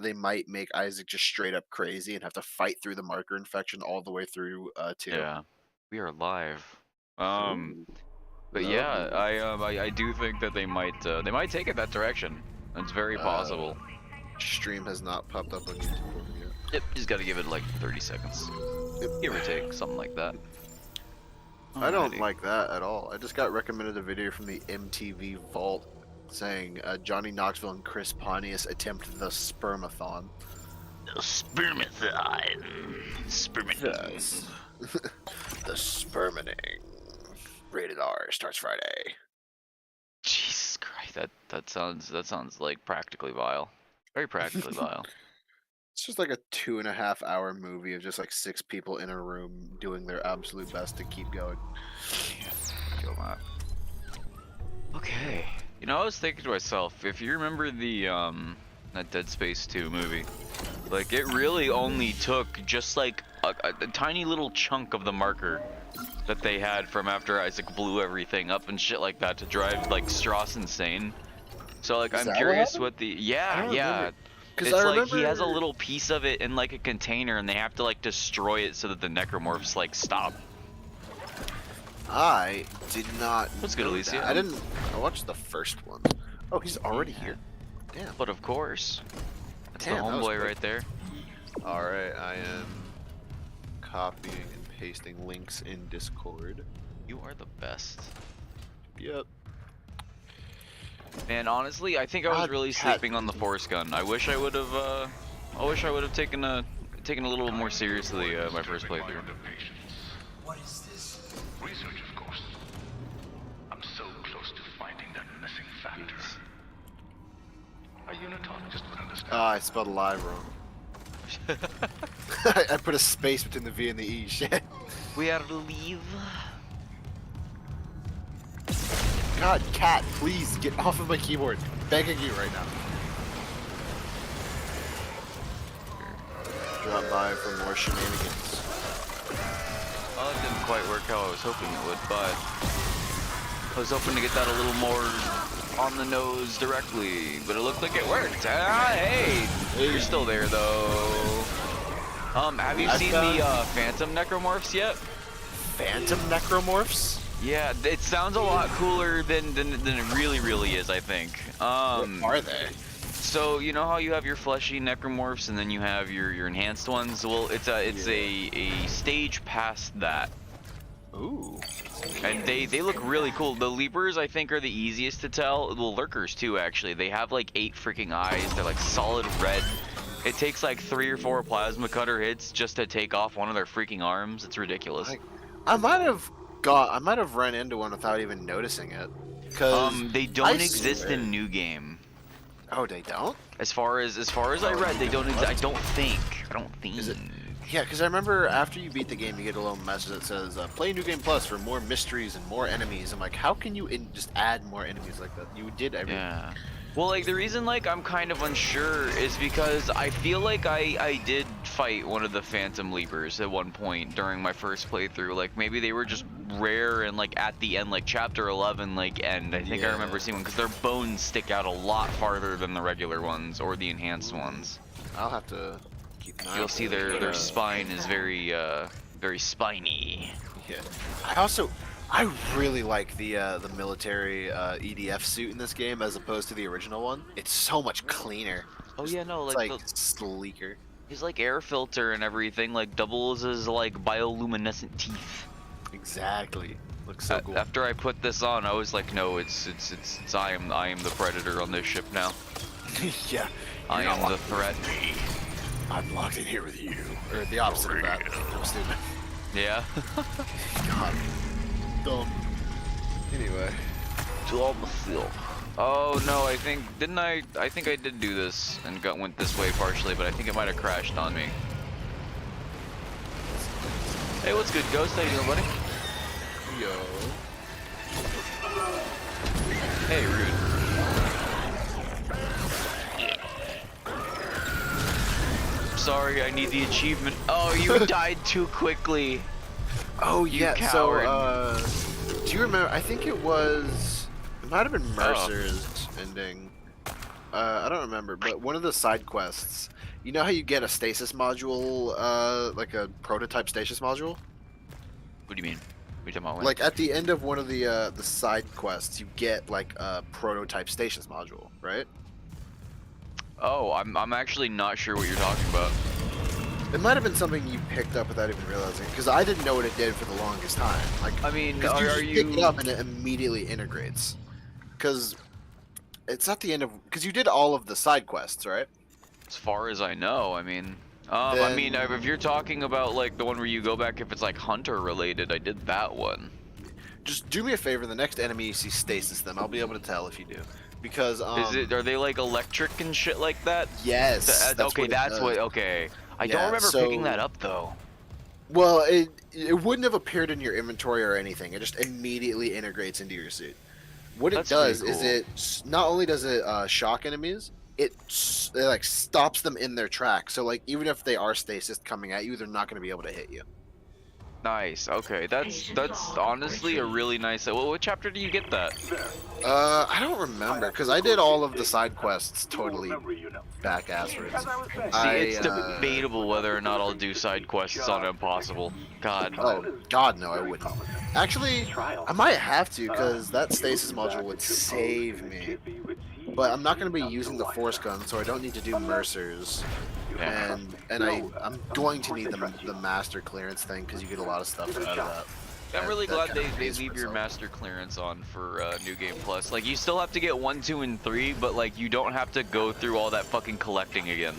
they might make Isaac just straight up crazy and have to fight through the marker infection all the way through 2. Yeah, we are live. Um, Ooh, but yeah, lovely. I do think that they might take it that direction. It's very Uh, possible. Stream has not popped up on YouTube yet. Yep, just gotta give it like 30 seconds, give or take, something like that. I don't Alrighty. like that at all. I just got recommended a video from the MTV Vault saying Johnny Knoxville and Chris Pontius attempt the spermathon. Spermathon. Spermathon. Yes. The spermaning. Rated R starts Friday. Jesus Christ, that sounds like practically vile. Very practically vile. It's just like a 2.5 hour movie of just like 6 people in a room doing their absolute best to keep going. Feel that. Okay. You know, I was thinking to myself, if you remember the that Dead Space 2 movie, like it really only took just like a tiny little chunk of the marker that they had from after Isaac blew everything up and shit like that to drive like Strauss insane. So like Is I'm that what curious happened? what the I don't yeah. remember. Because It's I like he has a remember. little piece of it in like a container and they have to like destroy it so that the necromorphs like stop. I did not What's good, know Alicia? that. I watched the first one. Oh, he's already Yeah. here? Damn. But of course, that's the Damn, that was homeboy quick. right there. Alright, I am copying and pasting links in Discord. You are the best. Yep. Man, honestly, I think I was God, really cat. sleeping on the force gun. I wish I would have. I wish I would have taken a little more seriously my first playthrough. What is this? Research, of course. I'm so close to finding that missing factor. A unitologist would understand. Ah, I spelled alive wrong. I put a space between the V and the E. Shit. We are to leave. God, cat, please get off of my keyboard. Begging you right now. Drop by for more shenanigans. Well, it didn't quite work how I was hoping it would, but I was hoping to get that a little more on the nose directly, but it looked like it worked. Ah, hey, you're still there though. Have you seen the Phantom Necromorphs yet? Phantom necromorphs? Yeah, it sounds a lot cooler than it really is, I think. What are they? So you know how you have your fleshy necromorphs and then you have your enhanced ones? Well, it's a stage past that. Ooh. And they look really cool. The Leapers, I think, are the easiest to tell. The Lurkers, too, actually. They have, like, 8 freaking eyes. They're, like, solid red. It takes, like, 3 or 4 plasma cutter hits just to take off one of their freaking arms. It's ridiculous. I might have run into one without even noticing it. Cause they don't exist in New Game. Oh, they don't? As far as I read, they don't exist. I don't think. Is it? Yeah, because I remember after you beat the game, you get a little message that says, "Play New Game Plus for more mysteries and more enemies." I'm like, how can you just add more enemies like that? You did everything. Yeah. Well, like, the reason, like, I'm kind of unsure is because I feel like I did fight one of the Phantom Leapers at one point during my first playthrough. Like, maybe they were just rare and, like, at the end, like, Chapter 11, like, end. I think I remember seeing one because their bones stick out a lot farther than the regular ones or the enhanced ones. I'll have to keep an eye You'll out see for it. their spine is very, very spiny. Yeah. I really like the military EDF suit in this game as opposed to the original one. It's so much cleaner. Oh, yeah, no, It's like, like sleeker. his, like, air filter and everything, like, doubles as, like, bioluminescent teeth. Exactly. Looks so cool. After I put this on, I was like, no, it's I am the predator on this ship now. Yeah. I am the threat. I'm locked in here with you. Or the opposite of that. I'm stupid. Yeah. God. Dumb. Anyway. Oh no, I think I think I did do this and went this way partially, but I think it might have crashed on me. Hey, what's good, Ghost? How you doing, buddy? Yo. Hey, rude. Sorry, I need the achievement. Oh, you died too quickly. Oh You yeah, coward. so do you remember, I think it might have been Mercer's ending. I don't remember, but one of the side quests, you know how you get a stasis module, like a prototype stasis module? What do you mean? What are you talking about? Like at the end of one of the side quests, you get like a prototype stasis module, right? Oh, I'm actually not sure what you're talking about. It might have been something you picked up without even realizing, because I didn't know what it did for the longest time. Like, I mean, because you are just pick it up and it immediately integrates. Because it's at the end of, because you did all of the side quests, right? As far as I know, I mean, I mean, Then- if you're talking about like the one where you go back if it's like hunter related, I did that one. Just do me a favor. The next enemy you see stasis them. I'll be able to tell if you do, because Are they like electric and shit like that? Yes. Okay, that's what. Okay, I don't Yeah, remember so- picking that up though. Well, it wouldn't have appeared in your inventory or anything. It just immediately integrates into your suit. What it That's does pretty is cool. it not only does it shock enemies, it like stops them in their tracks. So like even if they are stasis coming at you, they're not going to be able to hit you. Nice. Okay, that's honestly a really nice. Well, what chapter do you get that? I don't remember because I did all of the side quests totally back asswards. See, it's debatable whether or not I'll do side quests on Impossible. God. Oh God, no, I wouldn't. Actually, I might have to because that stasis module would save me. But I'm not going to be using the force gun, so I don't need to do Mercers. Yeah. And I'm going to need the master clearance thing because you get a lot of stuff out of that. I'm really That glad kinda they pays for leave your itself. master clearance on for New Game Plus. Like, you still have to get 1, 2, and 3, but like you don't have to go through all that fucking collecting again,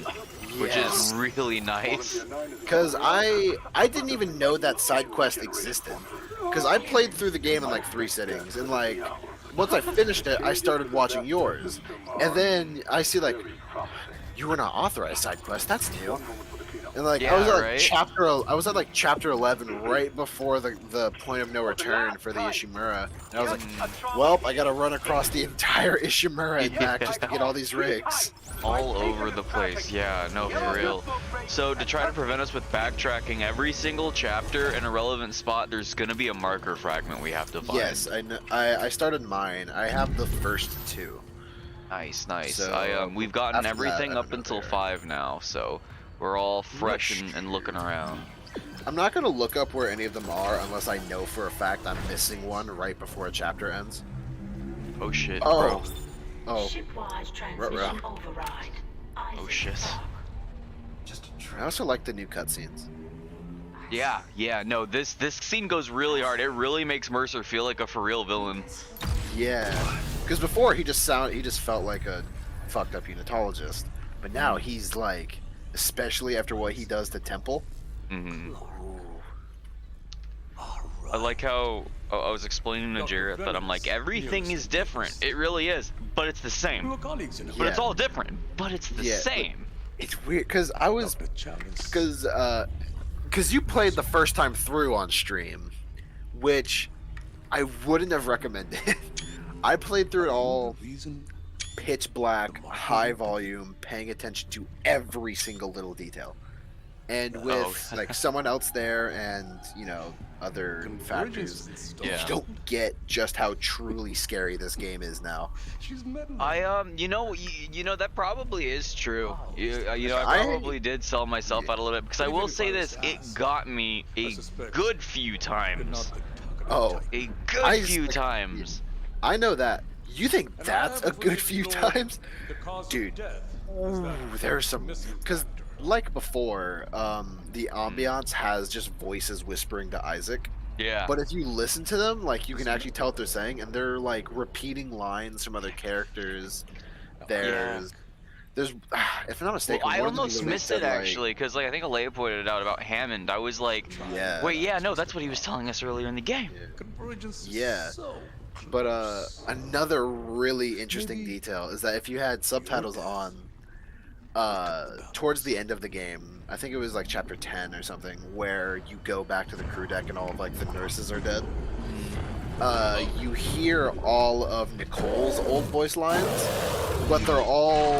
which Yes. is really nice. Because I didn't even know that side quest existed. Because I played through the game in like 3 sittings, and like once I finished it, I started watching yours, and then I see like you were not authorized side quest. That's new. And like I was Yeah, at like right? I was at like chapter 11 right before the point of no return for the Ishimura. And I was like, well, I gotta run across the entire Ishimura and back just to get all these rigs. All over the place. Yeah, no, for real. So to try to prevent us with backtracking every single chapter in a relevant spot, there's gonna be a marker fragment we have to find. Yes, I know. I started mine. I have the first 2. Nice, nice. So, We've gotten after everything that, I up don't know until where. 5 now, so we're all fresh Much. and looking around. I'm not gonna look up where any of them are unless I know for a fact I'm missing one right before a chapter ends. Oh shit, Oh, bro. oh, Shipwise Ruh-roh. transmission override. Oh shit. Just a I also like the new cutscenes. Yeah, no, this scene goes really hard. It really makes Mercer feel like a for real villain. Yeah, because before he just felt like a fucked up unitologist, but now he's like, especially after what he does to Temple. hmm Ooh. I like how I was explaining to Jarrett that I'm like, everything is different. It really is, but it's the same. colleagues in But it's Yeah. all different, but it's the Yeah, but- same. It's weird because I was because you played the first time through on stream, which I wouldn't have recommended. I played through it all pitch black, high volume, paying attention to every single little detail. And with like someone else there and, you know, other factors, Yeah. you don't get just how truly scary this game is now. You know that probably is true. You know, I- I probably did sell myself out a little bit because I will say this: it got me a good few times. Oh, A good I- few times. I know that. You think that's a good few times? Dude, ooh, there's some... Because, like before, the ambiance has just voices whispering to Isaac. Yeah. But if you listen to them, like, you can actually tell what they're saying, and they're, like, repeating lines from other characters. There's... if I'm not mistaken, Well, I one of them almost literally missed said, it like- actually, because like I think Alea pointed it out about Hammond. I was like, Yeah. wait, yeah, no, that's what he was telling us earlier in the game. Yeah. But another really interesting detail is that if you had subtitles on, towards the end of the game, I think it was like chapter 10 or something, where you go back to the crew deck and all of like the nurses are dead. You hear all of Nicole's old voice lines, but they're all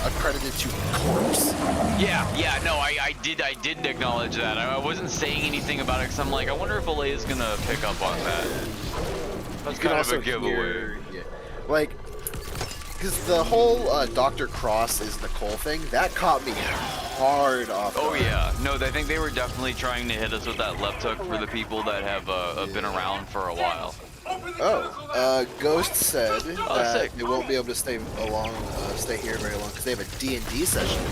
accredited to Corpse. Yeah, no, I did acknowledge that. I wasn't saying anything about it because I'm like, I wonder if Alea's gonna pick up on that. That's You can kind of also a giveaway. hear, yeah, like because the whole Dr. Cross is Nicole thing, that caught me hard off Oh guard. yeah, no, I think they were definitely trying to hit us with that left hook for the people that have been around for a while. Oh, Ghost said Oh, that sick. they won't be able to stay here very long because they have a D&D session.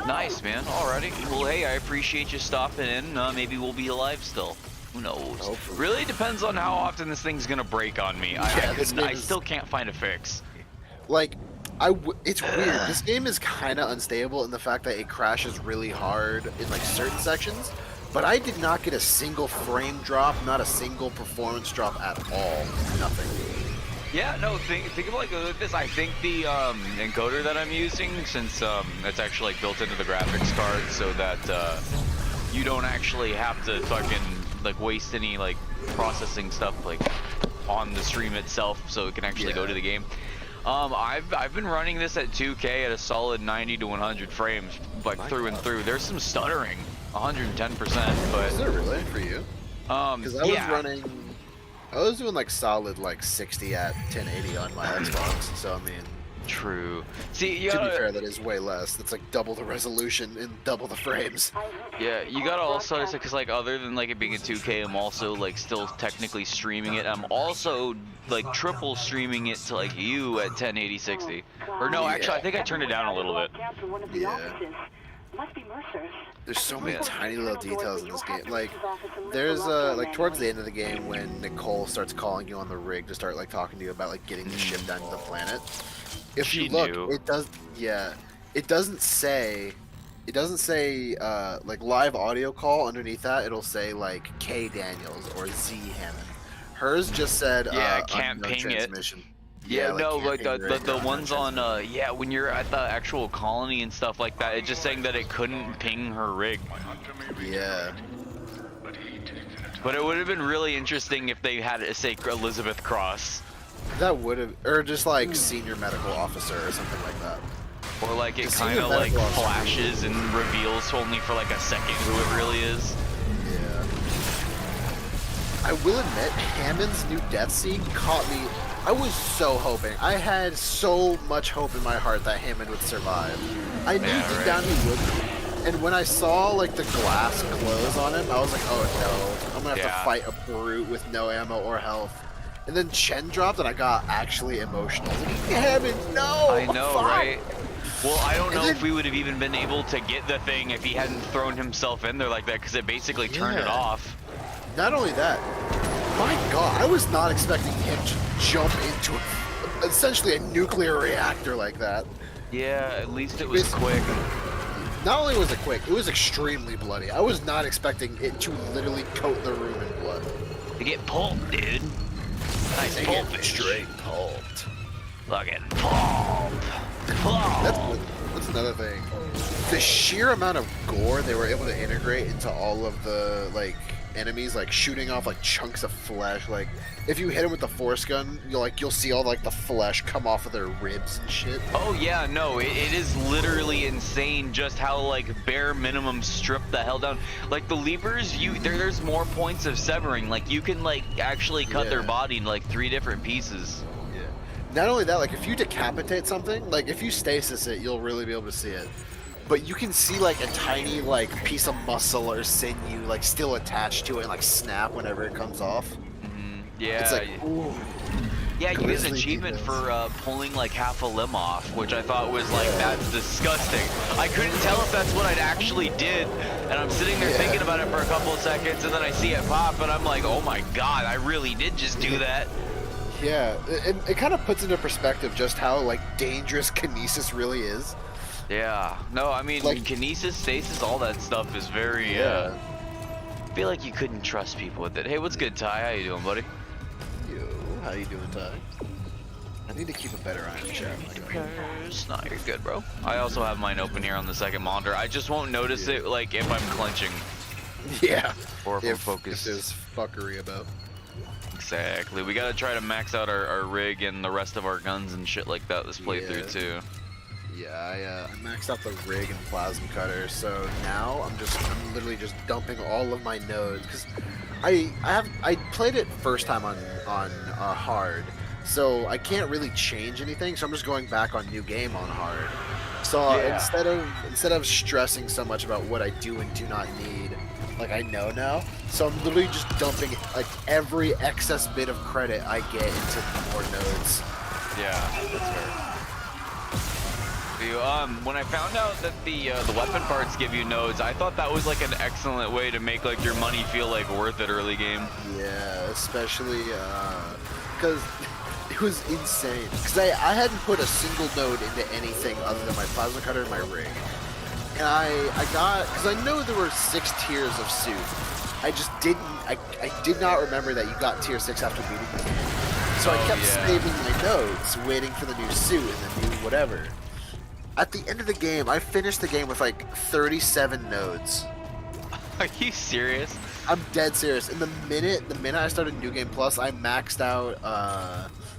Nice, man. Alrighty. Well, hey, I appreciate you stopping in. Maybe we'll be alive still. Who knows? Hopefully. Really depends on how often this thing's gonna break on me. I still can't find a fix. Like, it's weird. This game is kind of unstable in the fact that it crashes really hard in like certain sections, but I did not get a single frame drop, not a single performance drop at all. Nothing. Yeah, no, think of it like this. I think the encoder that I'm using, since it's actually like built into the graphics card, so that you don't actually have to fucking like waste any like processing stuff like on the stream itself, so it can actually go to the game. I've been running this at 2K at a solid 90 to 100 frames, like through and through. There's some stuttering, 110%, but Is there really for you? Because I was doing like solid like 60 at 1080 on my Xbox. So I mean, true. See, you to gotta, be fair, that is way less. That's like double the resolution and double the frames. yeah, you gotta also, because like other than like it being a 2K, I'm also like still technically streaming it. I'm also like triple streaming it to like you at 1080 60. Or no, actually, I think I turned it down a little bit. Yeah. There's so many tiny little details in this game. Like, there's like towards the end of the game when Nicole starts calling you on the rig to start like talking to you about like getting the ship down to the planet. If She you look, knew. it does. Yeah, it doesn't say. It doesn't say like live audio call underneath that. It'll say like K Daniels or Z Hammond. Hers just said can't unknown ping it. transmission. Yeah, no, can't like ping the radio, ones on transmission. yeah, when you're at the actual colony and stuff like that, it's just saying that it couldn't ping her rig. Yeah. But it would have been really interesting if they had it say Elizabeth Cross, That would have, or just like senior medical officer or something like that. or like it The kind senior of like medical officer. flashes and reveals only for like a second who it really is. Yeah. I will admit, Hammond's new death scene caught me. I was so hoping. I had so much hope in my heart that Hammond would survive. I knew Yeah, deep right. down he would. And when I saw like the glass close on him, I was like, oh no, I'm gonna have Yeah. to fight a brute with no ammo or health. And then Chen dropped, and I got actually emotional. I was like, Hammond, no! I know, fuck!" right? Well, I don't And know then- if we would have even been able to get the thing if he hadn't thrown himself in there like that, because it basically turned it Yeah. off. Not only that, my god, I was not expecting him to jump into essentially a nuclear reactor like that. Yeah, at least it was quick. Not only was it quick, it was extremely bloody. I was not expecting it to literally coat the room in blood. To get pulped, dude. Nice pulpage. Straight pulped. Fucking pulp. Pulp. That's another thing. The sheer amount of gore they were able to integrate into all of the like enemies, like shooting off like chunks of flesh. Like if you hit them with the force gun, you'll see all like the flesh come off of their ribs and shit. Oh yeah, no, it is literally insane just how like bare minimum stripped the hell down. Like the levers, there's more points of severing. Like you can like actually cut their Yeah. body in like 3 different pieces. Yeah. Not only that, like if you decapitate something, like if you stasis it, you'll really be able to see it. But you can see like a tiny like piece of muscle or sinew like still attached to it and like snap whenever it comes off. Yeah. It's like, ooh. Yeah, you get an Grisly achievement details. for pulling like half a limb off, which I thought was like, that's disgusting. I couldn't tell if that's what I'd actually did, and I'm sitting there thinking about it for a couple of seconds, and then I see it pop, and I'm like, oh my god, I really did just do that. Yeah, it kind of puts into perspective just how like dangerous kinesis really is. Yeah. No, I mean, Like- kinesis, stasis, all that stuff is very, I feel like you couldn't trust people with it. Hey, what's good, Ty? How you doing, buddy? Yo, how you doing, Ty? I need to keep a better eye on chat. No, you're good, bro. I also have mine open here on the second monitor. I just won't notice it, like, if I'm clenching. Yeah. Or if I'm If focused. there's fuckery about. Exactly. We gotta try to max out our rig and the rest of our guns and shit like that this playthrough, Yeah. too. Yeah, I maxed out the rig and plasma cutter, so now I'm literally just dumping all of my nodes because I played it first time on hard, so I can't really change anything. So I'm just going back on new game on hard. So Yeah. instead of stressing so much about what I do and do not need, like I know now. So I'm literally just dumping like every excess bit of credit I get into more nodes. Yeah, that's fair. When I found out that the weapon parts give you nodes, I thought that was like an excellent way to make like your money feel like worth it early game. Yeah, especially because it was insane. Because I hadn't put a single node into anything other than my plasma cutter and my rig. And I got, because I know there were 6 tiers of suit. I just didn't, I did not remember that you got tier 6 after beating the game. So I kept saving my nodes, waiting for the new suit and the new whatever. At the end of the game, I finished the game with like 37 nodes. Are you serious? I'm dead serious. In the minute I started New Game Plus, I maxed out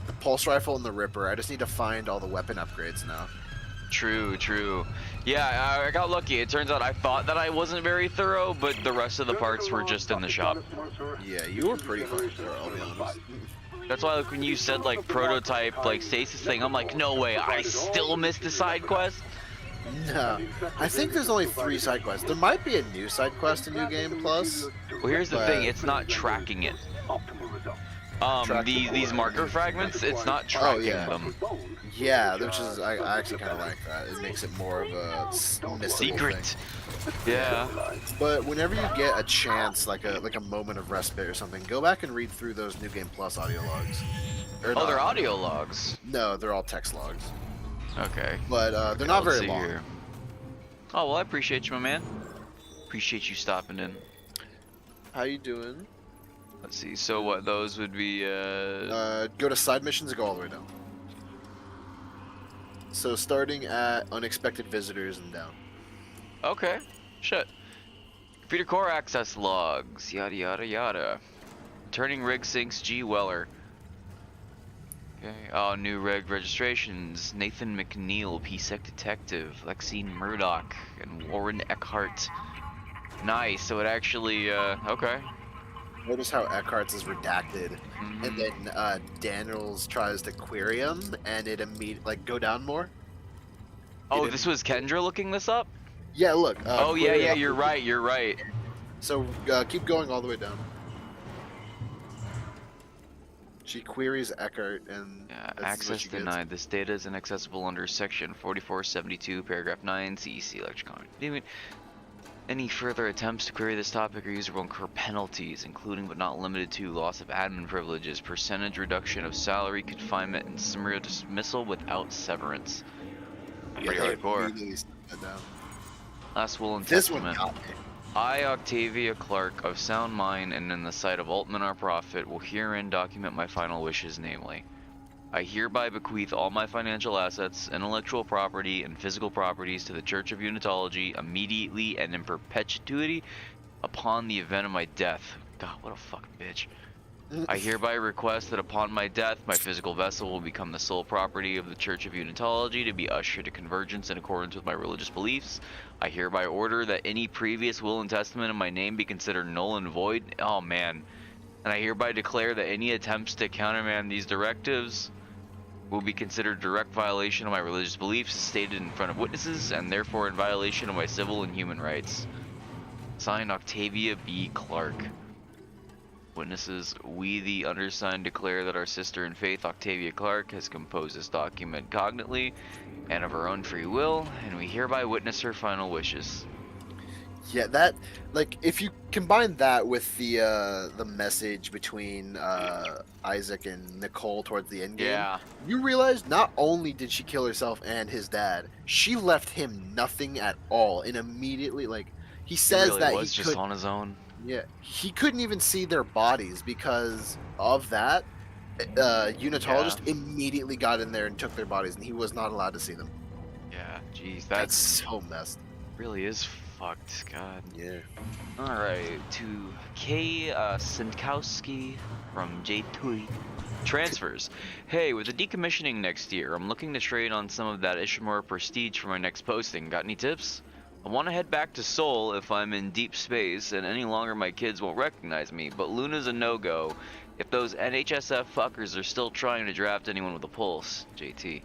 the Pulse Rifle and the Ripper. I just need to find all the weapon upgrades now. True, true. Yeah, I got lucky. It turns out I thought that I wasn't very thorough, but the rest of the parts were just in the shop. Yeah, you were pretty fucking thorough, I'll be honest. That's why like when you said like prototype, like stasis thing, I'm like, no way, I still missed the side quest? No, I think there's only 3 side quests. There might be a new side quest in New Game Plus. Well, here's the thing, it's not tracking it. These marker fragments, it's not tracking them. Yeah, which is, I actually kind of like that. It makes it more of a secret. Thing. Yeah. But whenever you get a chance, like a moment of respite or something, go back and read through those New Game Plus audio logs. Oh, they're audio logs? No, they're all text logs. Okay. But they're not very long. Here. Oh, well, I appreciate you, my man. Appreciate you stopping in. How you doing? Let's see. So what those would be? Go to side missions and go all the way down. So starting at unexpected visitors and down. Okay. Shit. Computer core access logs. Yada yada yada. Turning rig sinks G Weller. Okay. Oh, new rig registrations. Nathan McNeil, PSEC detective. Lexine Murdoch and Warren Eckhart. Nice. So it actually. Okay. Notice how Eckhart's is redacted, and then Daniels tries to query him, and it immediately go down more. Oh, this was Kendra looking this up? Yeah, look. Oh yeah, you're right. You're right. So keep going all the way down. She queries Eckhart, and access denied. This data is inaccessible under section 4472, paragraph 9, CEC Electronic. Any further attempts to query this topic or user will incur penalties, including but not limited to loss of admin privileges, percentage reduction of salary, confinement, and summary dismissal without severance. Pretty hardcore. Last will and testament. I, Octavia Clark, of sound mind and in the sight of Altman our prophet, will herein document my final wishes, namely, I hereby bequeath all my financial assets, intellectual property, and physical properties to the Church of Unitology immediately and in perpetuity upon the event of my death. God, what a fucking bitch. I hereby request that upon my death, my physical vessel will become the sole property of the Church of Unitology to be ushered to convergence in accordance with my religious beliefs. I hereby order that any previous will and testament in my name be considered null and void. Oh man. And I hereby declare that any attempts to countermand these directives will be considered direct violation of my religious beliefs stated in front of witnesses and therefore in violation of my civil and human rights. Signed, Octavia B. Clark. Witnesses, we the undersigned declare that our sister in faith, Octavia Clark, has composed this document cognitely and of her own free will, and we hereby witness her final wishes. Yeah, that, if you combine that with the message between Isaac and Nicole towards the end game, you realize not only did she kill herself and his dad, she left him nothing at all, and immediately, he says really that was just on his own. Yeah, he couldn't even see their bodies because of that. Unitologist immediately got in there and took their bodies, and he was not allowed to see them. Yeah, jeez, that's so messed. Really is fucked, God. Yeah. Alright, to K. Sinkowski from J2. Transfers. Hey, with the decommissioning next year, I'm looking to trade on some of that Ishimura prestige for my next posting. Got any tips? I want to head back to Seoul if I'm in deep space and any longer my kids won't recognize me, but Luna's a no-go, If those NHSF fuckers are still trying to draft anyone with a pulse, JT.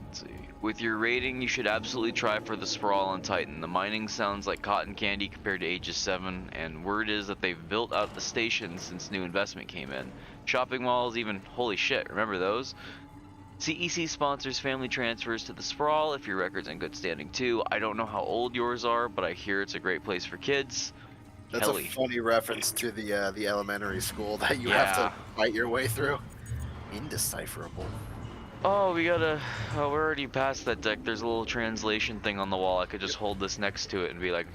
Let's see. With your rating, you should absolutely try for the Sprawl on Titan. The mining sounds like cotton candy compared to Aegis 7, and word is that they've built out the station since new investment came in. Shopping malls, even, holy shit, remember those? CEC sponsors family transfers to the Sprawl if your record's in good standing too. I don't know how old yours are, but I hear it's a great place for kids. That's Kelly. a funny reference to the elementary school that you have Yeah. to fight your way through. Indecipherable. Oh, we gotta. Oh, we're already past that deck. There's a little translation thing on the wall. I could just hold this next to it and be like,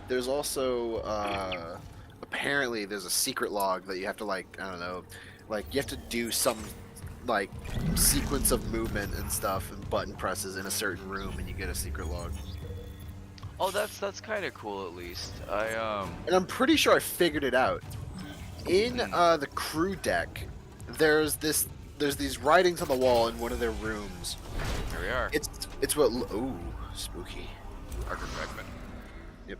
There's also apparently there's a secret log that you have to like, I don't know, like you have to do some like sequence of movement and stuff and button presses in a certain room and you get a secret log. Oh, that's kind of cool at least. And I'm pretty sure I figured it out. In the crew deck, there's these writings on the wall in one of their rooms. Here we are. It's what ooh, spooky. Marker fragment. Yep.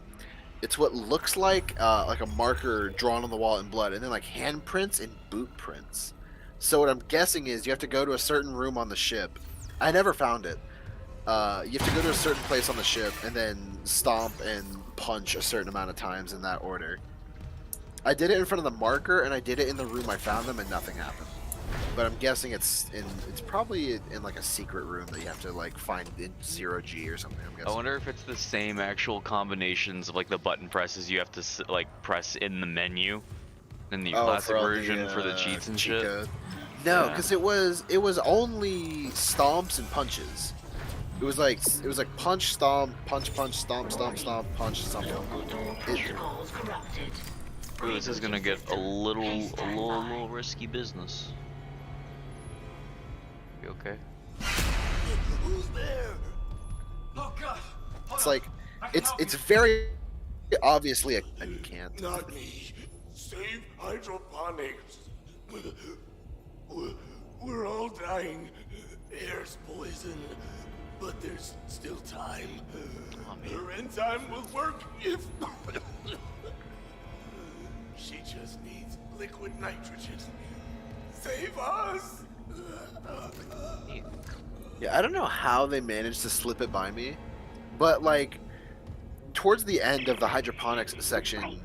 It's what looks like a marker drawn on the wall in blood, and then like handprints and boot prints. So what I'm guessing is you have to go to a certain room on the ship. I never found it. You have to go to a certain place on the ship and then stomp and punch a certain amount of times in that order. I did it in front of the marker, and I did it in the room I found them, and nothing happened. But I'm guessing it's probably in like a secret room that you have to like find in 0G or something. I'm guessing. I wonder if it's the same actual combinations of like the button presses you have to like press in the menu in the classic version for the cheats and cheat shit. code. No, Yeah. because it was only stomps and punches. It was like punch, stomp, punch, punch, stomp, stomp, stomp, punch, stomp. Ooh, this is gonna get a little risky business. You okay? Who's there? Oh God! It's like it's very obviously a and you can't. Not me. Save hydroponics. We're all dying. Air's poison. But there's still time. Her enzyme will work if... She just needs liquid nitrogen. Save us! Yeah, I don't know how they managed to slip it by me, but like towards the end of the hydroponics section,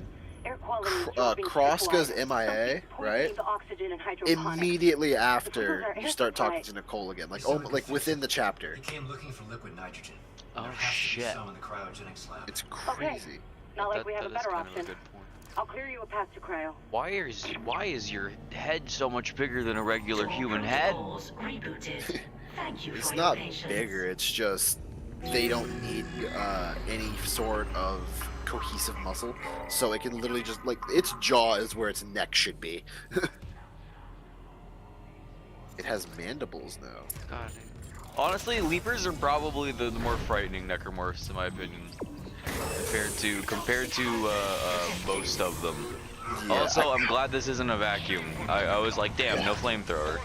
Cross goes MIA, right? Immediately after you start talking to Nicole again, like like within the chapter. He came looking for liquid nitrogen. Oh, There has to be shit. some in the cryogenics lab. It's crazy. Not like we have a that is better kind of a option. good point. I'll clear you a path to cryo. Why is your head so much bigger than a regular human head? It's not bigger. It's just they don't need any sort of cohesive muscle, so it can literally just like its jaw is where its neck should be. It has mandibles now. God. Honestly, leapers are probably the more frightening necromorphs in my opinion, compared to most of them. Yeah, Also, I'm glad this isn't a vacuum. I was like, damn, no flamethrower.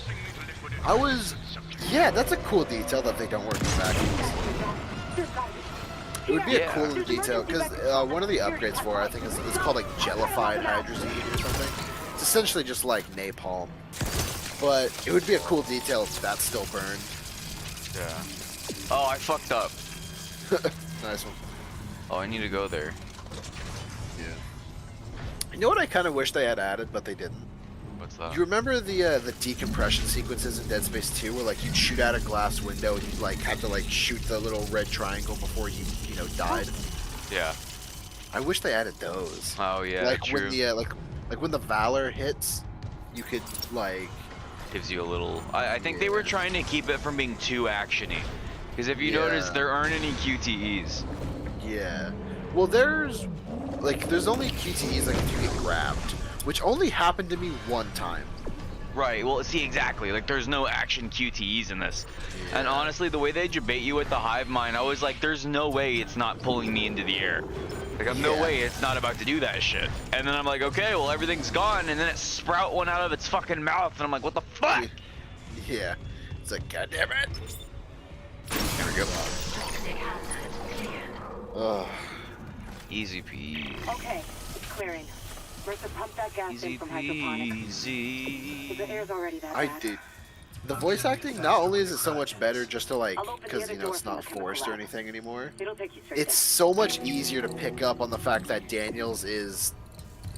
Yeah, that's a cool detail that they don't work in vacuums. It would be a cool detail because one of the upgrades for it, I think it's called like jellified hydrazine or something. It's essentially just like napalm, but it would be a cool detail if that still burned. Yeah. Oh, I fucked up. Nice one. Oh, I need to go there. Yeah. You know what I kind of wish they had added, but they didn't? What's that? You remember the decompression sequences in Dead Space 2 where like you'd shoot out a glass window and you'd like have to like shoot the little red triangle before you died? Yeah. I wish they added those. Oh yeah, like true. when the like when the Valor hits, you could like Gives you a little. I think they were trying to keep it from being too actiony. Because if you notice, there aren't any QTEs. yeah. Well, there's only QTEs like if you get grabbed, which only happened to me one time. Right, well, see, exactly. Like, there's no action QTEs in this. Yeah. And honestly, the way they debate you with the hive mind, I was like, there's no way it's not pulling me into the air. Like, I'm no way it's not about to do that shit. And then I'm like, okay, well, everything's gone. And then it sprout one out of its fucking mouth. And I'm like, what the fuck? Yeah. It's like, God damn it. There we go. Ugh. Easy peasy. Okay, it's clearing. Mercer, pump that gas Easy in from hydroponics. The peasy. air's already that I bad. did. The voice acting, not only is it so much better just to like, I'll open the because other you know door it's from not the chemical forced or lab. anything anymore. It'll take you straight It's so much easier to pick up on the fact that Daniels is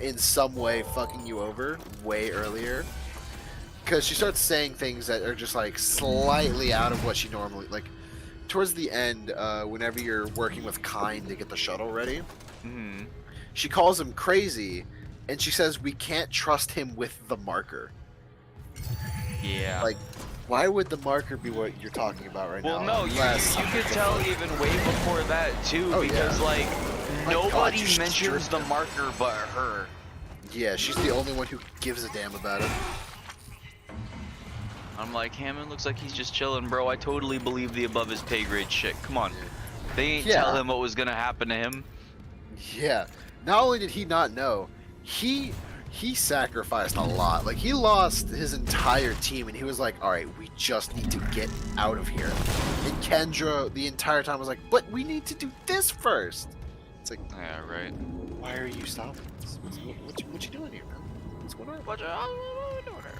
in some way fucking you over way earlier. Because she starts saying things that are just like slightly out of what she normally like. Towards the end, whenever you're working with Kind to get the shuttle ready, Hmm. she calls him crazy, and she says we can't trust him with the marker. Yeah. Like, why would the marker be what you're talking about right Well, now? no, you Unless- could tell even way before that too, Oh, because yeah. like My God, nobody you mentions stripped the him. marker but her. Yeah, she's the only one who gives a damn about it. I'm like, Hammond looks like he's just chilling, bro. I totally believe the above his pay grade shit. Come on. They ain't Yeah. tell him what was gonna happen to him. Yeah. Not only did he not know, he sacrificed a lot. Like he lost his entire team, and he was like, "All right, we just need to get out of here." And Kendra, the entire time, was like, "But we need to do this first." It's like, Yeah, right. why are you stopping this? What you doing here, man? What's going on? What you doing there?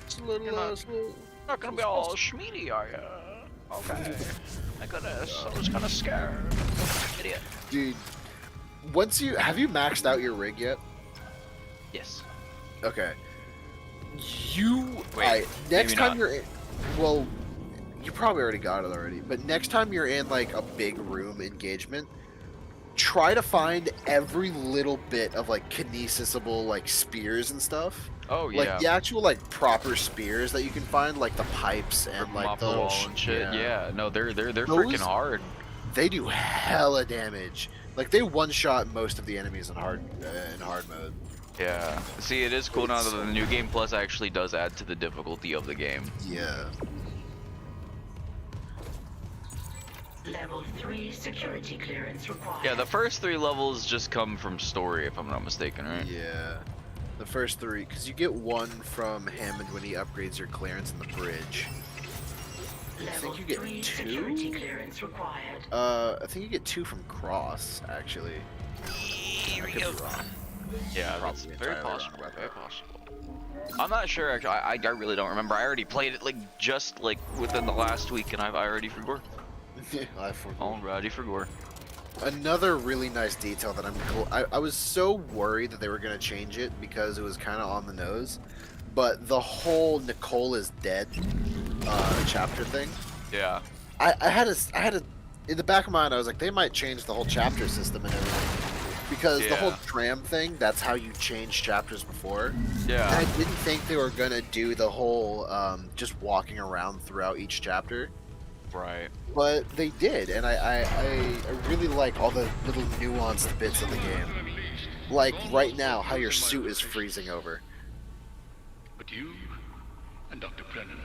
It's a little, You're not- it's a little- Not gonna be all schmeedy, are ya? Okay. My goodness, I was kind of scared. Idiot. Dude, once you have you maxed out your rig yet? Yes. Okay. You Wait, alright, next maybe time not. you're in, well, you probably already got it already. But next time you're in like a big room engagement, try to find every little bit of like kinesisable like spears and stuff. Oh Like yeah. the actual like proper spears that you can find, like the pipes and like Mop the the little wall and shit. Yeah. No, they're Those- freaking hard. They do hella damage. Like they one shot most of the enemies in hard mode. Yeah. See, it is cool now It's that the new game plus actually does add to the difficulty of the game. Yeah. Level 3 security clearance required. Yeah, the first 3 levels just come from story, if I'm not mistaken, right? Yeah. The first 3, because you get 1 from Hammond when he upgrades your clearance in the bridge. Level think you get 3 2? security clearance required. I think you get 2 from Cross, actually. I could be wrong. Yeah, that's Probably very entirely wrong possible. about Very that. possible. I'm not sure. Actually, I really don't remember. I already played it like just like within the last week, and I already forgot. I forgot. Already forgot. Another really nice detail that I was so worried that they were going to change it because it was kind of on the nose, but the whole Nicole is dead chapter thing. Yeah. I had a in the back of my mind, I was like, they might change the whole chapter system and everything. Because the whole Yeah. tram thing, that's how you change chapters before. And Yeah. I didn't think they were going to do the whole just walking around throughout each chapter. Right. But they did, and I really like all the little nuanced bits of the game. Like, right now, how your suit is freezing over. But you and Dr. Brennan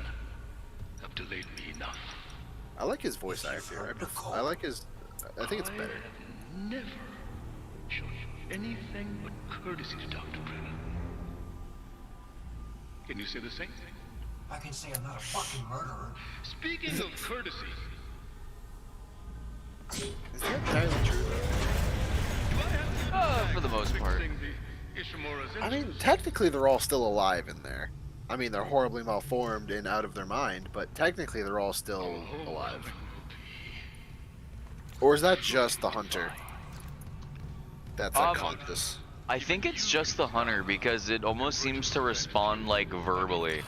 have delayed me enough. I like his voice actor. I like his... I think it's better. I have never shown anything but courtesy to Dr. Brennan. Can you say the same thing? I can say I'm not a fucking murderer. Speaking of courtesy, Is that entirely true, though? do I have to For the most part. fixing the Ishimura's I mean, engines? technically they're all still alive in there. I mean, they're horribly malformed and out of their mind, but technically they're all still alive. Or is that just the hunter? That's unconscious. I think it's just the hunter because it almost seems to respond like verbally.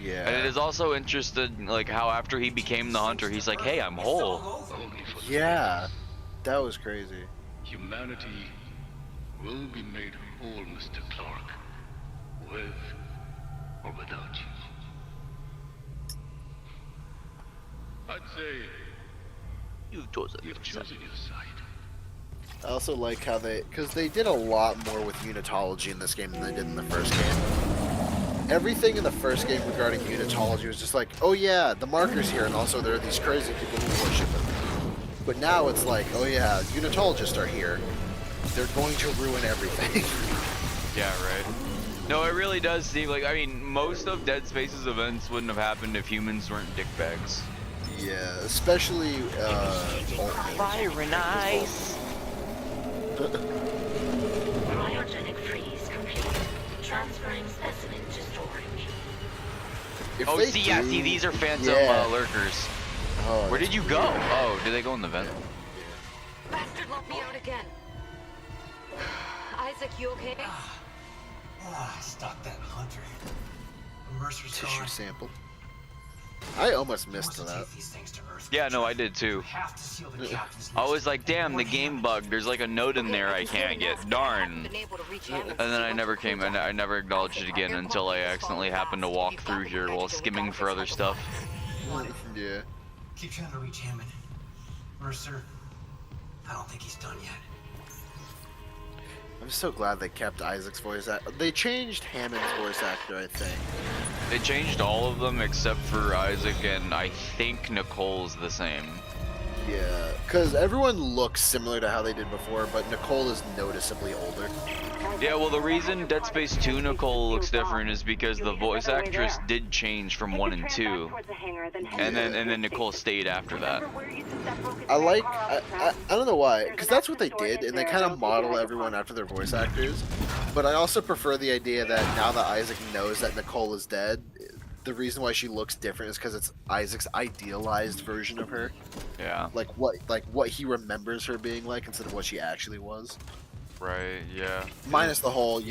Yeah. And it is also interesting, like how after he became the hunter, he's like, "Hey, I'm whole." Only for the Yeah. That was crazy. humanity will be made whole, Mr. Clark, with or without you. I'd say You've chosen. you've chosen your side. I also like how because they did a lot more with unitology in this game than they did in the first game. Everything in the first game regarding unitology was just like, oh yeah, the marker's here, and also there are these crazy people who worship it. But now it's like, oh yeah, unitologists are here. They're going to ruin everything. Yeah, right. No, it really does seem like, I mean, most of Dead Space's events wouldn't have happened if humans weren't dickbags. Yeah, especially Byron Ice. Cryogenic freeze complete. Transferring specimen to storage. If Oh, they see, yeah, do- see, these are phantom yeah. lurkers. Oh, Where that's did you go? Oh, did they go in the vent? Bastard let me out again. Isaac, you okay? Ah, I stuck that hunter. Mercer's tissue gone. sample. I almost He missed wants to that. take these things to Earth. Yeah, no, I did too. You have to seal the captain's I was list. like, damn, the Or game Hammond. bugged. There's like a note in there I can't get. Darn. Been able to reach Hammond And then I since never he came, went and to I never acknowledged it again until I accidentally happened to walk through here while skimming for other stuff. Yeah. Keep trying to reach Hammond. Mercer, I don't think he's done yet. I'm so glad they kept Isaac's voice act. They changed Hammond's voice actor, I think. They changed all of them except for Isaac, and I think Nicole's the same. Yeah, because everyone looks similar to how they did before, but Nicole is noticeably older. Yeah, well, the reason Dead Space 2 Nicole looks different is because the voice actress did change from 1 and 2, and then Nicole stayed after that. I don't know why, because that's what they did, and they kind of model everyone after their voice actors. But I also prefer the idea that now that Isaac knows that Nicole is dead, the reason why she looks different is because it's Isaac's idealized version of her, Yeah. like what he remembers her being like instead of what she actually was. Right. Yeah. Minus the whole,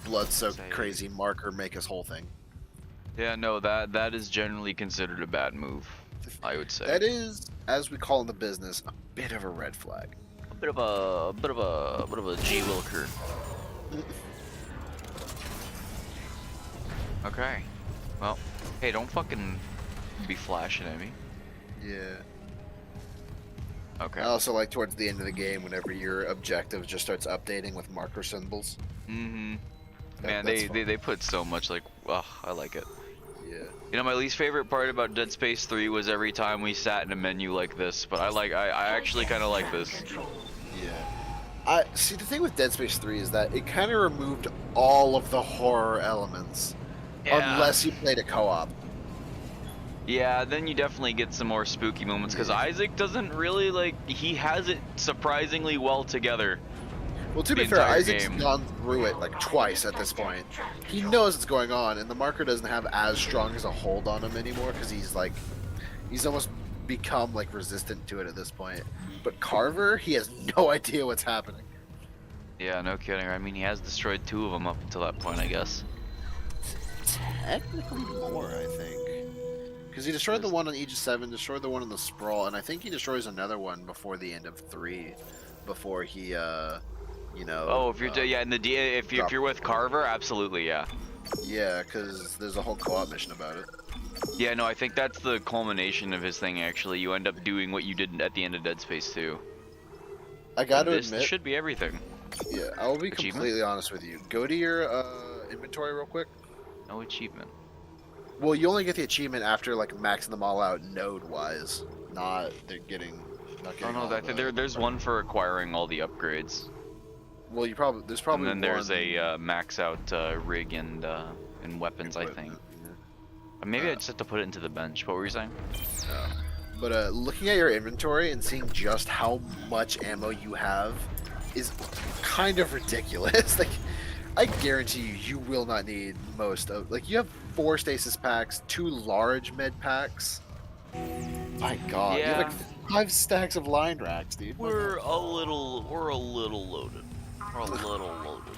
blood-soaked crazy marker make his whole thing. Yeah. No, that is generally considered a bad move, I would say. That is, as we call in the business, a bit of a red flag. a bit of a G Wilker. Okay. Well, hey, don't fucking be flashing at me. Yeah. Okay. I also like towards the end of the game whenever your objective just starts updating with marker symbols. Mm-hmm. That- Man, that's they put so much like, I like it. Yeah. You know, my least favorite part about Dead Space 3 was every time we sat in a menu like this, but I actually kind of like this. Yeah. See, the thing with Dead Space 3 is that it kind of removed all of the horror elements. Yeah. Unless you played a co-op. Yeah, then you definitely get some more spooky moments, because Isaac doesn't really, he has it surprisingly well together. Well, to be The fair, entire Isaac's game. gone through it twice at this point. He knows what's going on, and the marker doesn't have as strong as a hold on him anymore because he's almost become resistant to it at this point. But Carver, he has no idea what's happening. Yeah, no kidding. I mean, he has destroyed 2 of them up until that point, I guess. Technically more, I think. Because he destroyed the one on Aegis 7, destroyed the one on the Sprawl, and I think he destroys another one before the end of 3. Before he, Oh, if you're if you're with Carver, absolutely, yeah. Yeah, because there's a whole co-op mission about it. Yeah, no, I think that's the culmination of his thing. Actually, you end up doing what you did at the end of Dead Space 2. I gotta This admit, should be everything. yeah, I will be Achievement? completely honest with you. Go to your inventory real quick. No achievement. Well, you only get the achievement after maxing them all out node-wise, not getting Oh no, all the- there's one for acquiring all the upgrades, Well, there's and probably then there's one a max out rig and weapons, I think. Maybe I just have to put it into the bench. What were you saying? But looking at your inventory and seeing just how much ammo you have is kind of ridiculous. I guarantee you will not need most of. You have 4 stasis packs, 2 large med packs. My God, you Yeah. have 5 stacks of line racks, dude. We're a little loaded. We're a little loaded.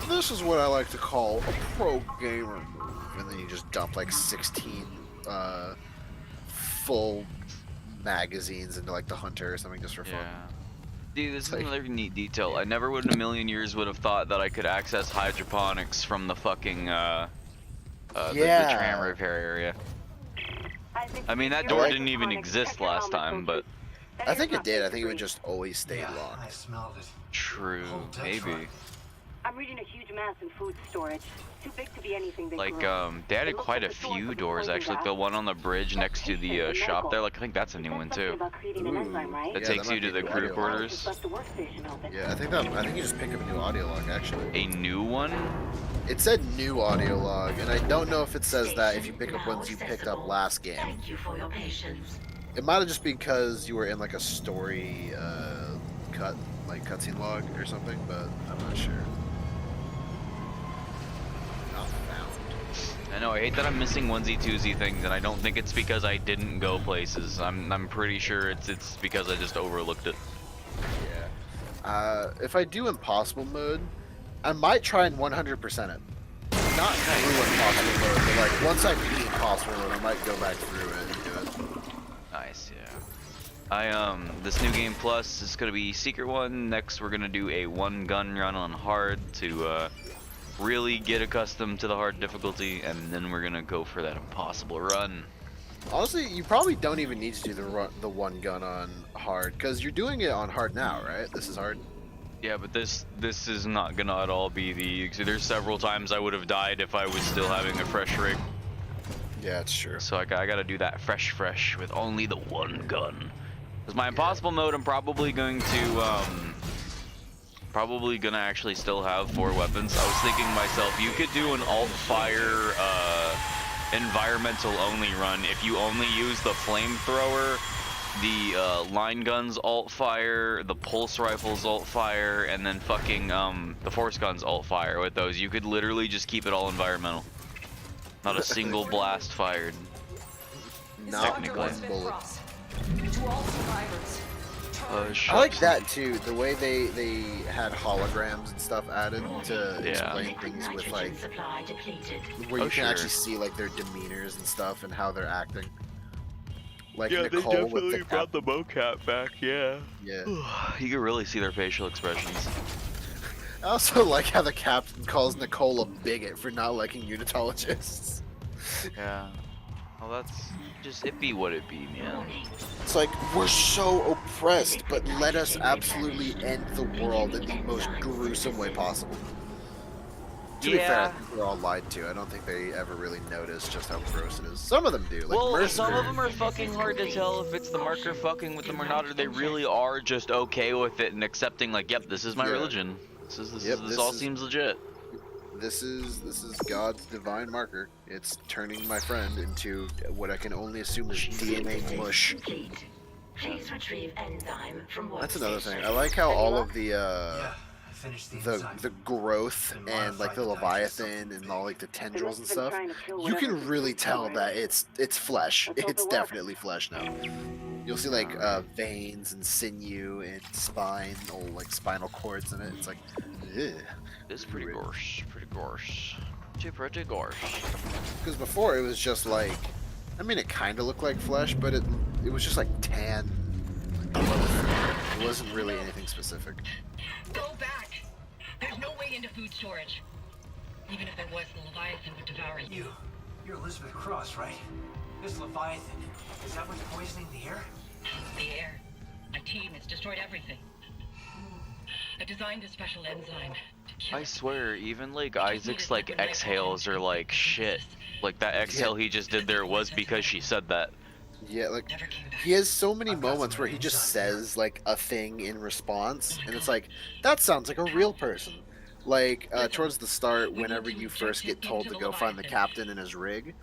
This is what I like to call a pro gamer move, and then you just dump 16 full magazines into the hunter or something just for fun. Yeah. Dude, this is another neat detail. I never would in a million years would have thought that I could access hydroponics from the fucking the tram repair area. I mean, that door didn't even exist last time, but I think it did. I think it would just always stay Yeah, I locked. smelled it. true, Whole dead maybe. truck. I'm reading a huge mass in food storage. Too big to be anything they grew. They added It looks quite a like the source few of the doors poison actually. gas. The one on the bridge next to the shop there. I think that's a new Said one something too. about creating an enzyme, right? That Yeah, takes that you might to be the the crew audio quarters. Just left the workstation open. Yeah, I think you just picked up a new audio log actually. A new one? It said new audio log, and I don't know if it says that if you pick up ones you picked up last game. Thank you for your patience. It might have just been because you were in a story cut. like cutscene log or something, but I'm not sure. Not found. I know, I hate that I'm missing onesie twosie things, and I don't think it's because I didn't go places. I'm pretty sure it's because I just overlooked it. Yeah. If I do impossible mode, I might try and 100% it. Not through impossible mode, but like once I beat impossible mode, I might go back through it and do it. Nice, yeah. This new game plus is gonna be secret one. Next, we're gonna do a one gun run on hard to really get accustomed to the hard difficulty, and then we're gonna go for that impossible run. Honestly, you probably don't even need to do the one gun on hard, because you're doing it on hard now, right? This is hard. Yeah, but this is not gonna at all be the. There's several times I would have died if I was still having a fresh rig. Yeah, it's true. So I gotta do that fresh with only the one gun. Because my impossible mode, I'm probably going to actually still have 4 weapons. I was thinking to myself, you could do an alt fire environmental only run if you only use the flamethrower, the line guns alt fire, the pulse rifles alt fire, and then fucking the force guns alt fire. With those, you could literally just keep it all environmental. Not a single blast fired. Not Technically. one bullet. To all survivors. I like that too. The way they had holograms and stuff added to explain things with like where you can actually see like their demeanors and stuff and how they're acting. Like Nicole with the brought the mocap back. Yeah. Yeah. You can really see their facial expressions. I also like how the captain calls Nicole a bigot for not liking unitologists. Yeah. Well, that's just it. Be what it be, man. It's like, we're so oppressed, but let us absolutely end the world in the most gruesome way possible. To be fair, I think we're all lied to. I don't think they ever really notice just how gross it is. Some of them do. Like Well, some Mercenary. of them are fucking hard to tell if it's the marker fucking with them or not, or they really are just okay with it and accepting, like, yep, this is my religion. This all seems legit. This is God's divine marker. It's turning my friend into what I can only assume is DNA mush. Please retrieve enzyme from That's another thing. I like how all of the enzyme. the growth and like the Leviathan and all like the tendrils and stuff, you can really tell that it's flesh. It's definitely flesh now. You'll see like veins and sinew and spine, or like spinal cords in it. It's like, ugh. It's pretty gorsh. Pretty gorsh. Pretty gorsh. Because before it was just like, I mean, it kind of looked like flesh, but it was just like tan. It wasn't really anything specific. Go back. There's no way into food storage. Even if there was, the Leviathan would devour you. You're Elizabeth Cross, right? This Leviathan, is that what's poisoning the air? The air. My team has destroyed everything. I designed a special enzyme to kill I it. swear, even like Isaac's like exhales are like shit. Like that exhale he just did there was because she said that. Yeah, like he has so many moments where he just says like a thing in response, and it's like, that sounds like a real person. Like towards the start, whenever you first get told to go find the captain in his rig,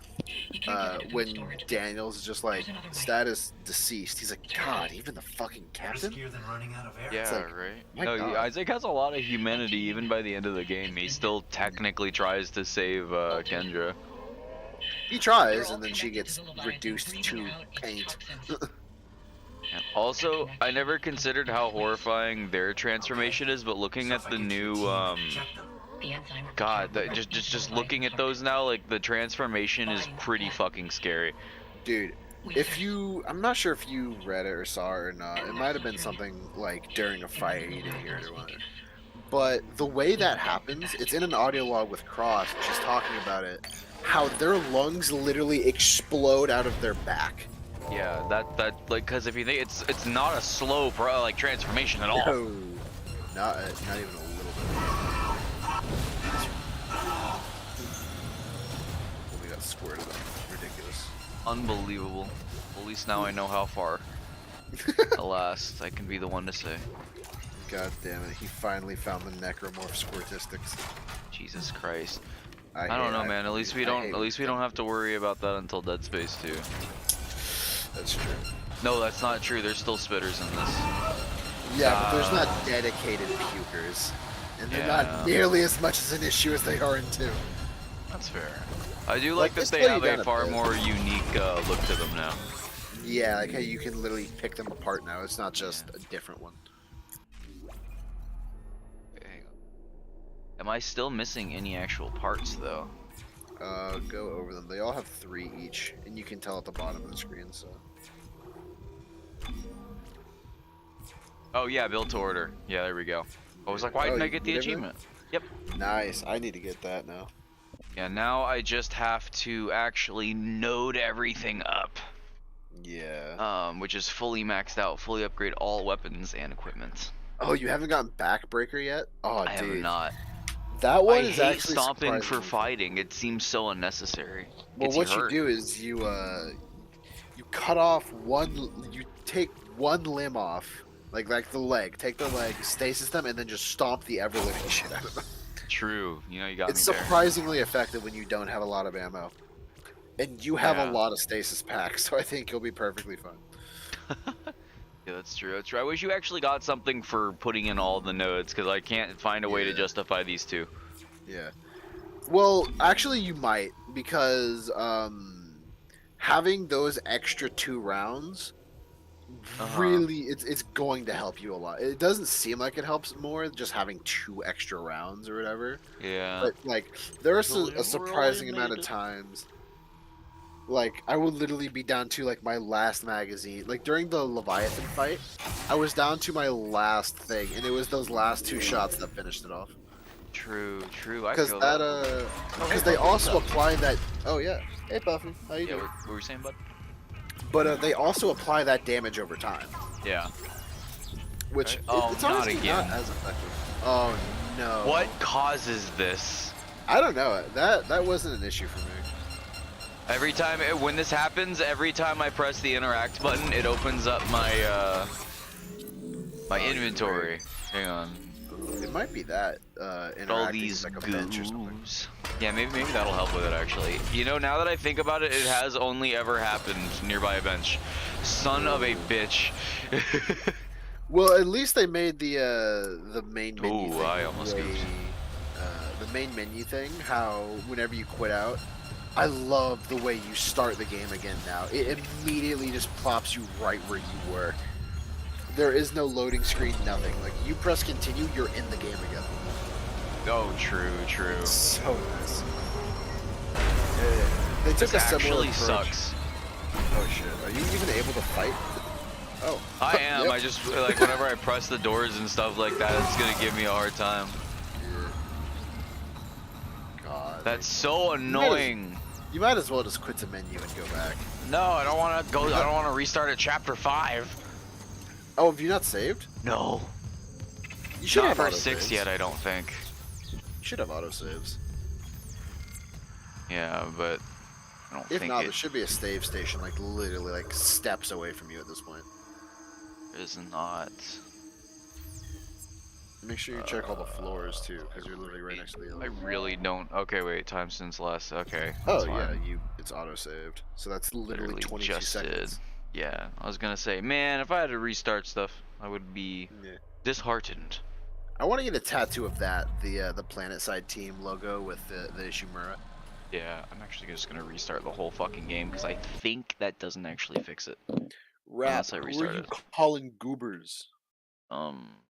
when Daniel's just like, status deceased, he's like, God, even the fucking captain? Riskier than running out of air. Yeah, like, right. my No, God. Isaac has a lot of humanity even by the end of the game. He still technically tries to save Kendra. He tries, and then she gets reduced to paint. Also, I never considered how horrifying their transformation is, but looking at the new The enzyme. God, just looking at those now, like the transformation is pretty fucking scary. Dude, if you, I'm not sure if you read it or saw it or not. It might have been something like during a fight, you didn't hear it or whatever. But the way that happens, it's in an audio log with Cross. She's talking about it. How their lungs literally explode out of their back. Yeah, that like, cause if you think it's not a slow transformation at all. No, not even a little bit. We got squirted up. Ridiculous. Unbelievable. At least now I know how far. Alas, I can be the one to say. God damn it! He finally found the necromorph squirtistics. Jesus Christ. I don't know, man. At least we don't have to worry about that until Dead Space 2. That's true. No, that's not true. There's still spitters in this. Yeah, but there's not dedicated pukers, and they're Yeah. not nearly as much as an issue as they are in 2. That's fair. I do Like, like that they they slow you have down a a far bit. more unique look to them now. Yeah, like how you can literally pick them apart now. It's not just a different one. Wait, hang on. Am I still missing any actual parts though? Go over them. They all have 3 each, and you can tell at the bottom of the screen. So. Oh yeah, build to order. Yeah, there we go. I was like, why Oh, didn't I you get the did everything? achievement? Yep. Nice. I need to get that now. Yeah, now I just have to actually node everything up. Yeah. Which is fully maxed out, fully upgrade all weapons and equipment. Oh, you haven't gotten Backbreaker yet? Oh, I have dude. not. That one I is hate actually stomping for surprisingly fun. fighting. It seems so unnecessary. Well, Gets what you hurt. do is you cut off you take one limb off, like the leg. Take the leg, stasis them, and then just stomp the ever living shit out of them. True. You know, you got It's me there. surprisingly effective when you don't have a lot of ammo, and you have Yeah. a lot of stasis packs, so I think you'll be perfectly fine. Yeah, that's true. That's true. I wish you actually got something for putting in all the nodes, because I can't find a way to Yeah. justify these two. Yeah. Well, actually, you might, because having those extra 2 rounds really it's going to help you a lot. It doesn't seem like it helps more just having 2 extra rounds or whatever, Yeah. but like there are Really, a surprising really amount of need it. times. Like I would literally be down to like my last magazine. Like during the Leviathan fight, I was down to my last thing, and it was those last 2 shots that finished it off. True. True. I Because feel that that. because they also apply that. Oh yeah, hey Buffy, how you Yeah. doing? What were you saying, bud? But they also apply that damage over time, Yeah. which Okay. Oh, it's not honestly again. not as effective. Oh no! What causes this? I don't know. That wasn't an issue for me. Every time when this happens, every time I press the interact button, it opens up my my inventory. Hang on. It might be that All interacting these with, like a bench or something. goos. Yeah, maybe that'll help with it actually. You know, now that I think about it, it has only ever happened nearby a bench. Son of a bitch. Well, at least they made the main menu Ooh, thing. I almost way, the main menu thing. How whenever you quit out, I love the way you start the game again now. It immediately just plops you right where you were. There is no loading screen, nothing. Like you press continue, you're in the game again. Oh, true. So nice. They took This a similar actually approach. sucks. Oh shit! Are you even able to fight? Oh, I am. Yep. I just like whenever I press the doors and stuff like that, it's gonna give me a hard time. God. That's so annoying. You might as well just quit the menu and go back. No, I don't want to go. I don't want to restart at chapter 5. Oh, have you not saved? No. You should Not have for auto 6 saves. yet, I don't think. You should have auto saves. Yeah, but I don't If think not, it there should be a save station like literally like steps away from you at this point. is not. Make sure you check all the floors too, because you're literally right next to the I other. really don't. Okay, wait. Time since last. Okay. Oh that's yeah, fine. it's auto saved. So that's literally Literally 22 just seconds. did. Yeah, I was gonna say, man, if I had to restart stuff, I would be Yeah. disheartened. I want to get a tattoo of that, the Planet Side Team logo with the Ishimura. Yeah, I'm actually just gonna restart the whole fucking game because I think that doesn't actually fix it. Rap, Unless I who are restart you it. calling goobers?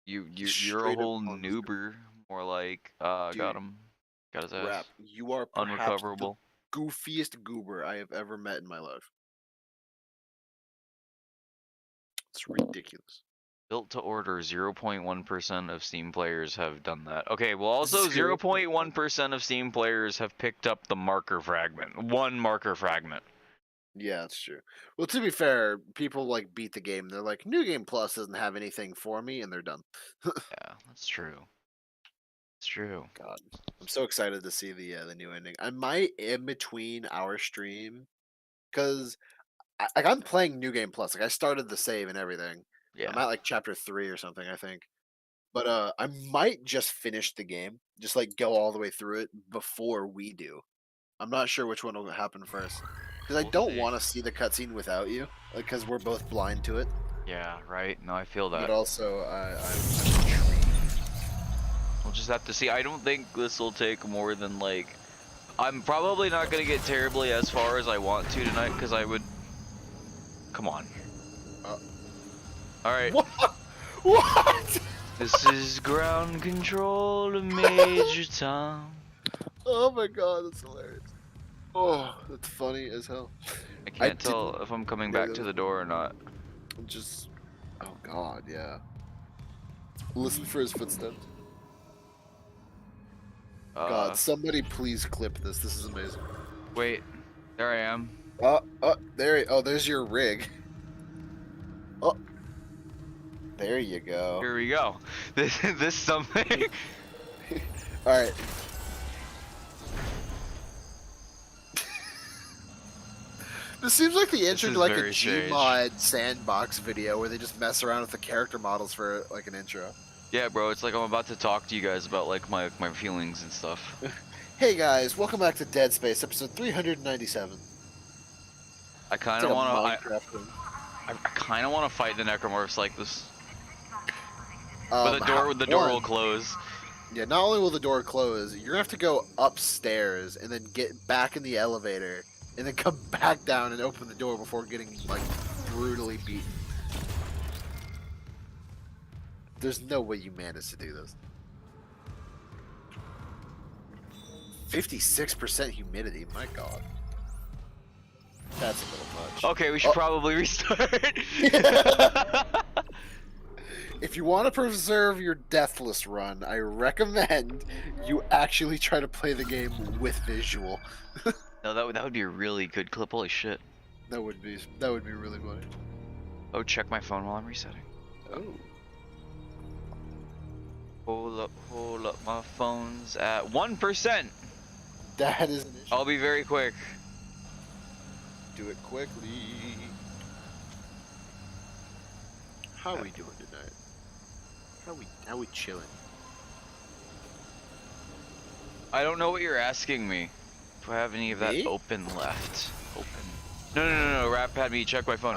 You're a Straight up whole on this noober, more like Dude, got him, got his ass, Rap, you are perhaps unrecoverable. the goofiest goober I have ever met in my life. It's ridiculous. Built to order, 0.1% of Steam players have done that. Okay, well also 0.1% of Steam players have picked up the marker fragment. One marker fragment. Yeah, that's true. Well, to be fair, people like beat the game. They're like, New Game Plus doesn't have anything for me, and they're done. Yeah, that's true. It's true. God, I'm so excited to see the new ending. I might in between our stream, because like I'm playing New Game Plus. Like I started the save and everything. I'm Yeah. at like chapter 3 or something, I think. But I might just finish the game, just like go all the way through it before we do. I'm not sure which one will happen first, because I We'll don't see. want to see the cutscene without you, like because we're both blind to it. Yeah, right. No, I feel But that. also, I'm intrigued. We'll just have to see. I don't think this will take more than like. I'm probably not gonna get terribly as far as I want to tonight because I would. Come on. Uh, All right. What? What? This is ground control to Major Tom. Oh my god, that's hilarious. Oh, that's funny as hell. I I can't tell didn't if I'm coming know back that to was the door or not. just. Oh god, yeah. Listen for his footsteps. God, somebody please clip this. This is amazing. Wait. There I am. Oh, there's your rig. Oh, there you go. Here we go. This something. All right. This seems like the intro is to like a very strange. Gmod sandbox video where they just mess around with the character models for like an intro. Yeah, bro. It's like I'm about to talk to you guys about like my feelings and stuff. Hey guys, welcome back to Dead Space, episode 397. I kind It's of like a want to. Minecraft one. I kind of want to fight the necromorphs like this. But the door will close. Yeah, not only will the door close, you're gonna have to go upstairs and then get back in the elevator and then come back down and open the door before getting like brutally beaten. There's no way you managed to do this. 56% humidity, my god. That's a little much. Okay, we should probably restart. If you want to preserve your deathless run, I recommend you actually try to play the game with visual. No, that would be a really good clip. Holy shit. That would be really funny. Oh, check my phone while I'm resetting. Oh. Hold up. My phone's at 1%. That is an issue. I'll be very quick. Do it quickly. How are we doing tonight? How we chilling? I don't know what you're asking me. Do I have any of that Me? open left? Open. No. Rap had me check my phone.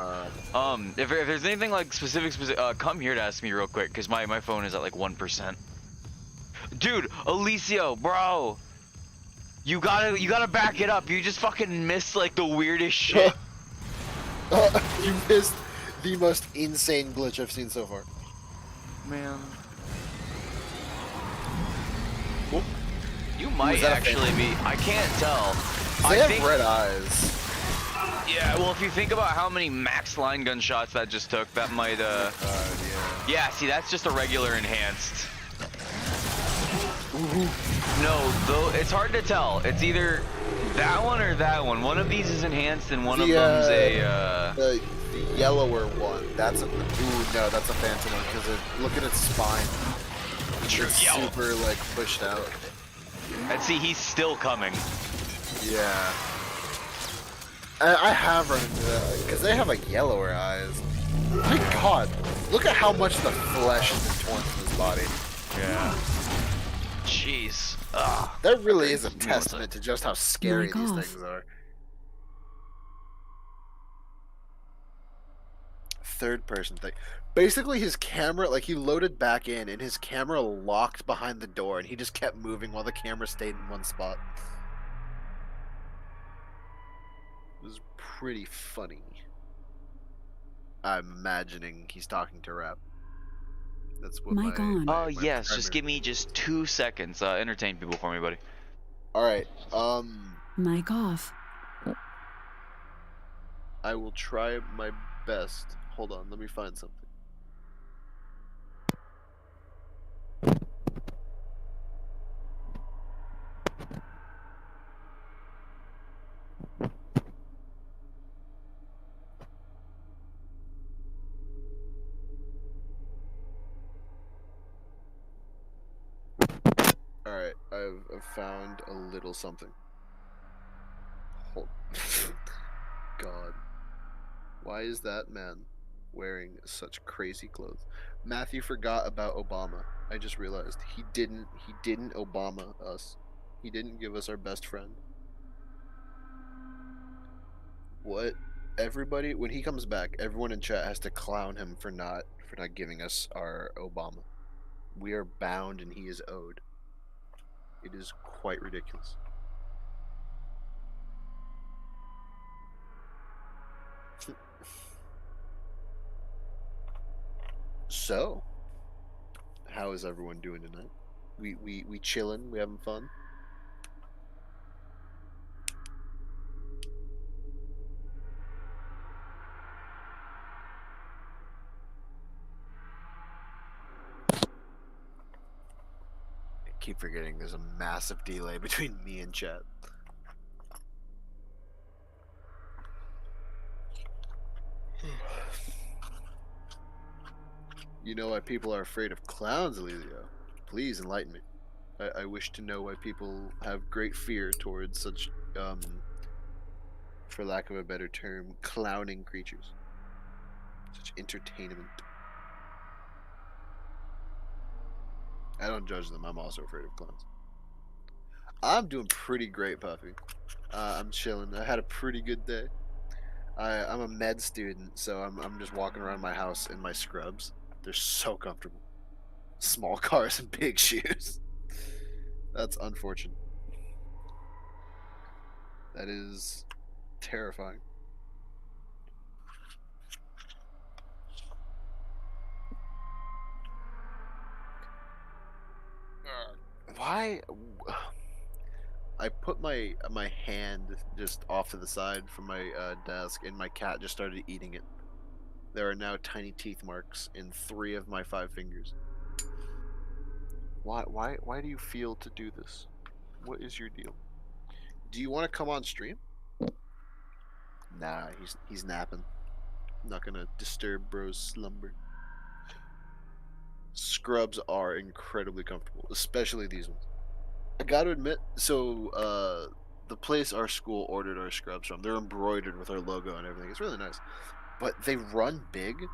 If there's anything like specific, come here to ask me real quick, cause my phone is at like 1%. Dude, Alicio, bro, you gotta back it up. You just fucking missed like the weirdest shit. You missed the most insane glitch I've seen so far. Man. Whoop. You might that a actually be. I can't tell. They I have red eyes. Yeah, well, if you think about how many max line gun shots that just took, that might, Yeah. Yeah, see, that's just a regular enhanced. Ooh. No, though, it's hard to tell. It's either that one or that one. One of these is enhanced and one of them's the yellower one. That's a no, that's a phantom one because look at its spine. It's super like pushed out. And see, he's still coming. Yeah. I have run into that because they have like yellower eyes. My God, look at how much the flesh has been torn from his body. Yeah. Jeez. Ugh. That really Okay, is a give me one testament to just how scary these things are. Third person thing. Basically his camera, like he loaded back in and his camera locked behind the door and he just kept moving while the camera stayed in one spot. It was pretty funny. I'm imagining he's talking to Rap. That's what Mic on. Oh, yes, just give me just 2 seconds. Entertain people for me, buddy. Alright, Mic off. I will try my best. Hold on, let me find something. Alright, I've found a little something. Hold. God. Why is that man wearing such crazy clothes? Matthew forgot about Obama. I just realized he didn't Obama us. He didn't give us our best friend. What Everybody, when he comes back, everyone in chat has to clown him for not giving us our Obama. We are bound, and he is owed. It is quite ridiculous. So, how is everyone doing tonight? We chilling. We having fun. I keep forgetting there's a massive delay between me and chat. You know why people are afraid of clowns, Elizio? Please enlighten me. I wish to know why people have great fear towards such, for lack of a better term, clowning creatures. Such entertainment. I don't judge them. I'm also afraid of clowns. I'm doing pretty great, Puffy. I'm chilling. I had a pretty good day. I'm a med student, so I'm just walking around my house in my scrubs. They're so comfortable. Small cars and big shoes. That's unfortunate. That is terrifying. Why? I put my hand just off to the side from my desk, and my cat just started eating it. There are now tiny teeth marks in 3 of my 5 fingers. Why do you feel to do this? What is your deal? Do you want to come on stream? Nah, he's napping. I'm not gonna disturb bro's slumber. Scrubs are incredibly comfortable, especially these ones. I gotta admit, so the place our school ordered our scrubs from, they're embroidered with our logo and everything. It's really nice, but they run big.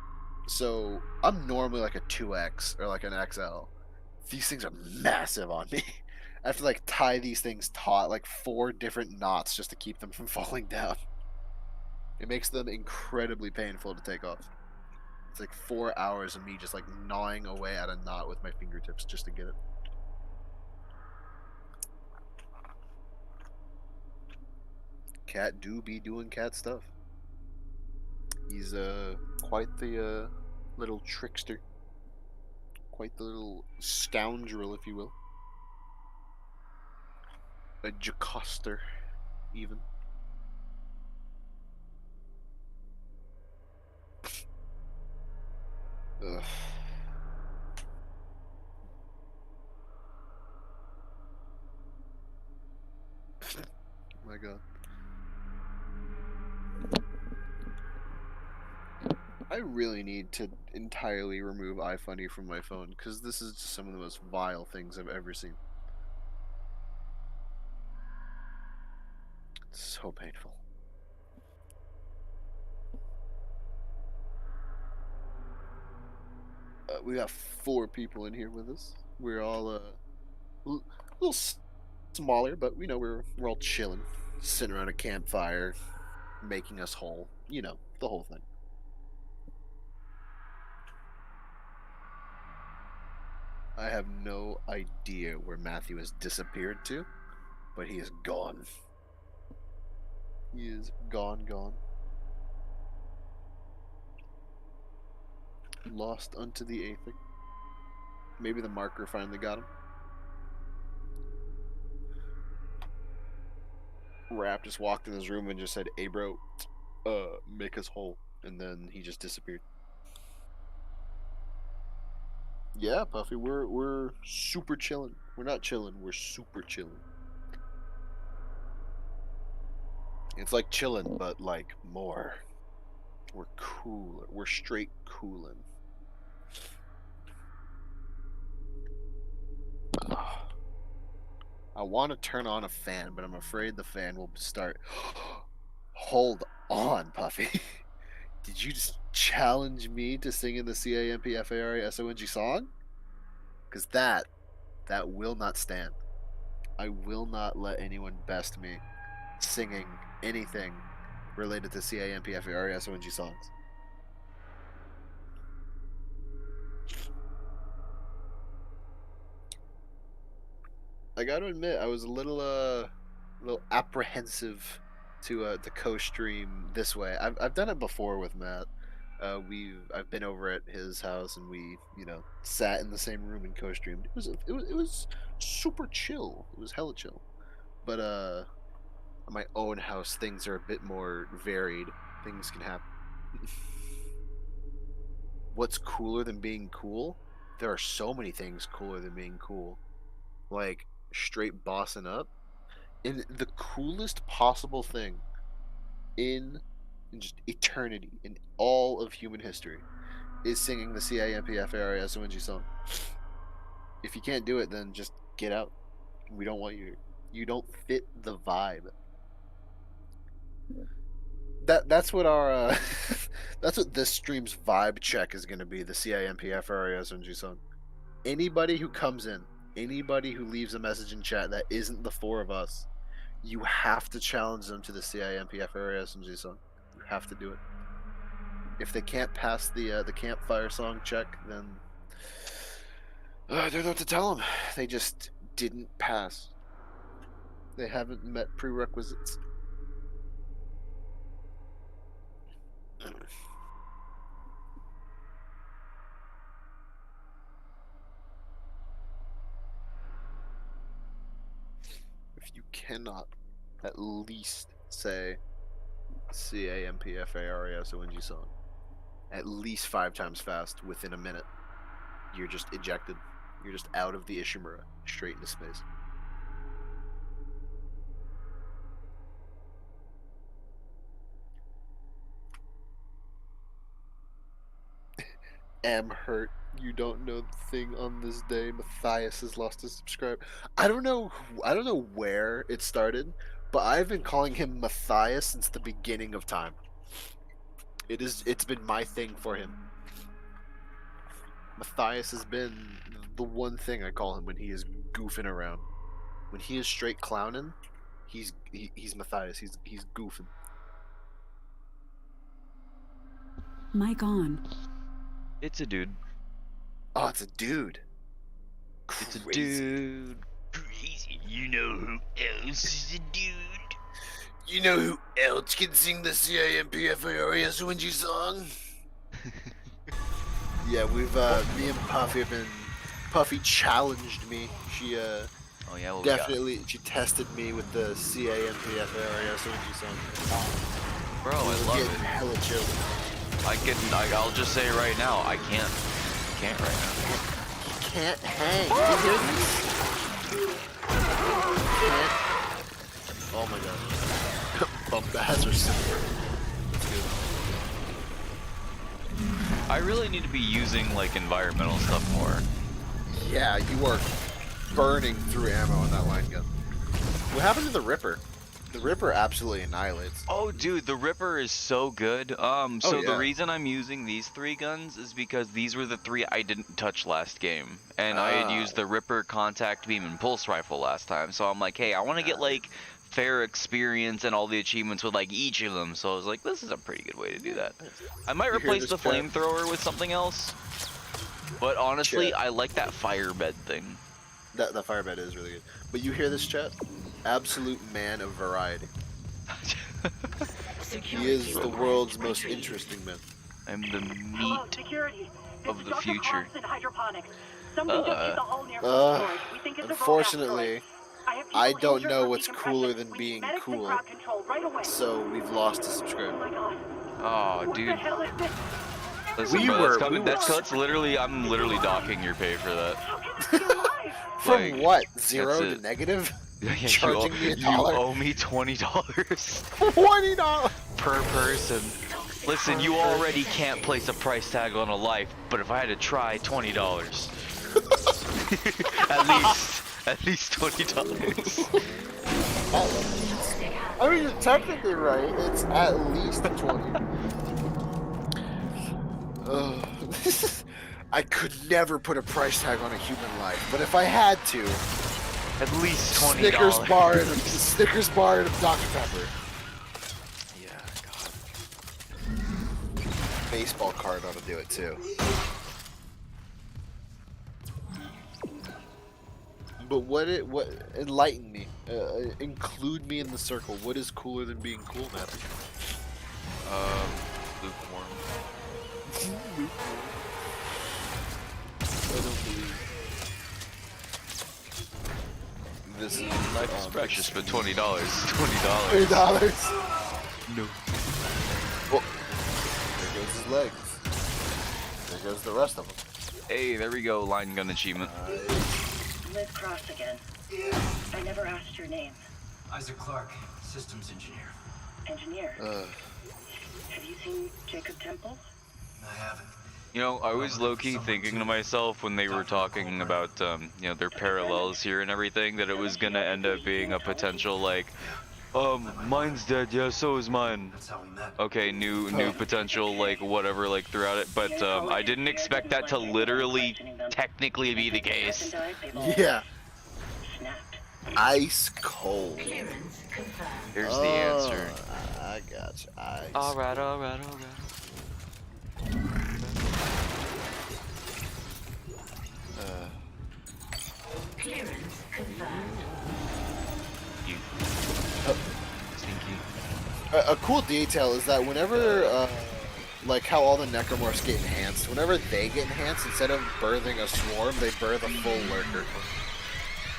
So I'm normally like a 2X or like an XL. These things are massive on me. I have to like tie these things taut, like 4 different knots just to keep them from falling down. It makes them incredibly painful to take off. It's like 4 hours of me just like gnawing away at a knot with my fingertips just to get it. Cat do be doing cat stuff. He's quite the little trickster. Quite the little scoundrel, if you will. A jacoster, even. Ugh. Oh my god. I really need to entirely remove iFunny from my phone, because this is just some of the most vile things I've ever seen. It's so painful. We got 4 people in here with us. We're all a little smaller, but we know we're all chilling, sitting around a campfire, making us whole. You know, the whole thing. I have no idea where Matthew has disappeared to, but he is gone. He is gone. Lost unto the aether. Maybe the marker finally got him. Rap just walked in his room and just said, "Hey, bro, make us whole," and then he just disappeared. Yeah, Puffy, we're super chilling. We're not chilling. We're super chilling. It's like chilling, but like more. We're cooler. We're straight cooling. I want to turn on a fan, but I'm afraid the fan will start. Hold on, Puffy. Did you just challenge me to sing in the CAMPFARSONG song? Because that will not stand. I will not let anyone best me singing anything related to CAMPFARESONG songs. I got to admit, I was a little apprehensive to co-stream this way. I've done it before with Matt. I've been over at his house and we sat in the same room and co-streamed. It was super chill. It was hella chill. But at my own house, things are a bit more varied. Things can happen. What's cooler than being cool? There are so many things cooler than being cool. Like straight bossing up. And the coolest possible thing in just eternity, in all of human history, is singing the CAMPFARESONG song. If you can't do it, then just get out. We don't want you here. You don't fit the vibe. That's what our that's what this stream's vibe check is going to be. The CAMPFARESONG song. Anybody who comes in, anybody who leaves a message in chat that isn't the four of us, you have to challenge them to the CAMPFARESONG song. You have to do it. If they can't pass the campfire song check, then I don't know what to tell them. They just didn't pass. They haven't met prerequisites. If you cannot at least say CAMPFARESONG song at least 5 times fast within a minute, you're just ejected. You're just out of the Ishimura, straight into space. Am hurt. You don't know the thing on this day. Matthias has lost his subscriber. I don't know where it started, but I've been calling him Matthias since the beginning of time. It's been my thing for him. Matthias has been the one thing I call him when he is goofing around. When he is straight clowning, he's Matthias. He's goofing. Mic on. It's a dude. Oh, it's a dude. It's a Crazy. dude. Crazy. You know who else is a dude? You know who else can sing the CAMPFARESONG song? Yeah, we've me and Puffy have been. Puffy challenged me. She Oh yeah, well, definitely she tested me with the CAMPFARESONG song. bro, I love Getting it. hella chill. I'll just say right now, I can't right now. Can't hang. You hear this? Can't. Oh my god. Bump bass or something. That's good. I really need to be using like environmental stuff more. Yeah, you are burning through ammo on that line gun. What happened to the Ripper? The Ripper absolutely annihilates. Oh, dude, the Ripper is so good. So yeah. the reason I'm using these 3 guns is because these were the 3 I didn't touch last game, and I had used the Ripper, Contact Beam, and Pulse Rifle last time. So I'm like, hey, I want to get like fair experience and all the achievements with like each of them. So I was like, this is a pretty good way to do that. I might replace the flamethrower with something else, but honestly, I like that firebed thing. That firebed is really good. But you hear this, chat? Absolute man of variety. He is the world's most interesting man. I'm the Hello, meat security. of It's the Dr. future. Cross in hydroponics. Something just hit the hull near storage. We think it's a Unfortunately, I don't know what's cooler than We being need medics and cool. crowd control right away. So we've lost a Oh subscriber. my god. Oh, What dude. the hell is this? Listen, We bro, were- that's coming. we were- That's literally. I'm literally docking your pay for that. How can this be alive? From Like, what? 0 that's to it. negative? Yeah, Charging me you $1? owe me $20 $20! per person. Listen, you already can't place a price tag on a life, but if I had to try, $20. at least $20. I mean, you're technically right. It's at least 20. I could never put a price tag on a human life, but if I had to, At least $20. Snickers bar and a Dr. Pepper. Yeah, God. baseball card ought to do it too. But what enlighten me, include me in the circle. What is cooler than being cool, Matthew? Lukewarm. I don't believe. This is Life is precious, but $20. $20. $20. No. Well, there goes his legs. There goes the rest of them. Hey, there we go. Line gun achievement. Liz Cross again. I never asked your name. Isaac Clarke, systems engineer. Engineer. Have you seen Jacob Temple? I haven't. You know, I was low-key thinking to myself when they were talking about, you know, their parallels here and everything, that it was gonna end up being a potential, like, mine's dead, yeah, so is mine. That's how we met. Okay, new potential, like, whatever, like, throughout it, but, I didn't expect that to literally, technically be the case. Yeah. Snapped. Ice cold. Clearance confirmed. Here's the answer. I got you. Ice. Alright. Clearance confirmed. You. Stinky. A cool detail is that whenever, like how all the necromorphs get enhanced, whenever they get enhanced, instead of birthing a swarm, they birth a full lurker.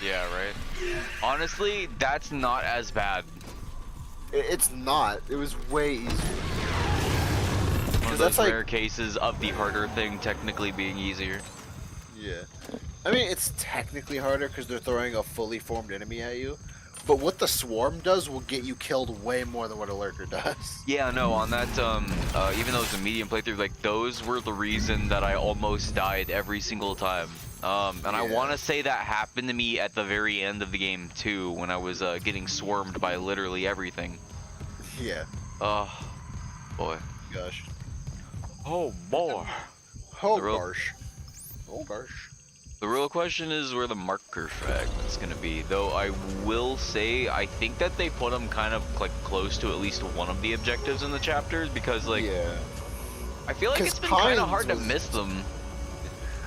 Yeah, right. Honestly, that's not as bad. It's not. It was way easier. One of those rare cases of the harder thing technically being easier. Yeah. I mean, it's technically harder because they're throwing a fully formed enemy at you. But what the swarm does will get you killed way more than what a lurker does. Yeah, no, on that, even though it's a medium playthrough, like, those were the reason that I almost died every single time. And I want to say that happened to me at the very end of the game, too, when I was, getting swarmed by literally everything. Yeah. Oh, boy. Gosh. Oh, boy. Oh, gosh. Oh, gosh. The real question is where the marker fragment's gonna be, though I will say I think that they put them kind of like close to at least one of the objectives in the chapters, because like I feel like it's been kind of hard to miss them.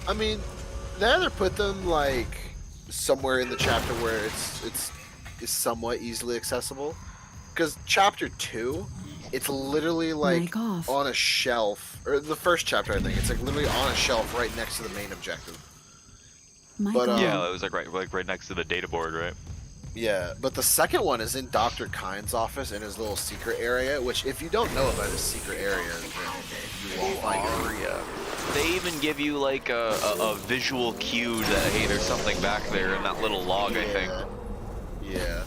I mean, they either put them like somewhere in the chapter where it's somewhat easily accessible, because chapter 2, it's literally like on a shelf, or the first chapter I think it's like literally on a shelf right next to the main objective. But, yeah, it was like right next to the data board, right? Yeah, but the second one is in Dr. Kind's office in his little secret area, which if you don't know about his secret area, then you won't find it. Yeah. They even give you like a visual cue that, hey, there's something back there in that little log, I think. Yeah.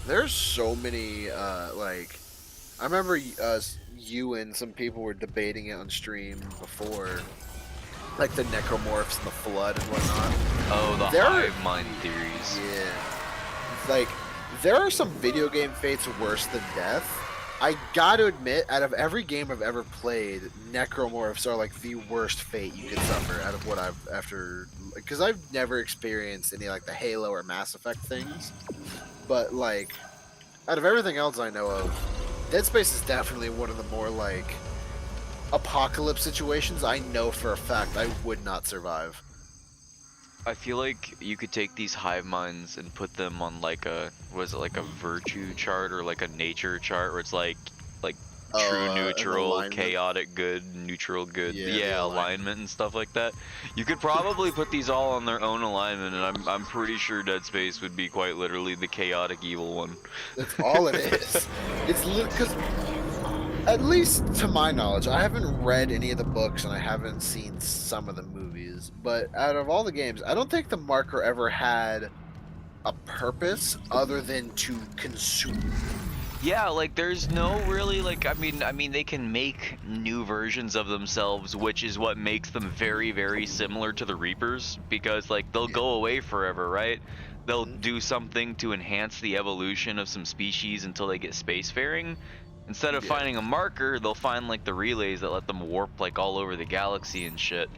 There's so many, like, I remember you and some people were debating it on stream before, like the necromorphs and the flood and whatnot. Oh, the hive mind theories. Yeah. Like, there are some video game fates worse than death. I gotta admit, out of every game I've ever played, necromorphs are like the worst fate you could suffer out of what because I've never experienced any like the Halo or Mass Effect things. But like, out of everything else I know of, Dead Space is definitely one of the more, like, apocalypse situations I know for a fact I would not survive. I feel like you could take these hive minds and put them on, like, was it like a virtue chart or, like, a nature chart where it's, like true neutral, chaotic good, neutral good, alignment and stuff like that. You could probably put these all on their own alignment, and I'm pretty sure Dead Space would be quite literally the chaotic evil one. That's all it is. It's because, at least to my knowledge, I haven't read any of the books and I haven't seen some of the movies, but out of all the games, I don't think the marker ever had a purpose other than to consume. Yeah, like there's no really like I mean they can make new versions of themselves, which is what makes them very, very similar to the Reapers, because like they'll go away forever, right? They'll do something to enhance the evolution of some species until they get spacefaring. Instead of finding a marker, they'll find like the relays that let them warp like all over the galaxy and shit.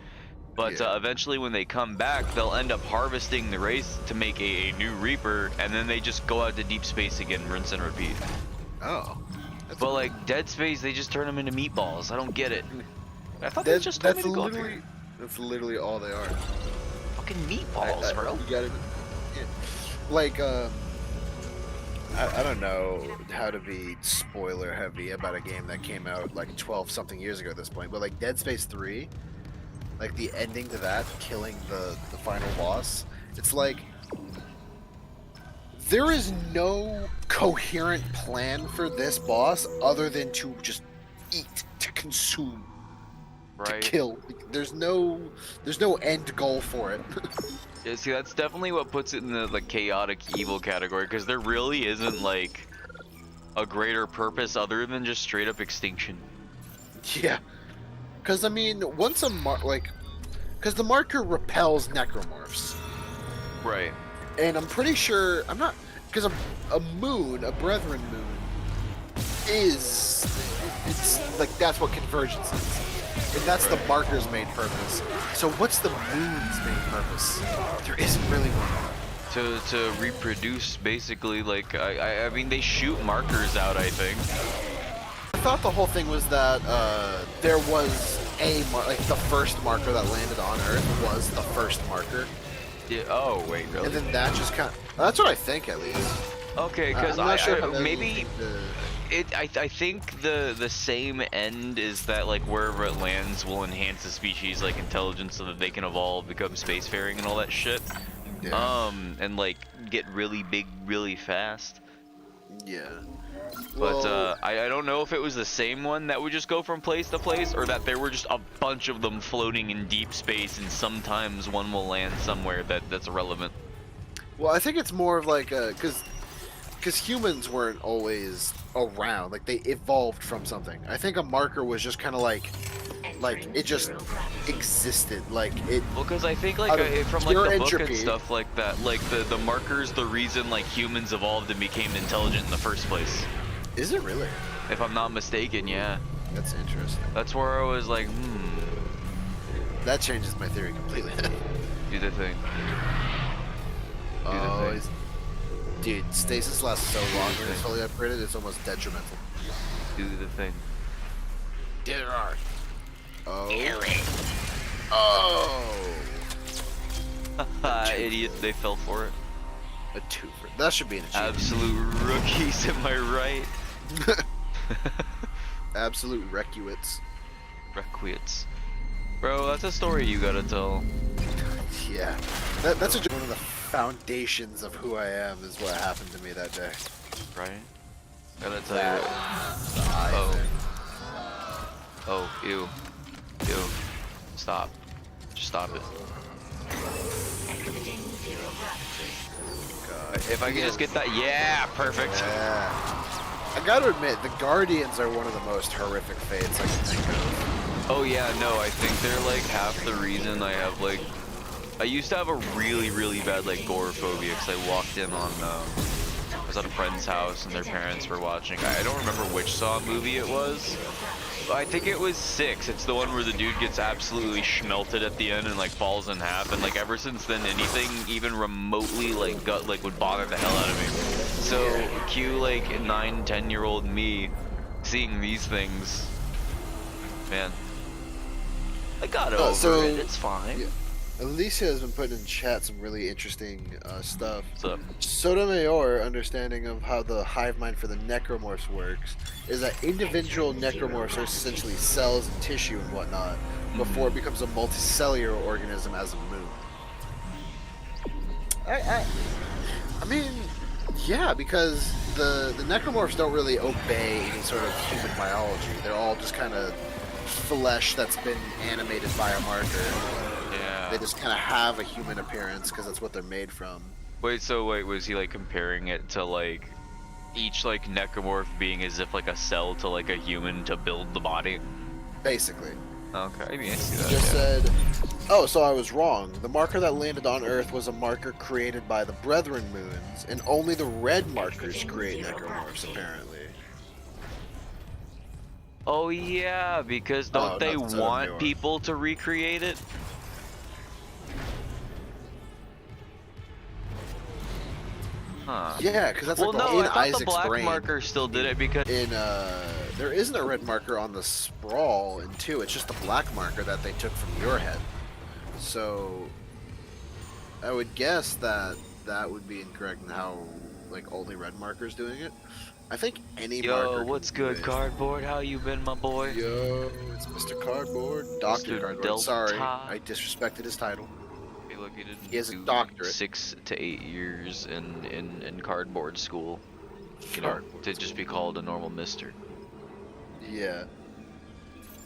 But eventually when they come back, they'll end up harvesting the race to make a new Reaper, and then they just go out to deep space again, rinse and repeat. Oh. But like Dead Space, they just turn them into meatballs. I don't get it. I thought they just told me to go up here. That's literally all they are. Fucking meatballs, bro. You gotta, yeah. Like, I don't know how to be spoiler heavy about a game that came out like 12 something years ago at this point, but like Dead Space 3, like the ending to that, killing the final boss, it's like there is no coherent plan for this boss other than to just eat, to consume, Right. to kill. There's no end goal for it. Yeah, see, that's definitely what puts it in the chaotic evil category, because there really isn't like a greater purpose other than just straight up extinction. Yeah, because I mean, once a because the marker repels necromorphs, Right. and I'm pretty sure because a moon, a brethren moon, it's like that's what convergence is, and that's the marker's main purpose. So what's the moon's main purpose? There isn't really one. To reproduce, basically. Like I mean, they shoot markers out, I think. I thought the whole thing was that there was like the first marker that landed on Earth was the first marker. Yeah. Oh wait, really? And then that just kind of, that's what I think at least. Okay, because I'm not sure how maybe I think the same end is that like wherever it lands will enhance the species like intelligence so that they can evolve, become spacefaring and all that shit. Yeah. And like get really big really fast. Yeah. But Well, I don't know if it was the same one that would just go from place to place, or that there were just a bunch of them floating in deep space, and sometimes one will land somewhere that's irrelevant. well, I think it's more of like because humans weren't always around. Like they evolved from something. I think a marker was just kind of like it just existed. Like it. Well, because I think like Out of from like pure the book and entropy. stuff like that, like the marker's the reason like humans evolved and became intelligent in the first place. Is it really? If I'm not mistaken, yeah. That's interesting. That's where I was like, That changes my theory completely. do the thing. Oh, thing. dude, stasis lasts so long when it's fully upgraded, it's almost detrimental. Do the thing. Oh. Oh. Idiots, they fell for it. A twofer. That should be an achievement. Absolute rookies, am I right? Absolute requits. Requiets. Bro, that's a story you gotta tell. Yeah. That's one of the foundations of who I am is what happened to me that day. Right? Gotta tell you. Oh, ew. Ew. Stop. Just stop it. God. If I could just get that, yeah, perfect. Yeah. I gotta admit, the Guardians are one of the most horrific fates I can think of. Oh yeah, no, I think they're like half the reason I have like, I used to have a really, really bad like agoraphobia because I walked in on, I was at a friend's house and their parents were watching, I don't remember which Saw movie it was. I think it was 6. It's the one where the dude gets absolutely schmelted at the end and like falls in half, and like ever since then anything even remotely like would bother the hell out of me. So cue like 9-10-year-old me seeing these things, man, I got over it. It's fine. Yeah. Alicia has been putting in chat some really interesting stuff. What's up? Sotomayor understanding of how the hive mind for the necromorphs works is that individual necromorphs are essentially cells and tissue and whatnot before it becomes a multicellular organism as a moon. I mean, yeah, because the necromorphs don't really obey any sort of human biology. They're all just kind of flesh that's been animated by a marker. Yeah. They just kind of have a human appearance because that's what they're made from. Wait, so wait, was he like comparing it to like each like necromorph being as if like a cell to like a human to build the body? Basically. Okay, maybe I see that. Just said, oh, so I was wrong. The marker that landed on Earth was a marker created by the Brethren moons, and only the red markers create necromorphs, apparently. Oh yeah, because don't they not want Sotomayor. people to recreate it? Huh. Yeah, because that's Well, like no, in I thought Isaac's the black brain. marker still did it because In there isn't a red marker on the sprawl in 2. It's just the black marker that they took from your head. So I would guess that that would be incorrect in how like only red marker's doing it. I think any marker. Yo, what's can do good, it. Cardboard? How you been, my boy? Yo, it's Mr. Cardboard, Doctor Mr. Cardboard. Delta. Sorry, I disrespected his title. Hey, look, he didn't He has a do doctorate. 6 to 8 years in cardboard school. You know, to just be called a normal mister. Yeah.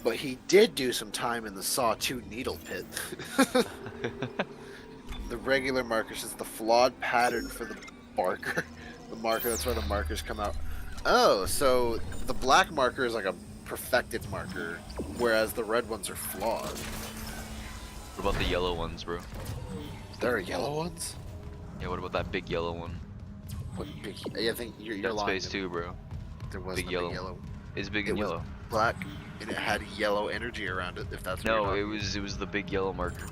But he did do some time in the Saw 2 needle pit. The regular marker is the flawed pattern for the marker. The marker, that's why the markers come out. Oh, so the black marker is like a perfected marker, whereas the red ones are flawed. What about the yellow ones, bro? There are yellow ones? Yeah, what about that big yellow one? What big? I think you're Dead lying. Space 2, bro. There was Big no yellow. big yellow. It's big It and was yellow. black, and it had yellow energy around it. If that's what No, you're it was the big yellow marker.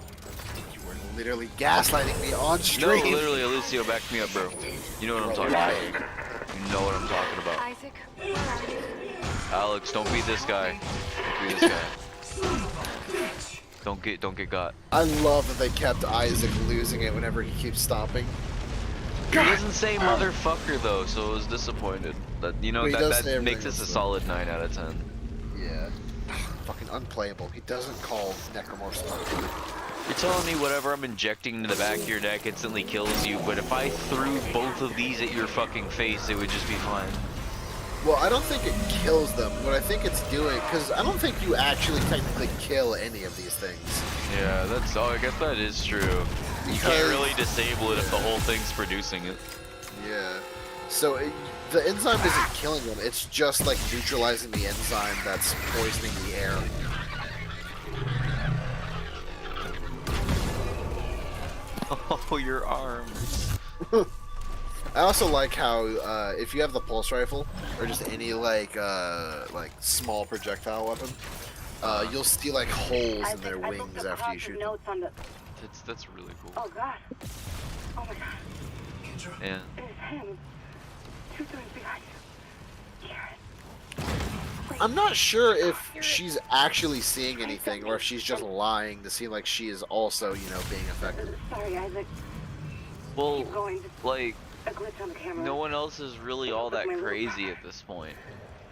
You were literally gaslighting me on No, stream. literally, Alicio, back me up, bro. You know what I'm talking about. You know what I'm talking about. Isaac, where are you? Alex, don't be this guy. Don't be this guy. Don't get got. I love that they kept Isaac losing it whenever he keeps stopping. He doesn't say motherfucker though, so I was disappointed. But you know Well, he does say that everything makes this a else, though. solid 9 out of 10. Yeah. Fucking unplayable. He doesn't call Necromorphs unplayable. You're telling me whatever I'm injecting into the back of your neck instantly kills you, but if I threw both of these at your fucking face, it would just be fine. Well, I don't think it kills them. What I think it's doing, because I don't think you actually technically kill any of these things. Yeah, that's. Oh, I guess that is true. You Because- can't really disable it if the whole thing's producing it. Yeah. So the enzyme isn't killing them. It's just like neutralizing the enzyme that's poisoning the air. Oh, your arms. I also like how if you have the pulse rifle or just any like small projectile weapon, you'll see like holes in their I looked wings up after you Haas's shoot them. notes on the... That's really cool. Oh god. Oh my god. Kendra, Yeah. It's him. 2 turns behind you. Karen. I'm not sure if she's actually seeing anything or if she's just lying to seem like she is also, you know, being affected. Sorry, Isaac. Well, Keep going. like, A glitch on the camera. no one else is really all that crazy at this point.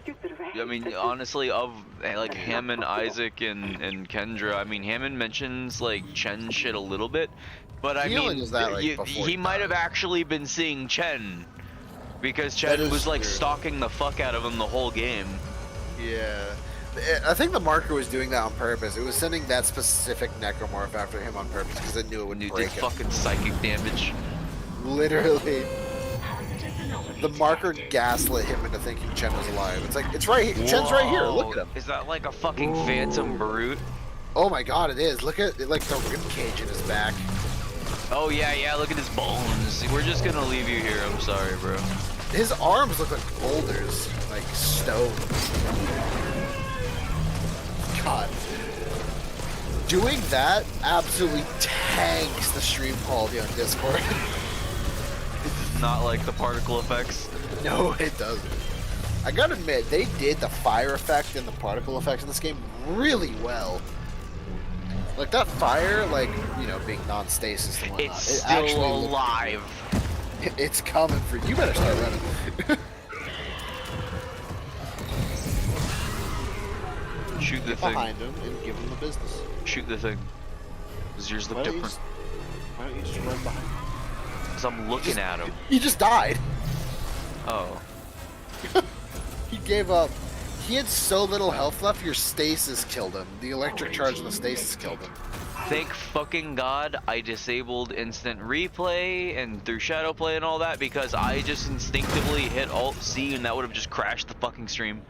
Stupid, right? I mean, This is- honestly, of like Hammond, Isaac, and Kendra, I mean, Hammond mentions like Chen shit a little bit, but I He only mean, does that, like, before he he might have dies. actually been seeing Chen, because That Chen is was like true. stalking the fuck out of him the whole game. Yeah. I think the marker was doing that on purpose. It was sending that specific necromorph after him on purpose because it knew it would Dude break did him. fucking psychic damage. Literally. The marker gaslit him into thinking Chen was alive. It's like, it's right here. Chen's right here. Look at him. Is that like a fucking phantom brute? Oh my god, it is. Look at like the rib cage in his back. Oh yeah, look at his bones. We're just gonna leave you here. I'm sorry, bro. His arms look like boulders, like stone. God. Doing that absolutely tanks the stream quality on Discord. Not like the particle effects. No, it doesn't. I gotta admit, they did the fire effect and the particle effects in this game really well. Like that fire, like, you know, being non-stasis and whatnot. It's it still actually looked- alive. It's coming for you. Better start running. Shoot the Get thing. behind him and give him the business. Shoot the thing. Does yours look Why don't you different? why don't you just run behind him? Because I'm looking at him. He just died. Oh. He gave up. He had so little health left, your stasis killed him. The electric charge in the stasis killed him. Thank fucking God I disabled instant replay and through shadow play and all that because I just instinctively hit Alt C and that would have just crashed the fucking stream.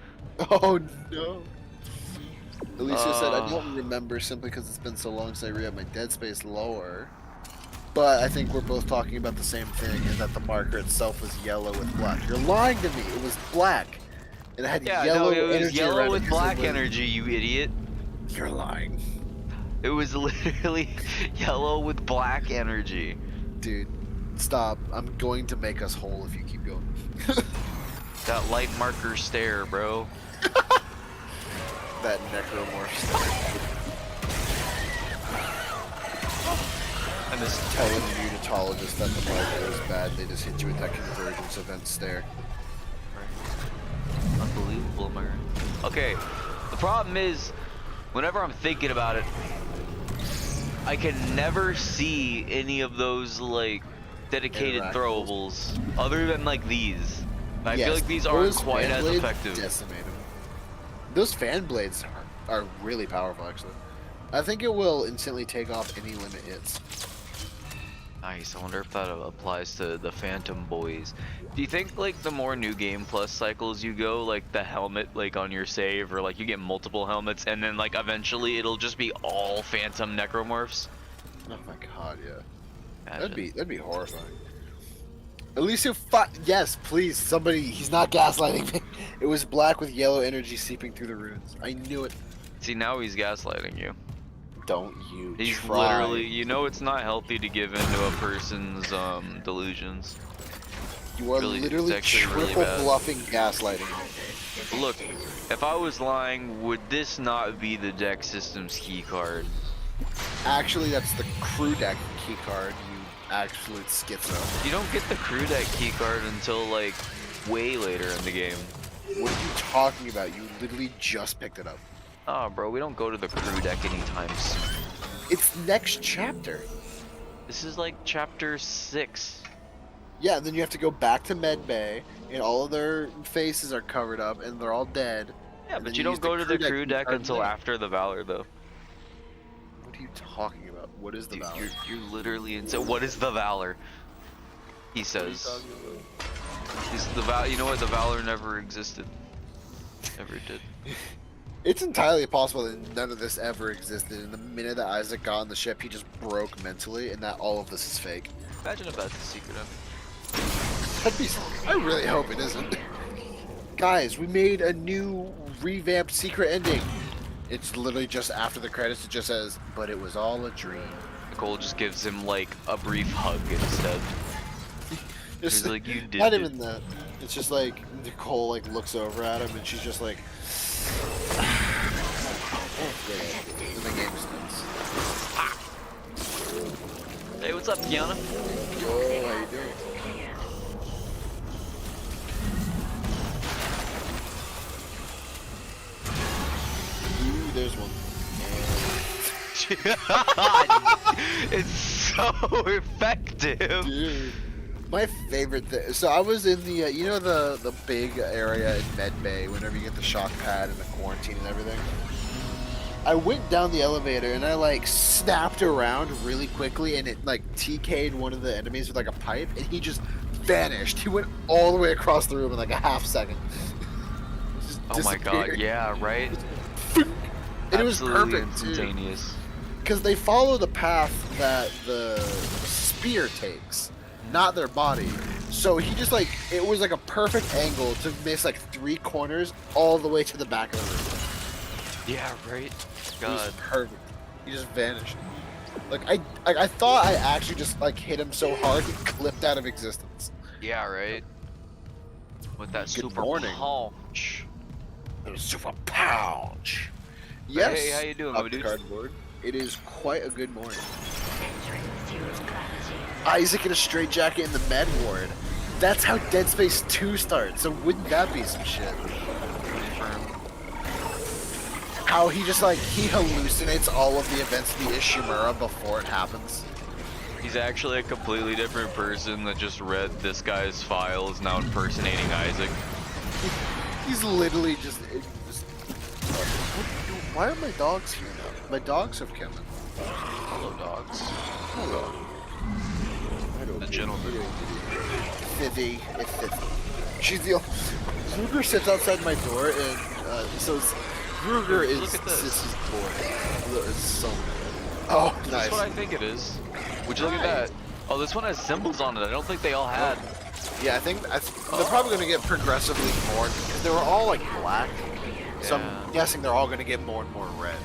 Oh no. Alicia said, I don't remember simply because it's been so long since I re-upped my Dead Space lore. But I think we're both talking about the same thing, and that the marker itself was yellow with black. You're lying to me. It was black. It had Yeah, yellow no, it was energy yellow around it with 'cause black it was- energy, you idiot. You're lying. It was literally yellow with black energy. Dude, Stop. I'm going to make us whole if you keep going. That light marker stare, bro. That necromorph stare. And this Telling the unitologist that the marker is bad, they just hit you with that convergence event stare. unbelievable, man. Okay, the problem is, whenever I'm thinking about it, I can never see any of those like dedicated throwables other than like these. I feel like these aren't quite as effective. Decimate them. Those fan blades are really powerful, actually. I think it will instantly take off any limit hits. Nice. I wonder if that applies to the Phantom Boys. Do you think like the more New Game Plus cycles you go, like the helmet like on your save, or like you get multiple helmets, and then like eventually it'll just be all Phantom Necromorphs? Oh my god, yeah. Imagine. That'd be horrifying. At least if yes, please, somebody. He's not gaslighting me. It was black with yellow energy seeping through the runes. I knew it. See, now he's gaslighting you. Don't you He's try. literally, you know, it's not healthy to give into a person's delusions. You are Really, literally it's actually triple really bad. bluffing gaslighting. Look, if I was lying, would this not be the deck system's key card? Actually, that's the crew deck key card. You absolute schizo. You don't get the crew deck key card until like way later in the game. What are you talking about? You literally just picked it up. Oh, bro, we don't go to the crew deck anytime soon. It's next chapter. This is like chapter 6. Yeah, then you have to go back to Med Bay, and all of their faces are covered up, and they're all dead. Yeah, And but then you don't use go to the key crew deck card until there. after the Valor, though. What are you talking about? What is the Dude, value? you're literally insane. What is the Valor? He says. He's the You know what? The Valor never existed. Never did. It's entirely possible that none of this ever existed, and the minute that Isaac got on the ship, he just broke mentally, and that all of this is fake. Imagine if that's the secret of That'd be. I really hope it isn't. Guys, we made a new revamped secret ending. It's literally just after the credits. It just says, "But it was all a dream." Nicole just gives him like a brief hug instead. Just, He's like, you did not it. even that. It's just like Nicole like looks over at him, and she's just like. And the game starts. Hey, what's up, Kiana? Yo, how you doing? Ooh, there's one. It's so effective. Dude, my favorite thing. So I was in the, you know, the big area in Med Bay. Whenever you get the shock pad and the quarantine and everything. I went down the elevator and I like snapped around really quickly, and it like TK'd one of the enemies with like a pipe, and he just vanished. He went all the way across the room in like a half second. Just Oh my god, disappeared. yeah, right? And it was Absolutely perfect too. instantaneous. Because they follow the path that the spear takes, not their body. So he just like, it was like a perfect angle to miss like 3 corners all the way to the back of the room. Yeah, right? It God. was perfect. He just vanished. Like I thought I actually just like hit him so hard he clipped out of existence. Yeah, right? With that Good super morning. punch. Super pouch. Yes. Hey, how you doing, up my the dude? cardboard. It is quite a good morning. Entering zero gravity. Isaac in a straitjacket in the med ward. That's how Dead Space 2 starts, so wouldn't that be some shit? How he just like, he hallucinates all of the events of the Ishimura before it happens. He's actually a completely different person that just read this guy's files, now impersonating Isaac. He's literally just why are my dogs here now? My dogs have come in. Hello, dogs. Hello. The gentleman. Fivvy. It's Fivvy. She's the Ruger sits outside my door, and so it's, Ruger is Look at this. Sissy's boy. Look, it's so oh, nice. That's what I think it is. Would you look at that? Oh, this one has symbols on it. I don't think they all had. Yeah, I think they're probably going to get progressively more, because they were all like black. So Yeah. I'm guessing they're all going to get more and more red.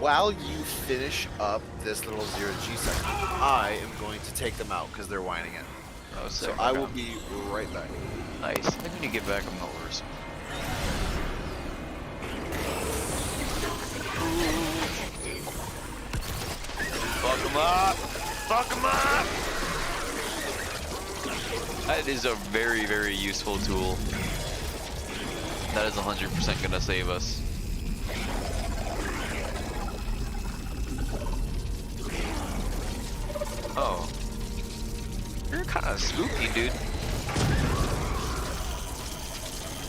while you finish up this little zero G section, I am going to take them out because they're whining it. Oh, So I will be right back. Nice. I think when you get back, I'm gonna order some. Fuck him up! Fuck him up! That is a very, very useful tool. That is 100% gonna save us. Oh. You're kind of spooky, dude.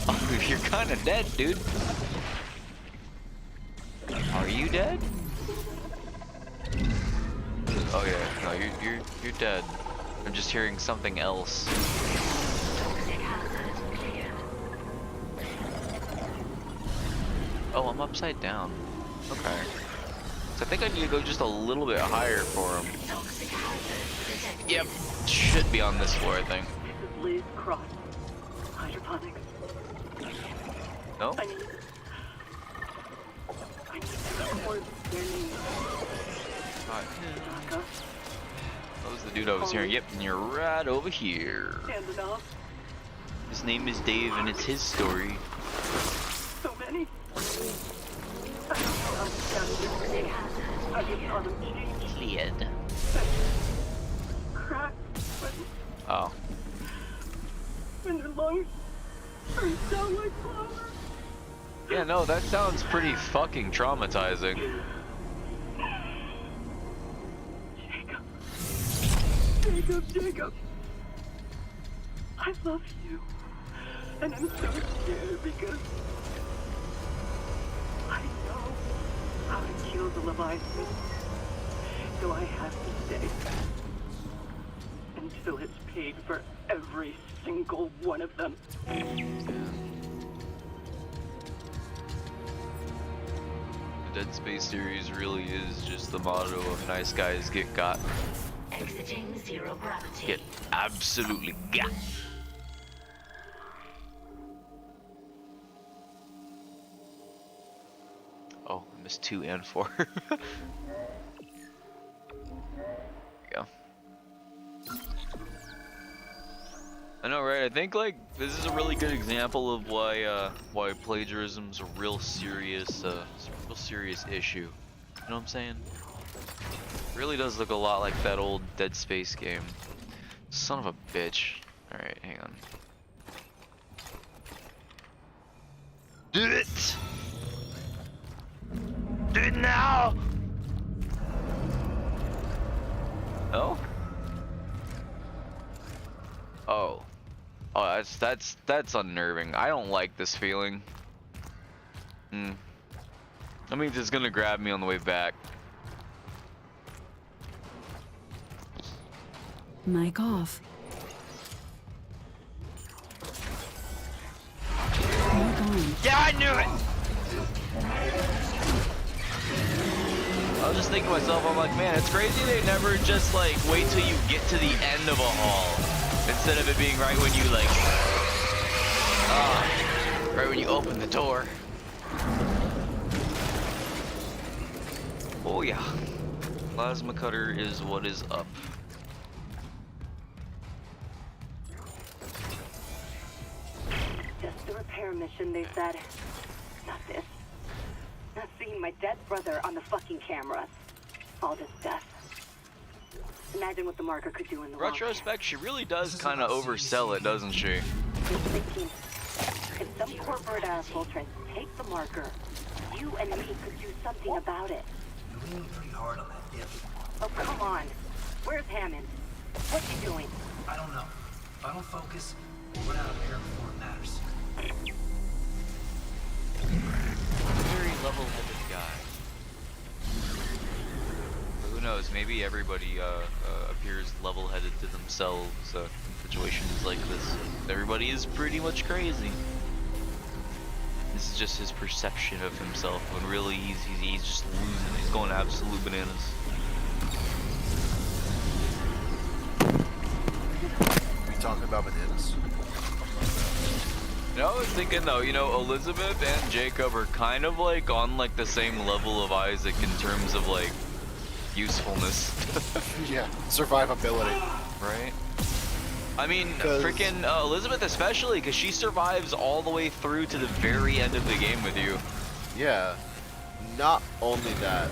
Oh, you're kind of dead, dude. Are you dead? Oh yeah, no, you're dead. I'm just hearing something else. Oh, I'm upside down. Okay. So I think I need to go just a little bit higher for him. Yep, should be on this floor, I think. This is Liz Cross. Hydroponics. No? I need to record their names. Daka. That was the dude I was hearing. Yep, and you're right over here. And the dog. His name is Dave, and it's his story. So many. I don't know how to sound this. I just saw them change. Cleared. Crack. Oh. When their lungs turn down like flowers. Yeah, no, that sounds pretty fucking traumatizing. Jacob. I love you. And I'm so scared because I know how to kill the Leviathan. So I have to stay until it's paid for every single one of them. The Dead Space series really is just the motto of nice guys get got. Exiting zero gravity. Get absolutely got. Oh, I missed 2 and 4. Yeah. I know, right? I think like this is a really good example of why plagiarism's a real serious, it's a real serious issue. You know what I'm saying? Really does look a lot like that old Dead Space game. Son of a bitch. Alright, hang on. Do it! Do it now! Oh? Oh. Oh, that's unnerving. I don't like this feeling. That means it's gonna grab me on the way back. Mic off. Mic on. Yeah, I knew it! I was just thinking to myself, I'm like, man, it's crazy they never just like wait till you get to the end of a hall instead of it being right when you like, right when you open the door. Oh yeah, plasma cutter is what is up. Just a repair mission, they said. Not this. Not seeing my dead brother on the fucking cameras. All this death. Imagine what the marker could do in the long Retrospect, she really does kind of oversell it, doesn't she? Just thinking, if some corporate asshole tries to take the marker, you and me could do something about it. You're leaning pretty hard on that dip. Oh, come on. Where's Hammond? What's he doing? I don't know. If I don't focus, we'll run out of air before it matters. Very level-headed guy. But who knows? Maybe everybody appears level-headed to themselves in situations like this. Everybody is pretty much crazy. This is just his perception of himself. When really he's just losing. He's going absolute bananas. We talking about bananas? You know, I was thinking though, you know, Elizabeth and Jacob are kind of like on like the same level of Isaac in terms of like usefulness. Yeah, survivability. Right? I mean, 'Cause- freaking Elizabeth especially, because she survives all the way through to the very end of the game with you. Yeah. Not only that,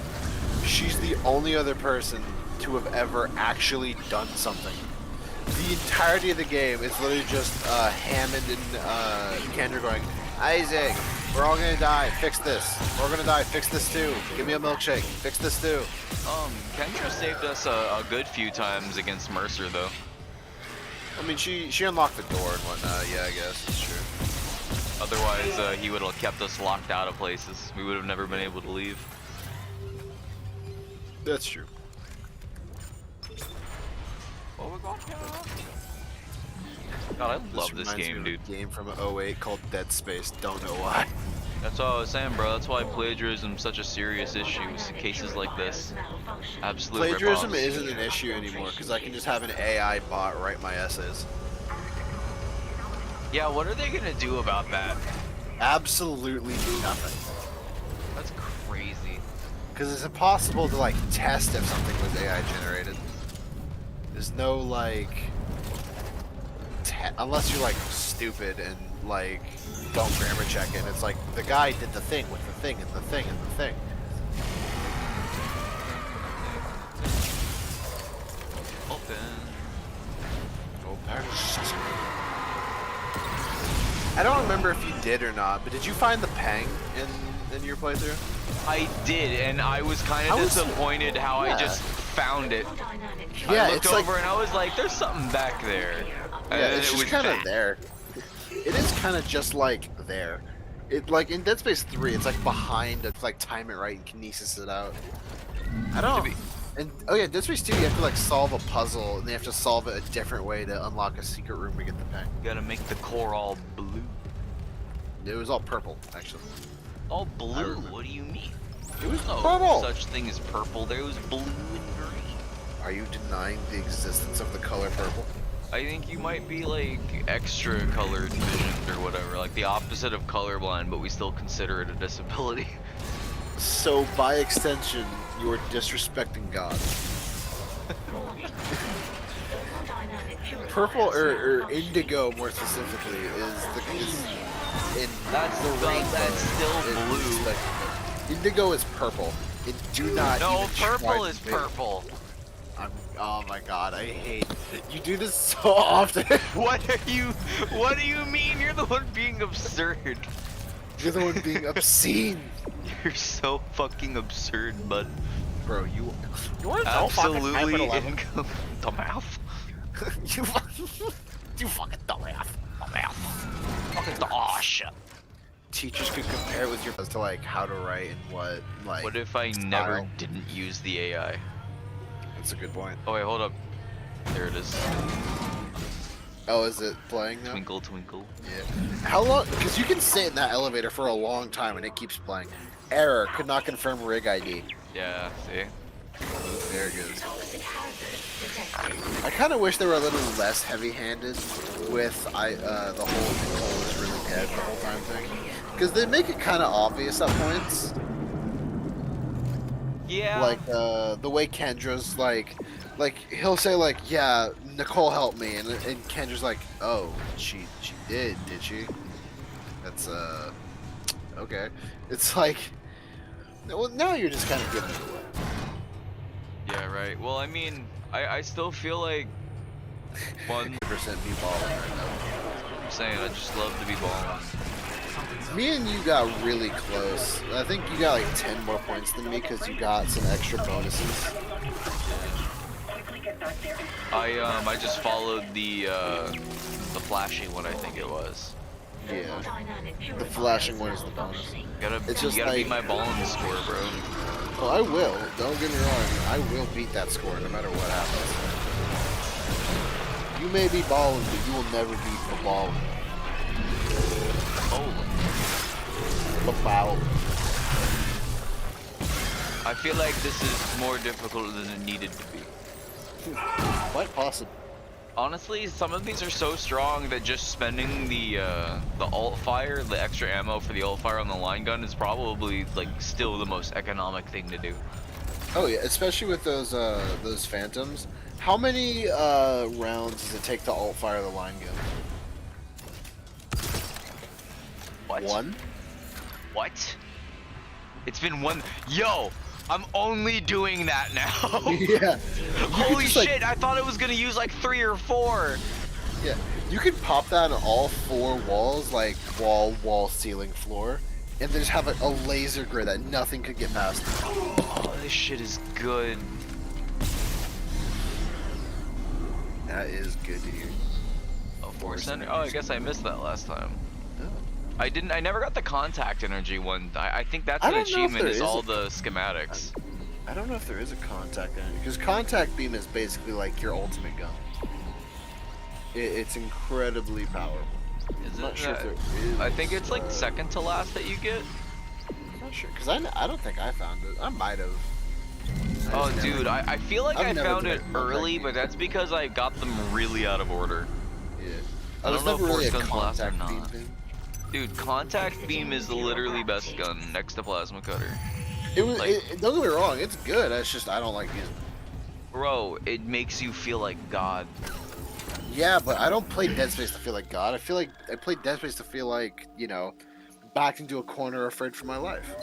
she's the only other person to have ever actually done something. The entirety of the game is literally just Hammond and Kendra going, Isaac, we're all gonna die, fix this. We're gonna die, fix this too. Give me a milkshake, fix this too. Kendra saved us a good few times against Mercer though. I mean, she unlocked the door and whatnot, yeah, I guess, that's true. Otherwise, he would have kept us locked out of places. We would have never been able to leave. That's true. Oh my god, God, I love this reminds me game, of dude. a game from '08 called Dead Space, don't know why. That's all I was saying, bro. That's why plagiarism is such a serious issue in cases like this. Absolute Plagiarism rip-offs. isn't an issue anymore, because I can just have an AI bot write my essays. Yeah, what are they gonna do about that? Absolutely nothing. That's crazy. Because it's impossible to, like, test if something was AI generated. There's no, like... unless you're, like, stupid and, like, don't grammar check it. It's like, the guy did the thing with the thing and the thing and the thing. Open. I don't remember if you did or not, but did you find the Pang in your playthrough? I did, and I was kind of disappointed how I just found it. Yeah, I looked it's over like, and I was like, "There's something back there." And yeah, then it's it just was kind of back. there. It is kind of just like there. It like in Dead Space 3, it's like behind it, like time it right and kinesis it out. I don't. And oh yeah, Dead Space 2, you have to like solve a puzzle, and they have to solve it a different way to unlock a secret room to get the Pang. You gotta make the core all blue. It was all purple, actually. All blue? What do you mean? It was No purple. such thing as purple. There was blue and green. Are you denying the existence of the color purple? I think you might be like extra colored visioned or whatever, like the opposite of colorblind, but we still consider it a disability. So by extension, you are disrespecting God. Purple or indigo, more specifically, is in That's the rainbow. That's still is blue. respectable. Indigo is purple. It do not. No, even try purple to is make- purple. Oh my God, I hate you do this so often. What do you mean? You're the one being absurd. You're the one being obscene, You're so fucking absurd, bud. bro. You want to know fucking Absolutely dumbass. dumbass. you fucking dumbass. Fucking oh shit. Teachers could compare it with your as to like how to write and what like. What if I style. never didn't use the AI? That's a good point. Oh wait, hold up. There it is. Oh, is it playing now? Twinkle, twinkle. Yeah. How long? Because you can sit in that elevator for a long time and it keeps playing. Error. Could not confirm rig ID. Yeah, see? There it goes. I kind of wish they were a little less heavy-handed with the whole Nicole is really dead the whole time thing. Because they make it kind of obvious at points. Yeah. Like the way Kendra's like he'll say like, yeah, Nicole helped me, and Kendra's like, oh, she did she? That's okay. It's like, well, now you're just kind of giving it away. Yeah, right. Well, I mean, I still feel like 100% 100% be balling right now. I'm saying I just love to be balling. Me and you got really close. I think you got like 10 more points than me because you got some extra bonuses. I just followed the flashing one, I think it was. Yeah. The flashing one is the bonus. It's just you gotta like, beat my balling score, bro. Oh, I will. Don't get me wrong. I will beat that score no matter what happens. You may be balling, but you will never beat the ball. Oh. The foul. I feel like this is more difficult than it needed to be. Quite possible. Honestly, some of these are so strong that just spending the alt fire, the extra ammo for the alt fire on the line gun is probably like still the most economic thing to do. Oh yeah, especially with those phantoms. How many rounds does it take to alt fire the line gun? What? One? What? It's been one. Yo, I'm only doing that now. Yeah. Holy just, like- shit! I thought it was gonna use like 3 or 4. Yeah. You can pop that on all 4 walls, like wall, ceiling, floor, and then just have a laser grid that nothing could get past. Oh, this shit is good. That is good to hear. Oh, Force Energy. Oh, I guess I missed that last time. Oh. I never got the contact energy one. I think that's I an don't know if achievement. there Is is all a- the schematics. I don't know if there is a contact energy, because contact beam is basically like your ultimate gun. It's incredibly powerful. Is I'm not it? sure if there is. I think it's like second to last that you get. I'm not sure, because I don't think I found it. I might have. Oh, dude, I feel like I've I never found been it a contact early, beam. but that's because I got them really out of order. Yeah. I don't know if never really force a guns last or contact beam not. thing. Dude, contact beam is the literally best gun next to plasma cutter. It was. Like- Don't get me wrong. It's good. It's just I don't like using it. Bro, it makes you feel like God. Yeah, but I don't play Dead Space to feel like God. I feel like I play Dead Space to feel like, backed into a corner afraid for my life.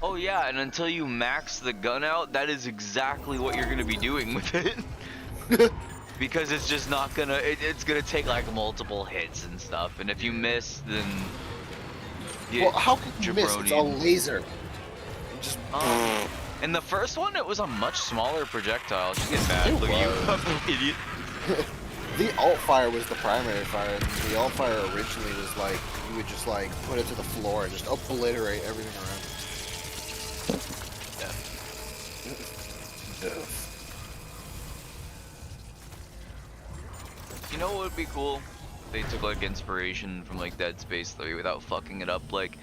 Oh yeah, and until you max the gun out, that is exactly what you're gonna be doing with it. Because it's just not gonna, it's gonna take like multiple hits and stuff, and if you miss, then... Well, how can you miss? It's a jabroni. laser. Just. In the first one, it was a much smaller projectile. Just get mad. It Look at you, was. fucking idiot. The alt fire was the primary fire, and the alt fire originally was like you would just like put it to the floor and just obliterate everything around. Yeah. You know what would be cool? They took like inspiration from like Dead Space 3 without fucking it up. Like,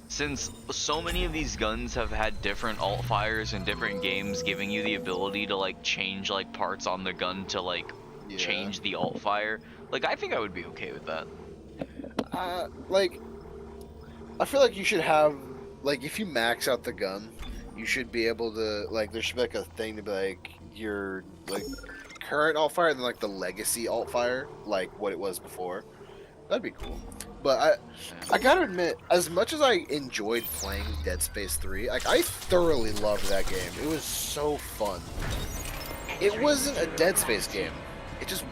since so many of these guns have had different alt fires in different games, giving you the ability to like change like parts on the gun to like change the alt fire. Like, I think I would be okay with that. Like, I feel like you should have, like, if you max out the gun, you should be able to, like, there should be like a thing to be like your like current alt fire and then like the legacy alt fire, like what it was before. That'd be cool. But I gotta admit, as much as I enjoyed playing Dead Space 3, like I thoroughly loved that game. It was so fun. It wasn't a Dead Space game. It just.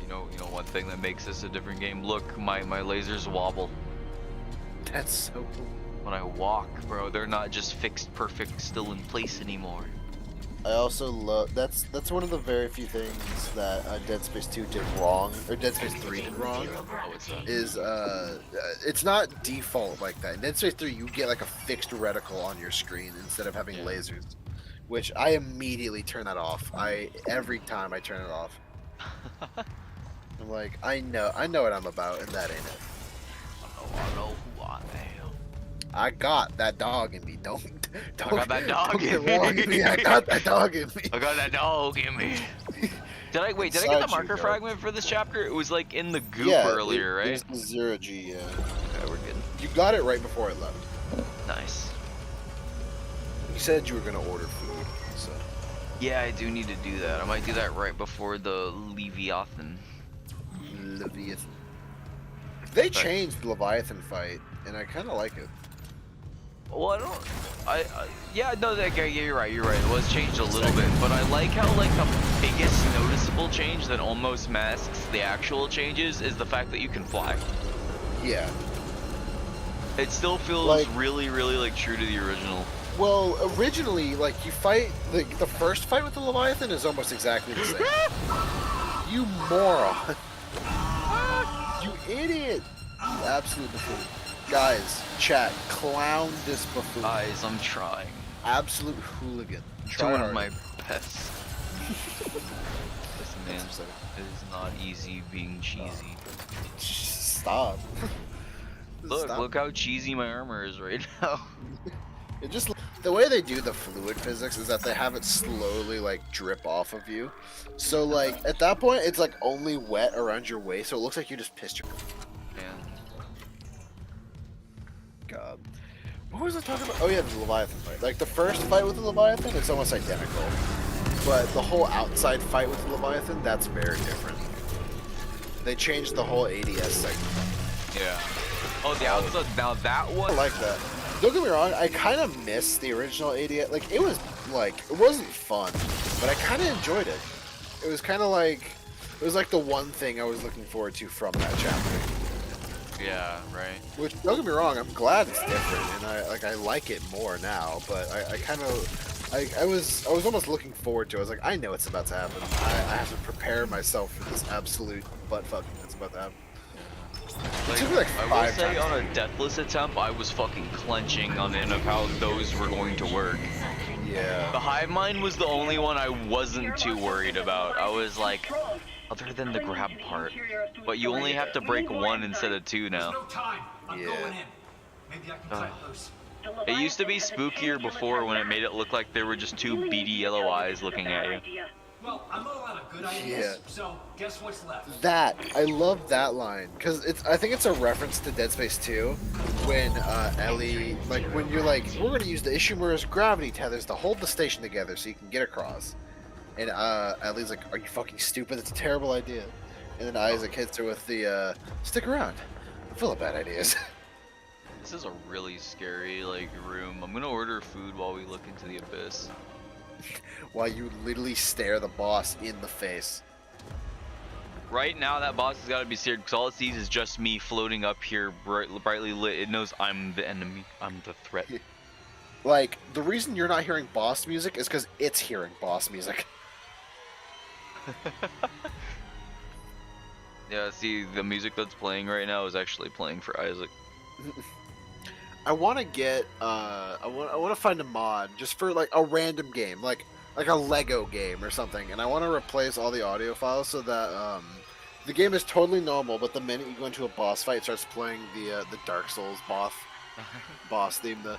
You know one thing that makes this a different game. Look, my lasers wobble That's so cool. when I walk, bro. They're not just fixed, perfect, still in place anymore. I also love that's one of the very few things that Dead Space 2 did wrong, or Dead Space 3 did wrong. Is it's not default like that. In Dead Space 3, you get like a fixed reticle on your screen instead of having lasers, which I immediately turn that off. Every time I turn it off. I'm like, I know what I'm about, and that ain't it. I know who I am. I got that dog in me. Don't I got that dog don't in get wrong with me. I got that dog in me. I got that dog in me. Did I get the Inside you, marker dog. fragment for this chapter? It was like in the goop Yeah, earlier, right? It was the 0G, yeah. Okay, we're good. You got it right before I left. Nice. You said you were gonna order food, so. Yeah, I do need to do that. I might do that right before the Leviathan. Leviathan. They changed the Leviathan fight, and I kind of like it. Well, yeah, no, you're right, It was changed a little bit, but I like how, like, the biggest noticeable change that almost masks the actual changes is the fact that you can fly. Yeah. It still feels Like- really, really, like, true to the original. Well, originally, like, you fight, the first fight with the Leviathan is almost exactly the same. You moron. You idiot. You absolute buffoon. Guys, chat, clown this buffoon. Guys, I'm trying. Absolute hooligan. Try Doing hard. my best. Listen, man, it is not easy being cheesy. Stop. Look, Stop. look how cheesy my armor is right now. It just the way they do the fluid physics is that they have it slowly like drip off of you. So like at that point, it's like only wet around your waist, so it looks like you just pissed your. Man. God. What was I talking about? Oh yeah, the Leviathan fight. Like the first fight with the Leviathan, it's almost identical. But the whole outside fight with the Leviathan, that's very different. They changed the whole ADS segment. Yeah. Oh, the outside. Now that one. I like that. Don't get me wrong, I kind of miss the original ADS. Like it was like it wasn't fun, but I kind of enjoyed it. It was kind of like it was like the one thing I was looking forward to from that chapter. Yeah. Right. Which don't get me wrong, I'm glad it's different, and I like it more now. But I was almost looking forward to it. I was like, I know it's about to happen. I have to prepare myself for this absolute butt fucking that's about to happen. It took me like I will 5 say times. on a deathless attempt, I was fucking clenching on the end of how those were going to work. Yeah. The hive mind was the only one I wasn't too worried about. I was like, other than the grab part, but you only have to break 1 instead of 2 now. No time. I'm Yeah. going in. Maybe I can cut it loose. It used to be spookier before when it made it look like there were just 2 beady yellow eyes looking at you. Well, I'm all out of good ideas, so guess what's left? That I love that line because I think it's a reference to Dead Space 2 when Ellie like when you're like we're gonna use the Ishimura's gravity tethers to hold the station together so you can get across, and Ellie's like, "Are you fucking stupid? It's a terrible idea." And then Isaac hits her with the "Stick around, I'm full of bad ideas." This is a really scary like room. I'm gonna order food while we look into the abyss. While you literally stare the boss in the face. Right now, that boss has got to be scared because all it sees is just me floating up here, brightly lit. It knows I'm the enemy. I'm the threat. Like the reason you're not hearing boss music is because it's hearing boss music. Yeah, see, the music that's playing right now is actually playing for Isaac. I want to get I want to find a mod just for like a random game, like a Lego game or something, and I want to replace all the audio files so that the game is totally normal, but the minute you go into a boss fight, it starts playing the Dark Souls boss theme, the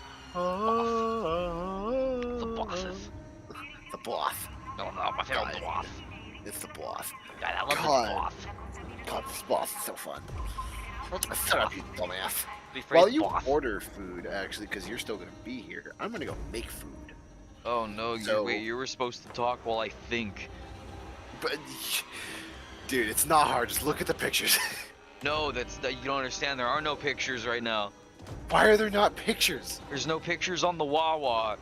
bosses. the boss. No, my favorite boss. It's the boss. God, I love God. this boss. God, this boss is so fun. Shut up, you dumbass. Be afraid While of you boss. order food, actually, because you're still gonna be here, I'm gonna go make food. Oh no, So- wait, you were supposed to talk while I think. But, dude, it's not hard. Just look at the pictures. No, you don't understand. There are no pictures right now. Why are there not pictures? There's no pictures on the Wawa.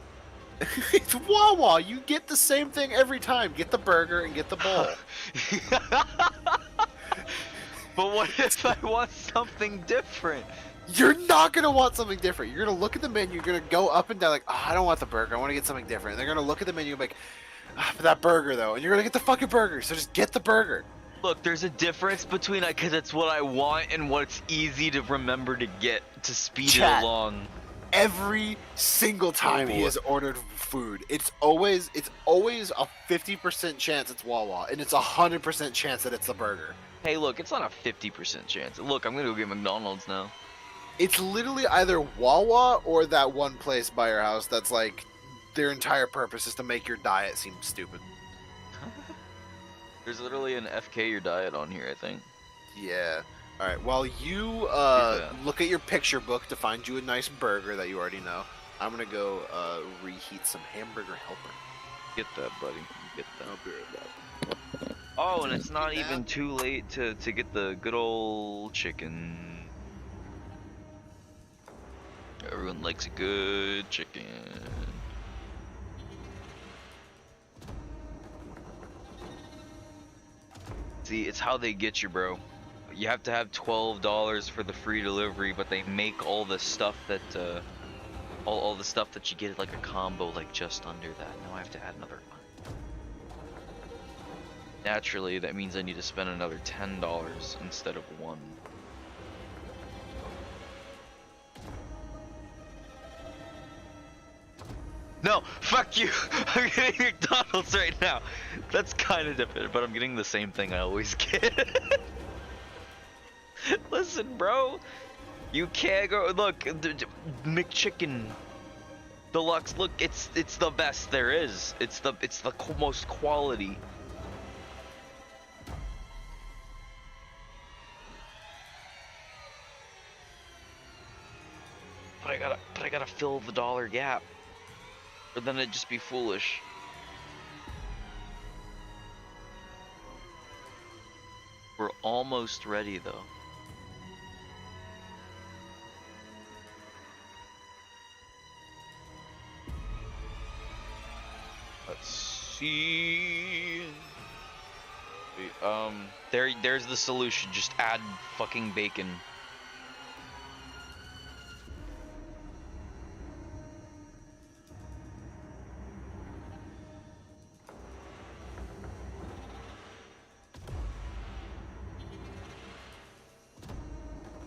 It's Wawa. You get the same thing every time. Get the burger and get the bowl. But what if I want something different? You're not gonna want something different. You're gonna look at the menu. You're gonna go up and down like, oh, I don't want the burger. I want to get something different. And they're gonna look at the menu and be like, but that burger though, and you're gonna get the fucking burger. So just get the burger. Look, there's a difference between because it's what I want and what's easy to remember to get to speed Chat. it along. Every single time he has ordered food, it's always a 50% chance it's Wawa, and it's a 100% chance that it's the burger. Hey, look, it's not a 50% chance. Look, I'm gonna go get McDonald's now. It's literally either Wawa or that one place by your house that's like their entire purpose is to make your diet seem stupid. There's literally an FK your diet on here, I think. Yeah. All right. While you look at your picture book to find you a nice burger that you already know, I'm gonna go reheat some hamburger helper. Get that, buddy. Get that. I'll be right back. Oh, and it's not even too late to get the good old chicken. Everyone likes a good chicken. See, it's how they get you, bro. You have to have $12 for the free delivery, but they make all the stuff that all the stuff that you get like a combo like just under that. Now I have to add another one. Naturally, that means I need to spend another $10 instead of $1. No, fuck you! I'm getting McDonald's right now. That's kind of different, but I'm getting the same thing I always get. Listen, bro, you can't go. Look, McChicken. Deluxe, look, it's the best there is. It's the most quality. But I gotta fill the dollar gap, or then it'd just be foolish. We're almost ready though. Let's see. Wait, there's the solution. Just add fucking bacon.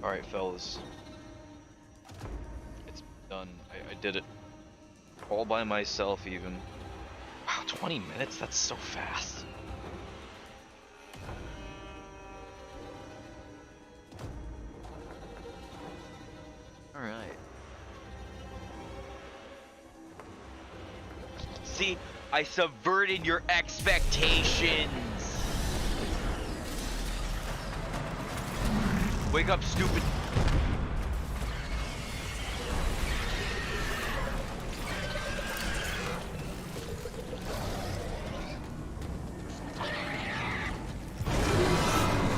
Alright, fellas. It's done. I did it. All by myself, even. Wow, 20 minutes? That's so fast. Alright. See, I subverted your expectations. Wake up, stupid.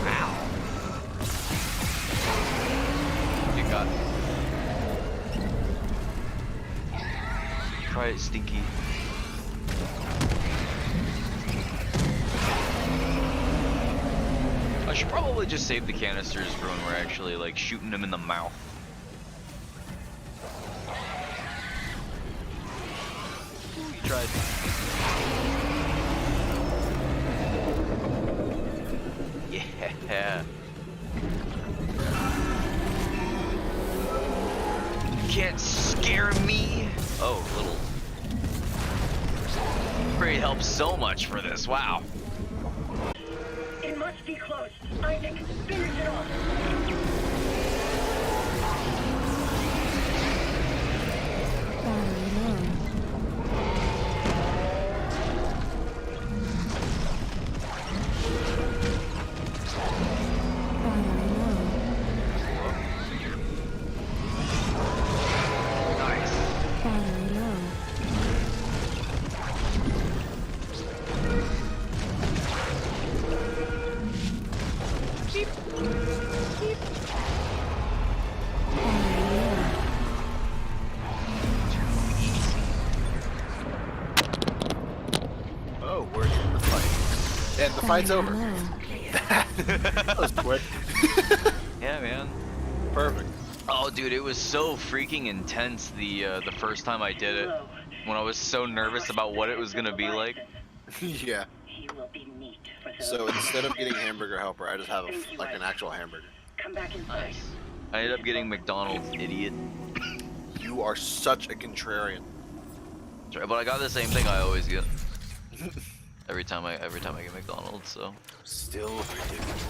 Ow. You got it. Try it, Stinky. I should probably just save the canisters for when we're actually like shooting them in the mouth. Ooh, you tried. Yeah. You can't scare me. Oh, little. Upgrade helps so much for this. Wow. It must be close. Isaac, finish it off. Battery low. Battery low. Nice. Battery low. Oh, we're in the fight. And the fight's over. That was quick. Yeah, man. Perfect. Oh, dude, it was so freaking intense the first time I did it. When I was so nervous about what it was gonna be like. Yeah. He will be neat for So instead of getting hamburger helper, I just have like an actual hamburger. Come back inside. Nice. I ended up getting McDonald's, idiot. You are such a contrarian. But I got the same thing I always get. every time I get McDonald's, so. Still ridiculous.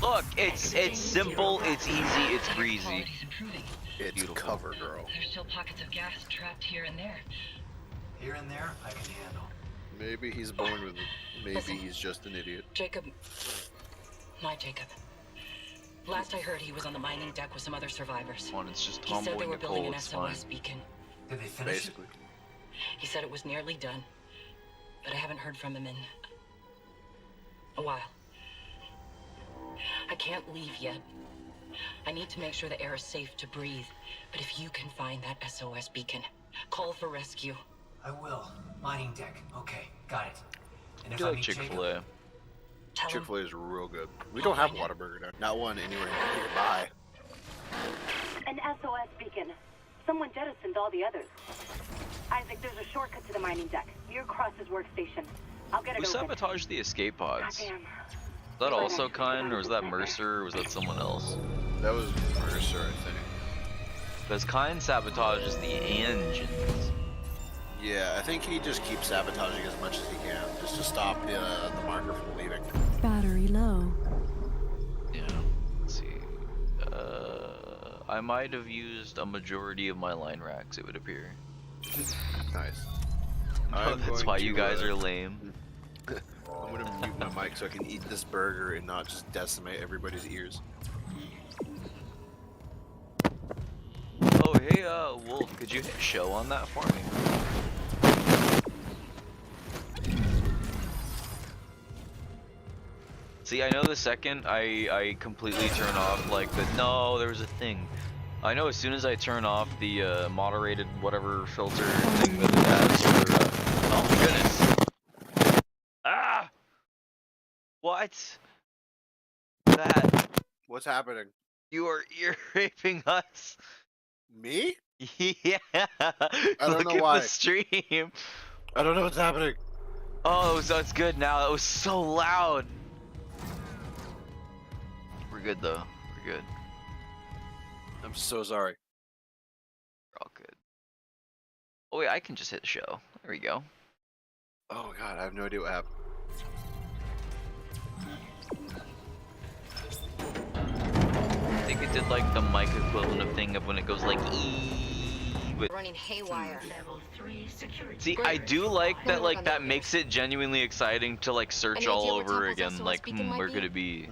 Look, it's simple, it's easy, it's breezy. Quality's improving. It's Beautiful. cover girl. There's still pockets of gas trapped here and there. Here and there, I can handle. Maybe he's born with it. Maybe he's just an idiot. Jacob. My Jacob. Last I heard, he was on the mining deck with some other survivors. One, it's just He said Tomboy they were building Nicole, an it's fine. SOS beacon. Did they finish Basically. He said it was nearly done, but I haven't heard from him in a while. I can't leave yet. I need to make sure the air is safe to breathe. But if you can find that SOS beacon, call for rescue. it? I will. Mining deck. Okay, got it. And I if feel I like meet Chick-fil-A. Jacob, Tell him Chick-fil-A is real good. We don't have Whataburger now. Not one anywhere nearby. An SOS beacon. Someone jettisoned all the others. Isaac, there's a shortcut to the mining deck. Near Cross's workstation. I'll get Who it open. sabotaged the escape pods? Goddamn. Was that also Kine, or was that Mercer, or was that someone else? That was Mercer, I think. Because Kine sabotages the engines. Yeah, I think he just keeps sabotaging as much as he can, just to stop the marker from leaving. I might have used a majority of my line racks, it would appear. Nice. That's why you guys are lame. I'm gonna mute my mic so I can eat this burger and not just decimate everybody's ears. Oh, hey, Wolf, could you hit show on that for me? See, I know the second I completely turn off, like, no, there was a thing. I know as soon as I turn off the, moderated whatever filter thing that it has for, oh my goodness. Ah! What? That. What's happening? You are ear raping us. Me? Yeah. I don't Look know at why. the stream. I don't know what's happening. Oh, so it's good now. That was so loud. We're good though. We're good. I'm so sorry. We're all good. Oh wait, I can just hit show. There we go. Oh god, I have no idea what happened. I think it did like the mic equivalent of thing of when it goes like but Running haywire. Level 3 security. see, I do like that. Like that makes it genuinely exciting to like search Any all idea where over Temple's again. SOS Like, beacon might where be? could it be?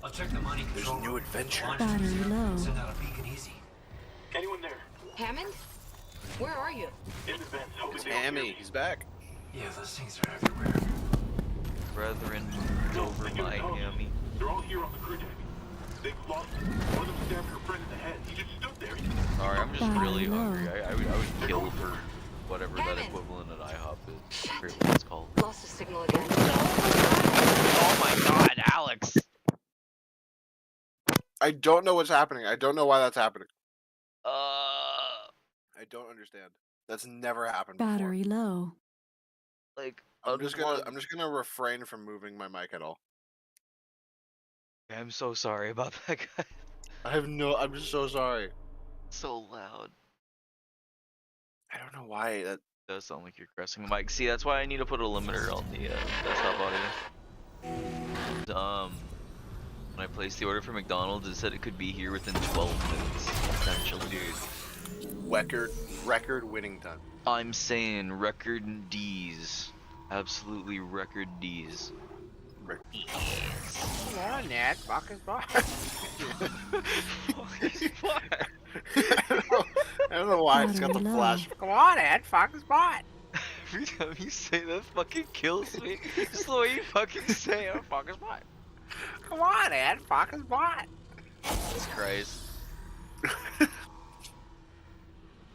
I'll check the mining There's control a new room. adventure. Launch Battery system. low. Send out a beacon easy. Anyone there? Hammond? Where are you? In the vents, hoping It's they don't hear Hammy. me. He's back. Yeah, those things are everywhere. Brethren, No, over I get my it, Tommy. hammy. They're all here on the crew deck. They've lost it. One of them stabbed her friend in the head. He just stood there. Sorry, I'm just Battery really low. hungry. I would kill for whatever that Hammond. equivalent at IHOP is. I forget what it's called. Lost the signal again. Oh my god, Alex! I don't know what's happening. I don't know why that's happening. I I don't understand. That's never happened Battery low. like before. I'm just gonna refrain from moving my mic at all. I'm so sorry about that, guy. I'm just so sorry. So loud. I don't know why that. Does sound like you're caressing the mic. See, that's why I need to put a limiter on the desktop audio. When I placed the order for McDonald's, it said it could be here within 12 minutes, essentially. Dude, record winning time. I'm saying record D's. Absolutely record D's. Yeah, Ned, fuck is bar. I don't know why it's got the Battery low. flash. Come on, Ed, fuck his bot. Every time you say that fucking kills me. Just the way you fucking say it, fuck his butt. Come on, Ed, fuck his bot. Jesus Christ.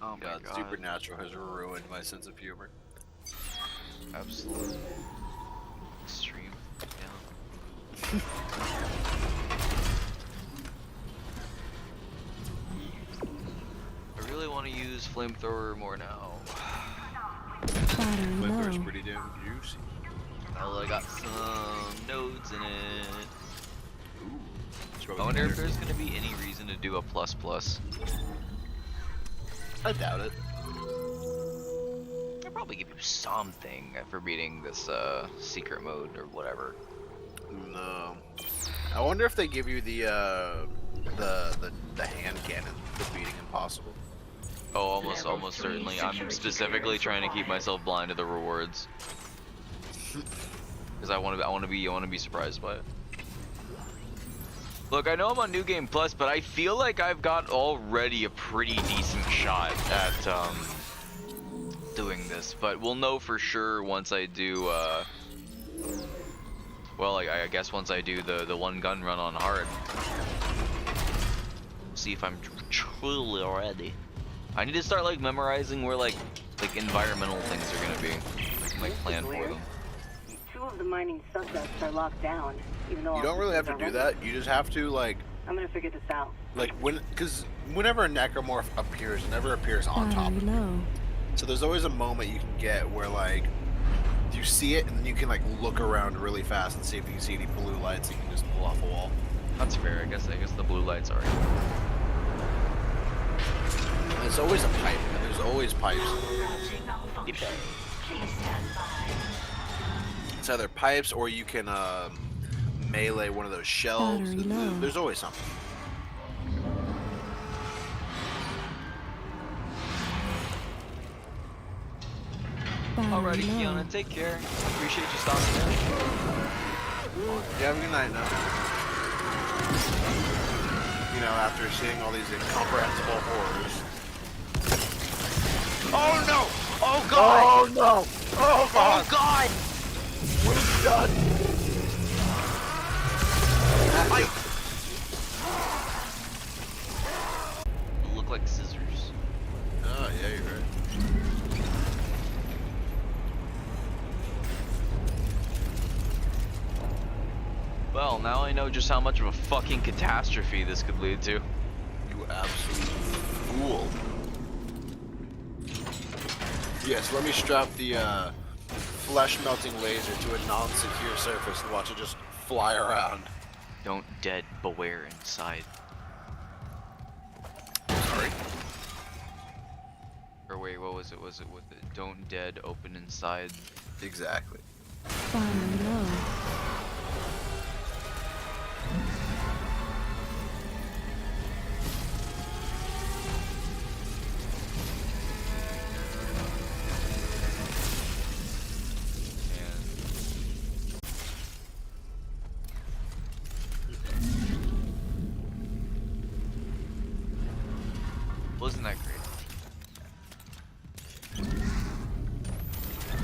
Oh my God, god. Supernatural has ruined my sense of humor. Absolutely. Extreme. Yeah. I really want to use flamethrower more now. Battery Flamethrower's low. pretty damn juicy. Well, I got some nodes in it. That's I what we wonder if can there's gonna be any reason to do a plus plus. do. I doubt it. I'll probably give you something for beating this secret mode or whatever. No. I wonder if they give you the hand cannon for beating impossible. Oh, almost Level 3 certainly. I'm security specifically clearance trying to keep required. myself blind to the rewards because I want to be surprised by it. Look, I know I'm on New Game Plus, but I feel like I've got already a pretty decent shot at doing this. But we'll know for sure once I do. Well, I guess once I do the one gun run on hard. See if I'm truly ready. I need to start like memorizing where like environmental things are gonna be, like plan for them. Two of the mining subsets are locked down, even though You don't really have to do that. You just have to like I'm gonna figure this out. because whenever a necromorph appears, it never appears on top. Battery low. So there's always a moment you can get where like you see it and then you can like look around really fast and see if you can see any blue lights. You can just pull off a wall. That's fair. I guess the blue lights are. And there's always a pipe. And there's always pipes. Routing malfunction. Please stand by. It's either pipes or you can melee one of those shelves. Battery low. There's always something. Alrighty, Kiana, take care. Appreciate you stopping in. You have a good night now. You know, after seeing all these incomprehensible horrors. Oh no! Oh god! Oh no! Oh god! Oh god! What have you done? Look like scissors. Oh yeah, you're right. Well, now I know just how much of a fucking catastrophe this could lead to. You absolute fool. Yes, let me strap the flesh-melting laser to a non-secure surface and watch it just fly around. Don't dead beware inside. Sorry. Or wait, what was it? Was it with it? Don't dead open inside. Exactly. Battery low. Wasn't that great?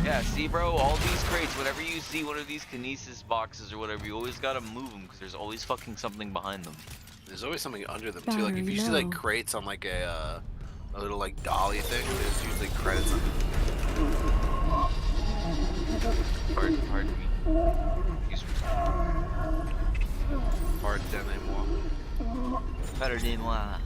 Yeah, see bro, all these crates, whenever you see one of these kinesis boxes or whatever, you always gotta move them because there's always fucking something behind them. There's always something under them too. Like if Battery you see like low. crates on like a little like dolly thing, there's usually credits on it. Pardon me. Excuse me. Pardonnez-moi. Pardonnez-moi.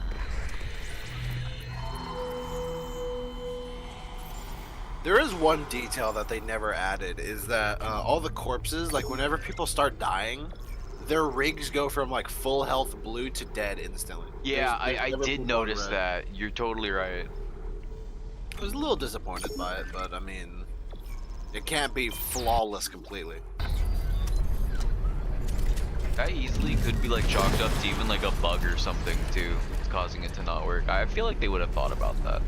There is one detail that they never added, is that all the corpses, like whenever people start dying, their rigs go from like full health blue to dead instantly. Yeah, There's I never did been notice one red. that. You're totally right. I was a little disappointed by it, but I mean, it can't be flawless completely. That easily could be like chalked up to even like a bug or something too, causing it to not work. I feel like they would have thought about that.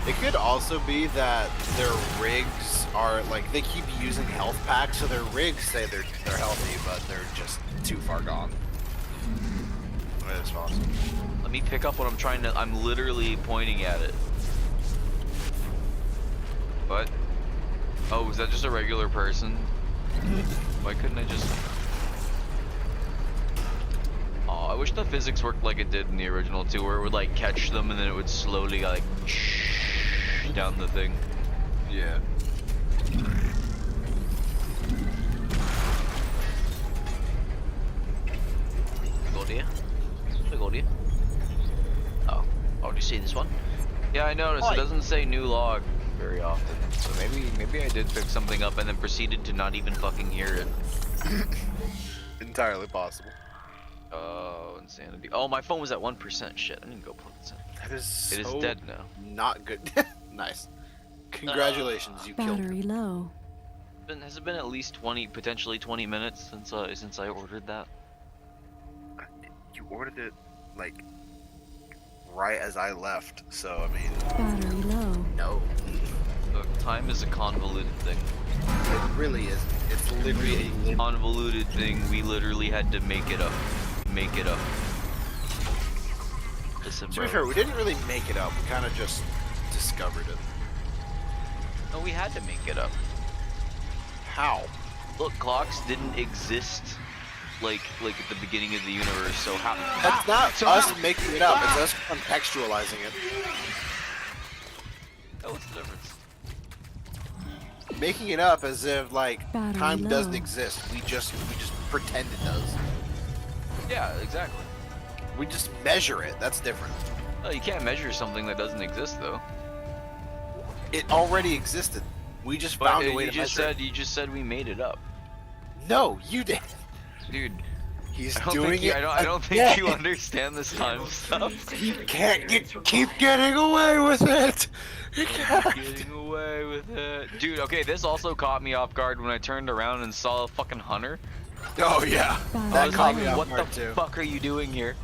It could also be that their rigs are like they keep using health packs, so their rigs say they're healthy, but they're just too far gone. It's possible. Let me pick up what I'm trying to. I'm literally pointing at it. What? Oh, is that just a regular person? Why couldn't I just? Oh, I wish the physics worked like it did in the original too, where it would like catch them and then it would slowly like down the thing. Yeah. Go there. Go there. Oh, do you see this one? Yeah, I noticed. It doesn't say new log very often, so maybe I did pick something up and then proceeded to not even fucking hear it. Entirely possible. Oh, insanity. Oh, my phone was at 1%. Shit, I didn't go plug this in. That is It is so dead now. not good. Nice. Congratulations, you killed Battery it. low. Has it been at least 20, potentially 20 minutes since I ordered that? You ordered it like right as I left, so I mean, Battery low. no. Look, time is a convoluted thing. It really is. It's literally a Convoluted thing. We literally had to make it up. Make it up. Listen, To bro. be fair, we didn't really make it up. We kind of just discovered it. No, we had to make it up. How? Look, clocks didn't exist like at the beginning of the universe. So how? That's not So us how- making it up. It's us contextualizing it. Oh, what's the difference? Making it up as if like Battery time low. doesn't exist. We just pretend it does. Yeah, exactly. We just measure it. That's different. No, you can't measure something that doesn't exist though. It already existed. We just But found a way you to just measure said you just said we made it up, it. No, you did. dude. He's I don't doing think you, it. I don't think again. you understand this time stuff. He can't keep getting away with it. He can't. Getting away with it, dude. Okay, this also caught me off guard when I turned around and saw a fucking hunter. Oh yeah, Battery I that was caught like, me off what guard the too. fuck are you doing here?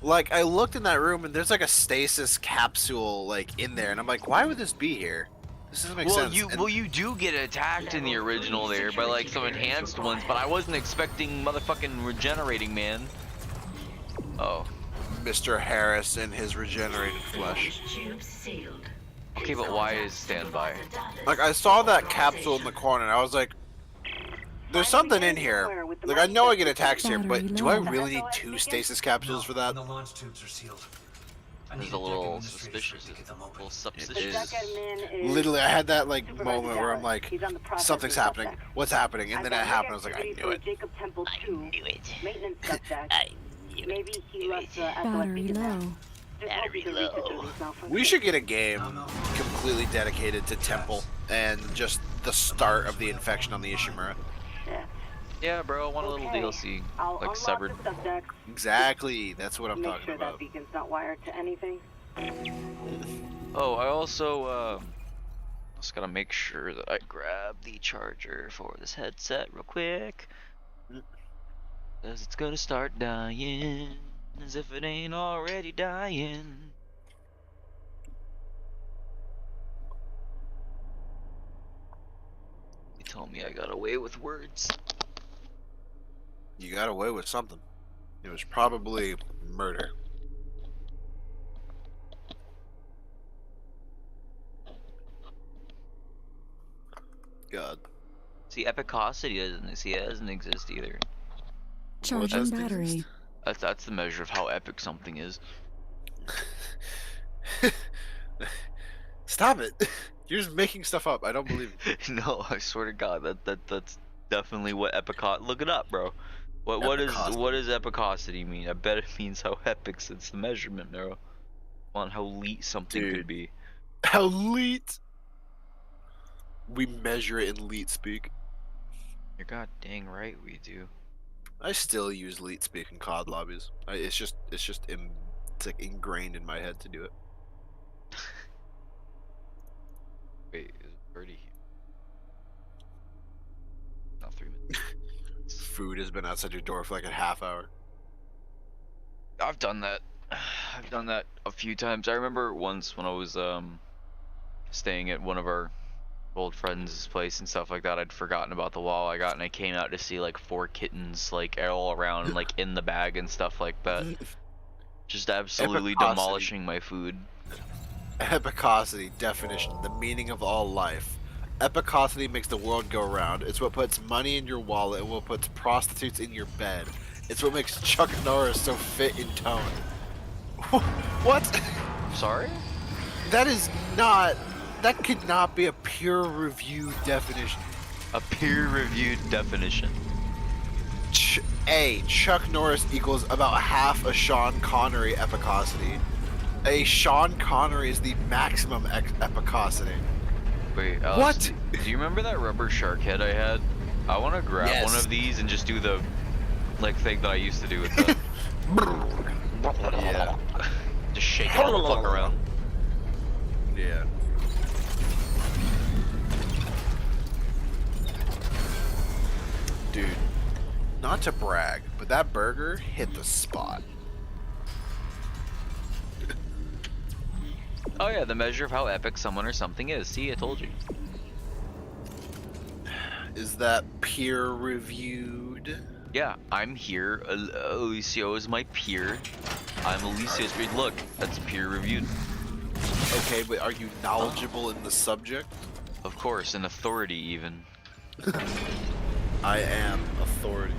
Like I looked in that room and there's like a stasis capsule like in there, and I'm like, why would this be here? This doesn't make Well, sense. you do get attacked in the original there by like some enhanced ones, but I wasn't expecting motherfucking regenerating, man. Oh. Mr. Harris and his regenerated flesh. Okay, but why is standby? Like, I saw that capsule in the corner, and I was like, there's something in here. Like, I know I get attacks here, but do I really need 2 stasis capsules for that? The launch tubes are sealed. I It's need a to little check administration suspicious. to get them A open. little It suspicious. Literally, I had that, like, moment where I'm like, something's happening. What's happening? And then it happened. I was like, I knew it. I knew it. Maintenance subject. I knew it. Maybe he left the Battery low. Battery low. We should get a game completely dedicated to Temple and just the start of the infection on the Ishimura. Yeah, bro, I want a little DLC, like severed. Exactly, that's what I'm Make talking sure about. that beacon's not wired to anything. Oh, I also just gotta make sure that I grab the charger for this headset real quick, cause it's gonna start dying, as if it ain't already dying. You told me I got away with words. You got away with something. It was probably murder. God. See, epicosity doesn't exist either. Charging doesn't battery. That's the measure of how epic something is. Stop it! You're just making stuff up. I don't believe it. No, I swear to God, that's definitely what look it up, bro. What does epicosity mean? I bet it means how epic it's the measurement, bro. On how elite something Dude. could be. Elite! We measure it in leet speak. You're god dang right we do. I still use leet speak in COD lobbies. It's like ingrained in my head to do it. Wait, is it already here? Not 3 minutes. Food has been outside your door for like a half hour. I've done that. I've done that a few times. I remember once when I was staying at one of our old friends' place and stuff like that, I'd forgotten about the wall I got, and I came out to see like 4 kittens like all around, like in the bag and stuff like that. Just absolutely Epicosity. demolishing my food. Epicosity definition: the meaning of all life. Epicosity makes the world go round. It's what puts money in your wallet and what puts prostitutes in your bed. It's what makes Chuck Norris so fit in tone. What? Sorry? That is not. That could not be a peer-reviewed definition. A peer-reviewed definition. Chuck Norris equals about half a Sean Connery epicosity. A Sean Connery is the maximum epicosity. Wait, Alex, What? Do you remember that rubber shark head I had? I want to grab Yes. one of these and just do the like thing that I used to do with the Yeah. just shake it all the fuck around. Yeah. Dude, not to brag, but that burger hit the spot. Oh yeah, the measure of how epic someone or something is. See, I told you. Is that peer-reviewed? Yeah, I'm here. Alicio is my peer. I'm Alicio's peer. Look, that's peer-reviewed. Okay, but are you knowledgeable in the subject? Of course, an authority even. I am authority.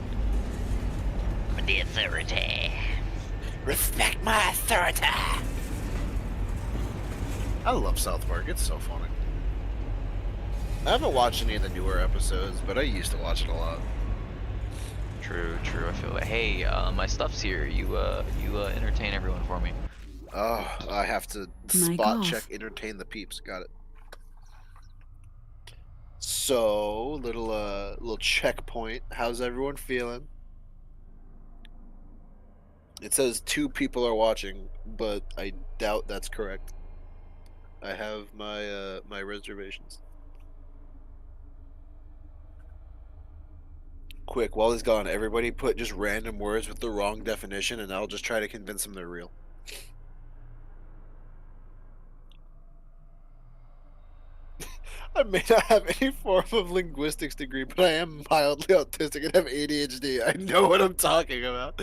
The authority. Respect my authority! I love South Park, it's so funny. I haven't watched any of the newer episodes, but I used to watch it a lot. True, I feel it. Hey, my stuff's here. You entertain everyone for me. Oh, I have to Mic spot off. check, entertain the peeps. Got it. So, little checkpoint. How's everyone feeling? It says 2 people are watching, but I doubt that's correct. I have my my reservations. Quick, while he's gone, everybody put just random words with the wrong definition, and I'll just try to convince them they're real. may not have any form of linguistics degree, but I am mildly autistic and have ADHD. I know what I'm talking about.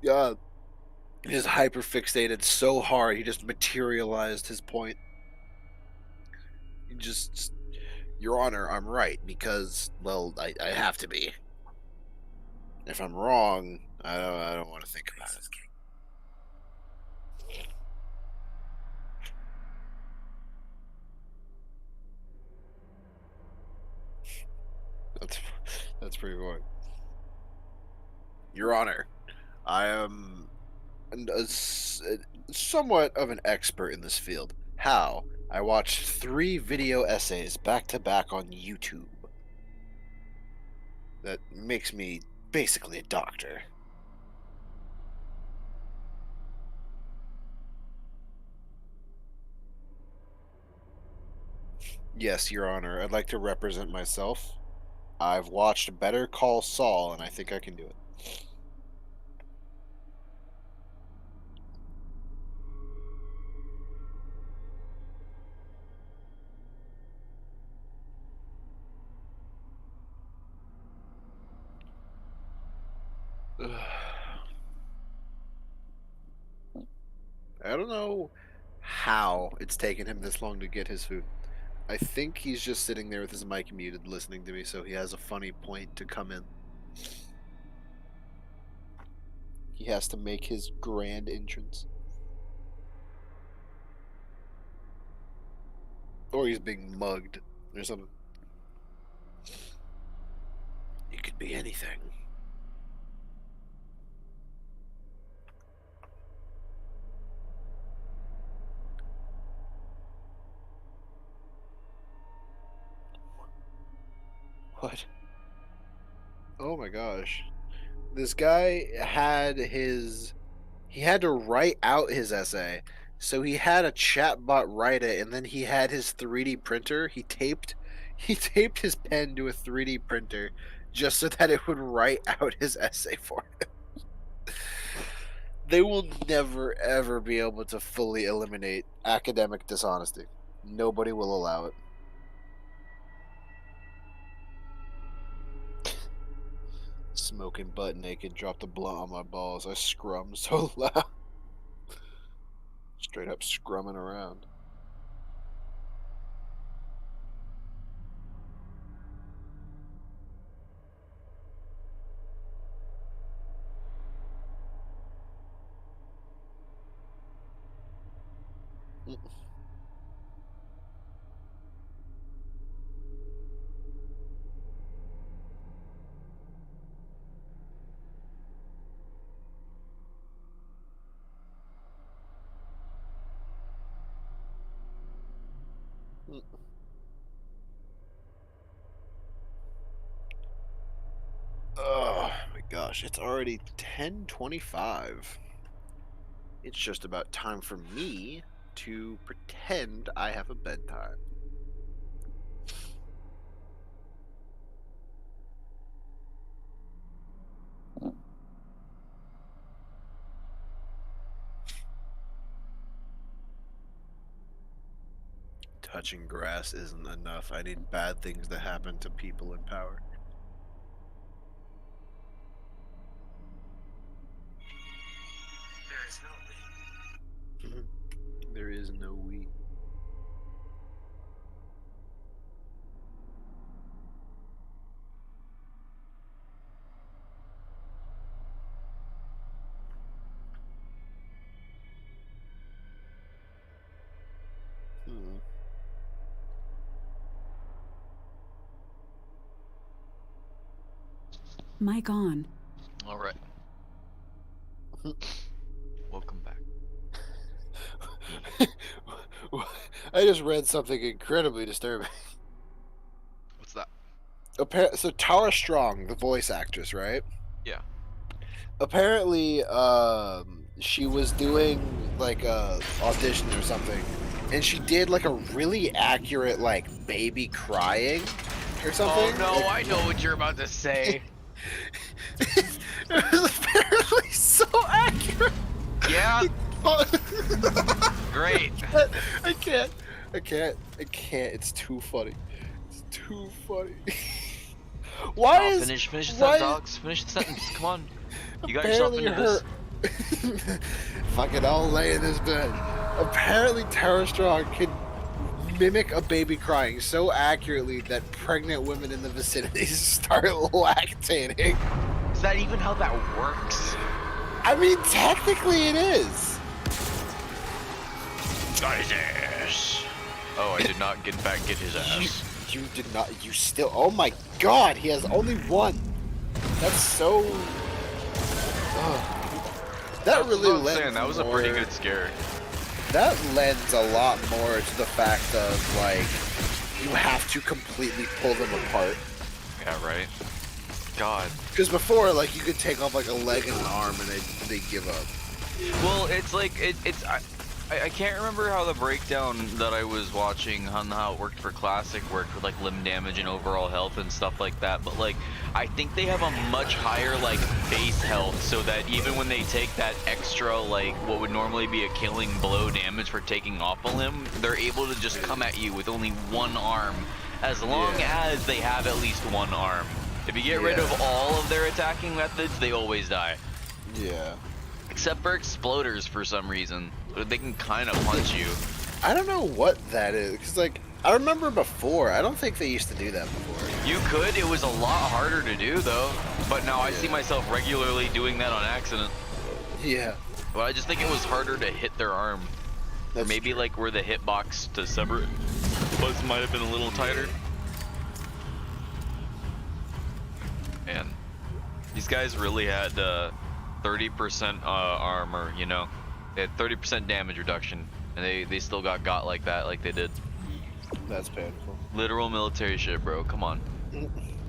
God. He just hyperfixated so hard, he just materialized his point. He just, Your Honor, I'm right, because, well, I have to be. If I'm wrong, I don't want to think about it. That's pretty boring. Your Honor, I am somewhat of an expert in this field. How? I watched 3 video essays back to back on YouTube. That makes me basically a doctor. Yes, Your Honor, I'd like to represent myself. I've watched Better Call Saul, and I think I can do it. I don't know how it's taken him this long to get his food. I think he's just sitting there with his mic muted listening to me, so he has a funny point to come in. He has to make his grand entrance. Or he's being mugged or something. It could be anything. What? Oh my gosh. This guy had he had to write out his essay. So he had a chatbot write it, and then he had his 3D printer. He taped his pen to a 3D printer just so that it would write out his essay for him. They will never ever be able to fully eliminate academic dishonesty. Nobody will allow it. Smoking butt naked, dropped a blunt on my balls. I scrummed so loud. Straight up scrumming around. Oh my gosh, it's already 10:25. It's just about time for me to pretend I have a bedtime. Touching grass isn't enough. I need bad things to happen to people in power. There is no we. There is no we. Mic on. All right. Welcome back. I just read something incredibly disturbing. What's that? So Tara Strong, the voice actress, right? Yeah. Apparently, she was doing like a audition or something, and she did like a really accurate like baby crying or something. Oh no, I know what you're about to say. It was apparently so accurate. Yeah. Great. I can't. I can't. I can't. It's too funny. It's too funny. Why Oh, is finish the why sentence, Alex. Finish the sentence. Come on. You got yourself apparently into her this. fucking all lay in this bed. Apparently Tara Strong can mimic a baby crying so accurately that pregnant women in the vicinity start lactating. Is that even how that works? I mean, technically it is. Got his ass. Oh, I did not get his ass. You did not. You still. Oh my God! He has only one. That's so. That really That's what I'm lends. saying. That was a more, pretty good scare. That lends a lot more to the fact of like you have to completely pull them apart. Yeah, right. God. Because before, like you could take off like a leg and an arm and they give up. Well, it's like I can't remember how the breakdown that I was watching on how it worked for Classic worked with like limb damage and overall health and stuff like that, but like I think they have a much higher like base health, so that even when they take that extra like what would normally be a killing blow damage for taking off a limb, they're able to just come at you with only one arm, as long as they have at least one arm. If you get rid of all of their attacking methods, they always die. Yeah. Except for exploders for some reason. They can kind of punch you. I don't know what that is, because like I remember before. I don't think they used to do that before. You could. It was a lot harder to do though. But now I see myself regularly doing that on accident. Yeah. But I just think it was harder to hit their arm. Or maybe like where the hitbox to sever it might have been a little tighter. Man, these guys really had 30% armor, you know. They had 30% damage reduction, and they still got like that, like they did. That's painful. Literal military shit, bro. Come on.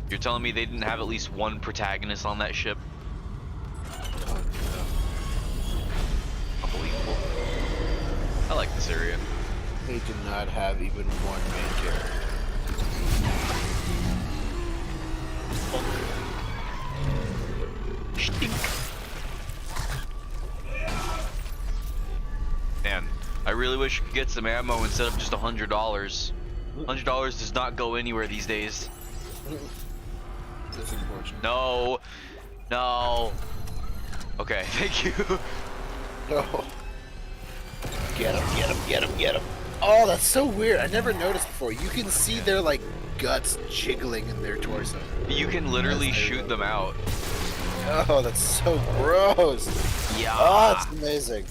You're telling me they didn't have at least one protagonist on that ship? Unbelievable. I like this area. They did not have even one main character. Man, I really wish we could get some ammo instead of just $100. $100 does not go anywhere these days. That's unfortunate. No. No. Okay, thank you. No. Get him, get him, get him, get him. Oh, that's so weird. I never noticed before. You can see their like guts jiggling in their torso. You can literally shoot them out. Oh, that's so gross. Yeah. Oh, it's amazing.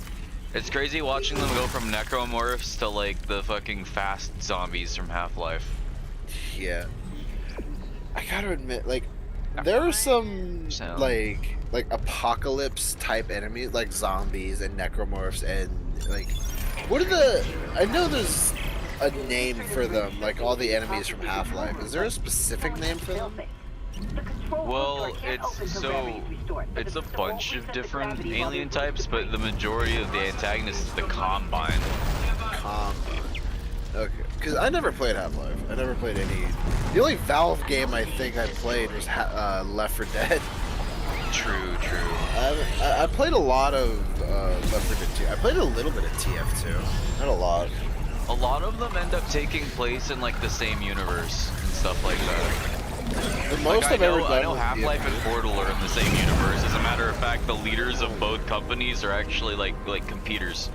It's crazy watching them go from necromorphs to like the fucking fast zombies from Half-Life. Yeah. I gotta admit, like, there are some like apocalypse type enemies, like zombies and necromorphs, and like, what are the? I know there's a name for them, like all the enemies from Half-Life. Is there a specific name for them? Well, it's a bunch of different alien types, but the majority of the antagonists is the Combine. Combine. Okay, because I never played Half-Life. I never played any. The only Valve game I think I played was Left 4 Dead. True, true. I played a lot of Left 4 Dead 2. I played a little bit of TF2. Not a lot. A lot of them end up taking place in like the same universe and stuff like that. The most like, I've ever done. I know Half-Life and Portal are in the same universe. As a matter of fact, the leaders of both companies are actually like competitors.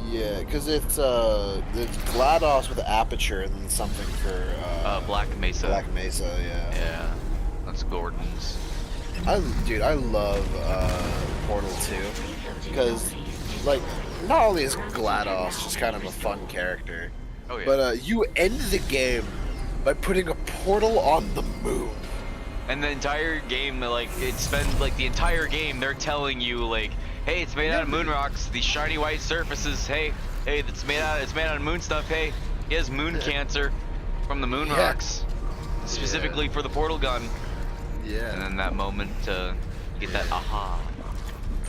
Yeah, because it's GLaDOS with Aperture and then something for Black Mesa. Black Mesa, yeah. Yeah, that's Gordon's. I love Portal 2 because like not only is GLaDOS just kind of a fun character, but you end the game by putting a portal on the moon. And the entire game, like, it spends, like, the entire game, they're telling you, like, hey, it's made out of moon rocks, these shiny white surfaces, hey, it's made out of moon stuff, hey, he has moon cancer from the moon rocks, specifically for the portal gun. Yeah. And then that moment, you get that aha.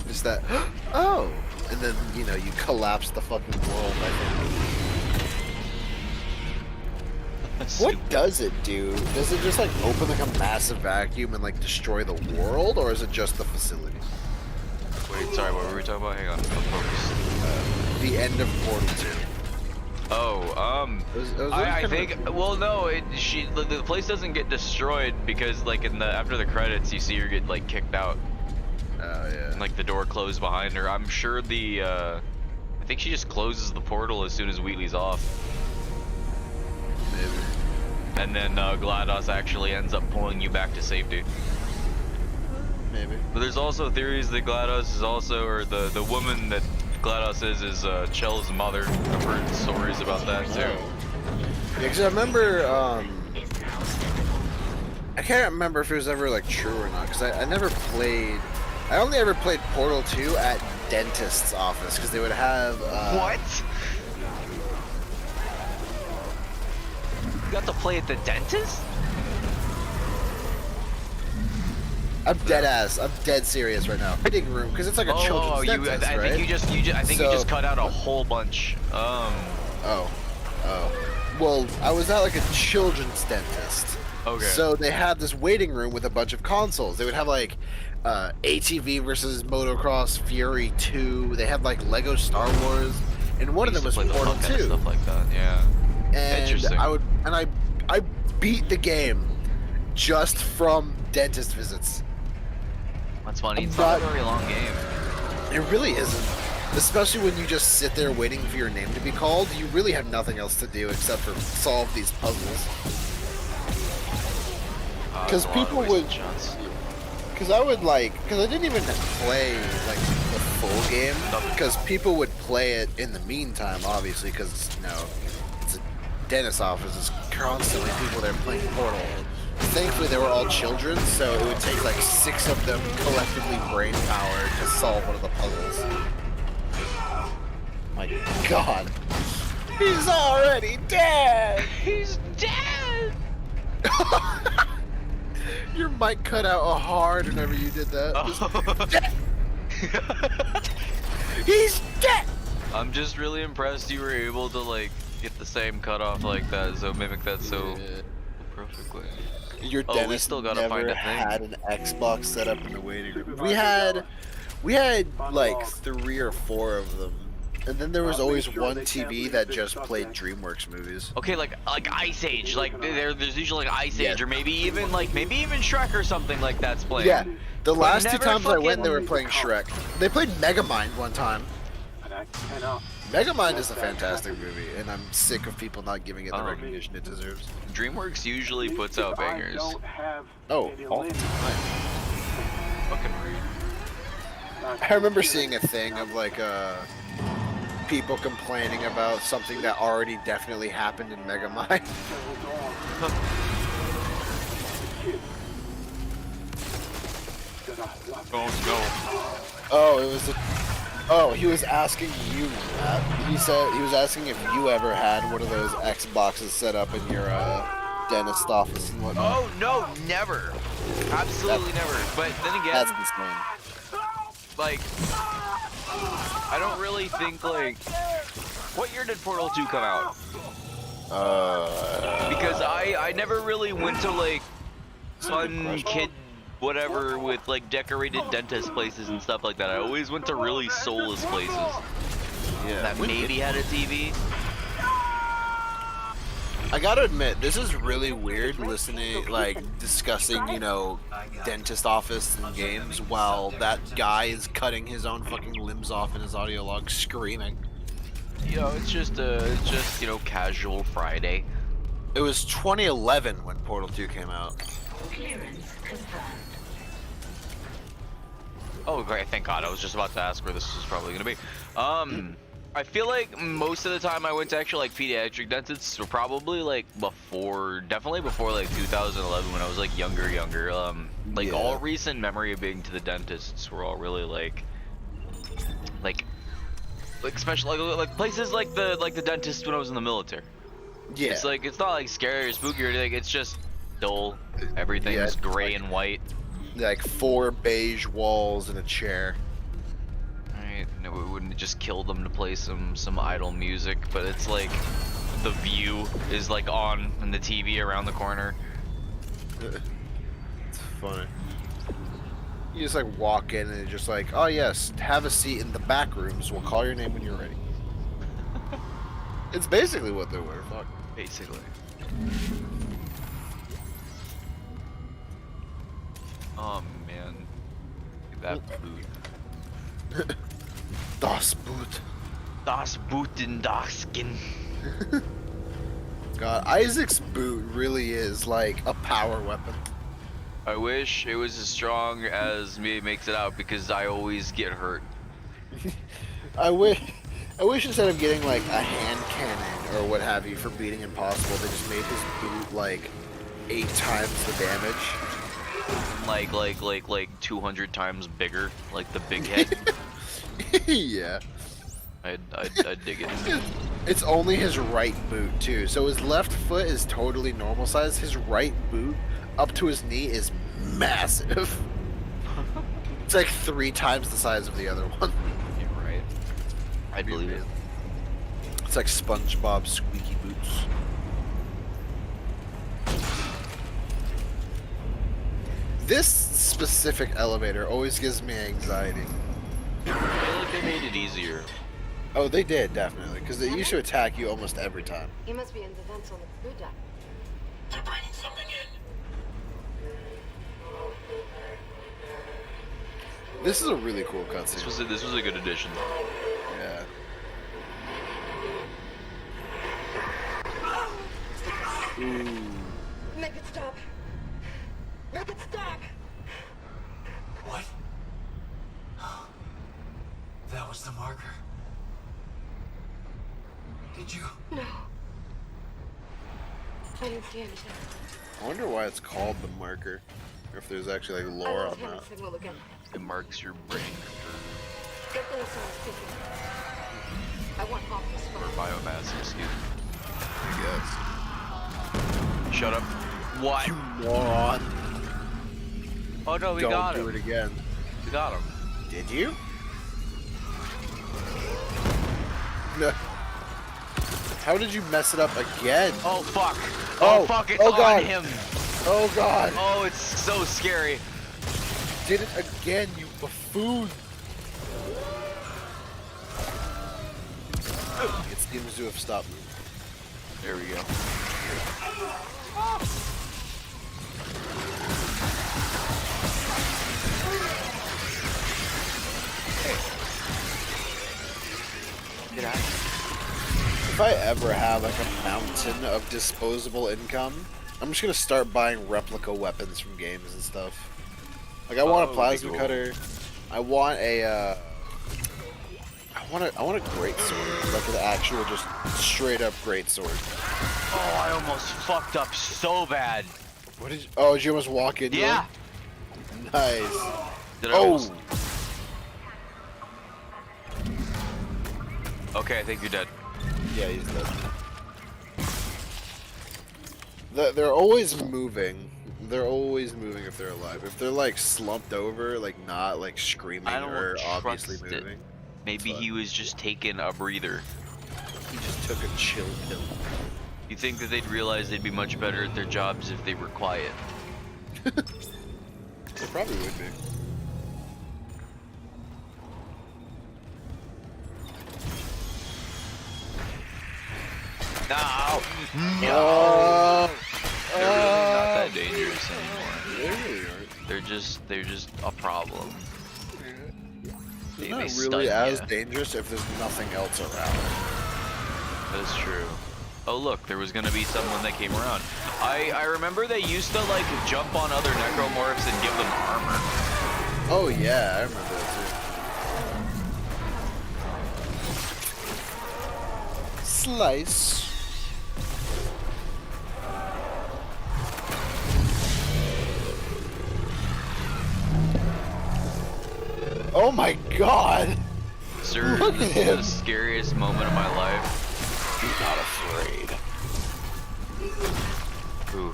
Just that, oh, and then, you know, you collapse the fucking world, I think. What does it do? Does it just like open like a massive vacuum and like destroy the world, or is it just the facility? Wait, sorry, what were we talking about? Hang on, I'm focused. The end of Portal 2. Oh, It was I kind of think. Well, no, the place doesn't get destroyed because like after the credits, you see her get like kicked out. Oh yeah. And, like the door closed behind her. I'm sure I think she just closes the portal as soon as Wheatley's off. Maybe. And then GLaDOS actually ends up pulling you back to safety. Maybe. But there's also theories that GLaDOS is also, or the woman that GLaDOS is Chell's mother. I've heard stories about that too. Yeah, because I remember, I can't remember if it was ever like true or not, because I never played, I only ever played Portal 2 at dentist's office, because they would have, What? You got to play at the dentist? I'm dead serious right now. Fitting room, because it's like a children's dentist, I right? think you just cut out a whole bunch. Oh. Well, I was at like a children's dentist. Okay. So they had this waiting room with a bunch of consoles. They would have like ATV versus Motocross Fury 2. They had like Lego Star Wars, and one of them was Portal 2. Stuff like that, yeah. And Interesting. I beat the game just from dentist visits. That's funny. It's not a very long game. It really isn't. Especially when you just sit there waiting for your name to be called, you really have nothing else to do except for solve these puzzles. Because people would, because I didn't even play like the full game, because people would play it in the meantime, obviously, because it's a dentist office, it's constantly people there playing Portal. Thankfully, they were all children, so it would take like 6 of them collectively brain power to solve one of the puzzles. My God, he's already dead. He's dead. Your mic cut out hard whenever you did that. He's dead. I'm just really impressed you were able to like get the same cutoff like that, so mimic that so perfectly. Your we dentist still gotta never find a thing. had an Xbox set up in the waiting room. We had like 3 or 4 of them, and then there was always one TV that just played DreamWorks movies. Okay, like Ice Age, like there's usually like Ice Age, or maybe even Shrek or something like that's playing. Yeah, the last 2 never times I went, fucking- they were playing Shrek. They played Megamind one time. Megamind is a fantastic movie, and I'm sick of people not giving it the recognition it deserves. DreamWorks usually puts out bangers. Oh, all the time. Fucking rude. I remember seeing a thing of like people complaining about something that already definitely happened in Megamind. Oh no. Oh, it was he was asking you, Matt. He said he was asking if you ever had one of those Xboxes set up in your dentist office and whatnot. Oh no, never. Absolutely never. But then again, That's insane. like, I don't really think like. What year did Portal 2 come out? Because I never really went to like fun kid whatever with like decorated dentist places and stuff like that. I always went to really soulless places. Yeah. That maybe had a TV. I gotta admit, this is really weird listening, like, discussing, dentist office and games while that guy is cutting his own fucking limbs off in his audio log screaming. It's just casual Friday. It was 2011 when Portal 2 came out. Clearance confirmed. Oh, great! Thank God. I was just about to ask where this was probably gonna be. I feel like most of the time I went to actually like pediatric dentists were probably like definitely before like 2011 when I was like younger. All recent memory of being to the dentists were all really like special like places like the dentist when I was in the military. Yeah. It's like, it's not like scary or spooky or anything, it's just dull. Everything's gray and white. Like 4 beige walls and a chair. Right, no, we wouldn't just kill them to play some idle music, but it's like the view is like on and the TV around the corner. It's funny. You just like walk in and it's just like, oh yes, have a seat in the back rooms. We'll call your name when you're ready. It's basically what they were. Fuck. Basically. Oh man. That boot. Das Boot. Das Booten Daskin. God, Isaac's boot really is like a power weapon. I wish it was as strong as me makes it out because I always get hurt. I wish instead of getting like a hand cannon or what have you for beating impossible, they just made his boot like 8 times the damage. Like 200 times bigger, like the big head. Yeah. I'd dig it. It's only his right boot too, so his left foot is totally normal size. His right boot up to his knee is massive. It's like 3 times the size of the other one. You're right. I believe it. It's like SpongeBob squeaky boots. This specific elevator always gives me anxiety. I feel like they made it easier. Oh, they did, definitely, because they used to attack you almost every time. You must be in the vents on the food deck. They're bringing something in. This is a really cool cutscene. This was a good addition. Yeah. Ooh. Make it stop. Make it stop. What? That was the marker. Did you? No. I didn't see anything. I wonder why it's called the marker. Or if there's actually like lore on that. Signal again. It marks your brain Get those sounds speaking. I want off the or spot. biomass, excuse me. I guess. Shut up. What? You moron. Oh no, we Don't got do him. it again. We got him. Did you? No. How did you mess it up again? Oh fuck. Oh, Oh fuck, it's oh, on God. him. Oh god. Oh, it's so scary. Did it again, you buffoon. It seems to have stopped moving. There we go. Get out of here. If I ever have like a mountain of disposable income, I'm just gonna start buying replica weapons from games and stuff. Like I want a plasma cutter. I want a I want a great sword, like an actual just straight up great sword. Oh, I almost fucked up so bad. What did you, oh, did you almost walk into Yeah. it? Nice. Did I Oh. almost... Okay, I think you're dead. Yeah, he's dead. They're always moving. They're always moving if they're alive. If they're like slumped over, like not like screaming I don't or obviously trust it. moving. Maybe he was just taking a breather. He just took a chill pill. You think that they'd realize they'd be much better at their jobs if they were quiet? They probably would be. No! No! They're really not that dangerous anymore. They really aren't. They're just a problem. They're They not stun really as ya. dangerous if there's nothing else around. That's true. Oh look, there was gonna be someone that came around. I remember they used to like jump on other necromorphs and give them armor. Oh yeah, I remember that too. Slice. Oh my god! Sir, Look at this him. is the scariest moment of my life. Be not afraid. Ooh.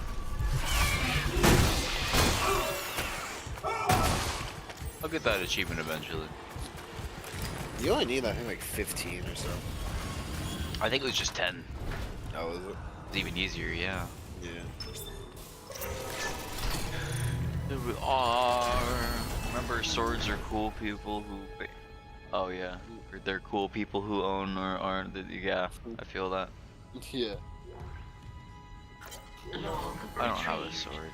I'll get that achievement eventually. You only need, I think, like 15 or so. I think it was just 10. Oh, is it? It's even easier, yeah. Yeah. Here we are. Remember, swords are cool, people who... Oh yeah, they're cool people who own or aren't. Yeah, I feel that. Yeah. I don't have a sword.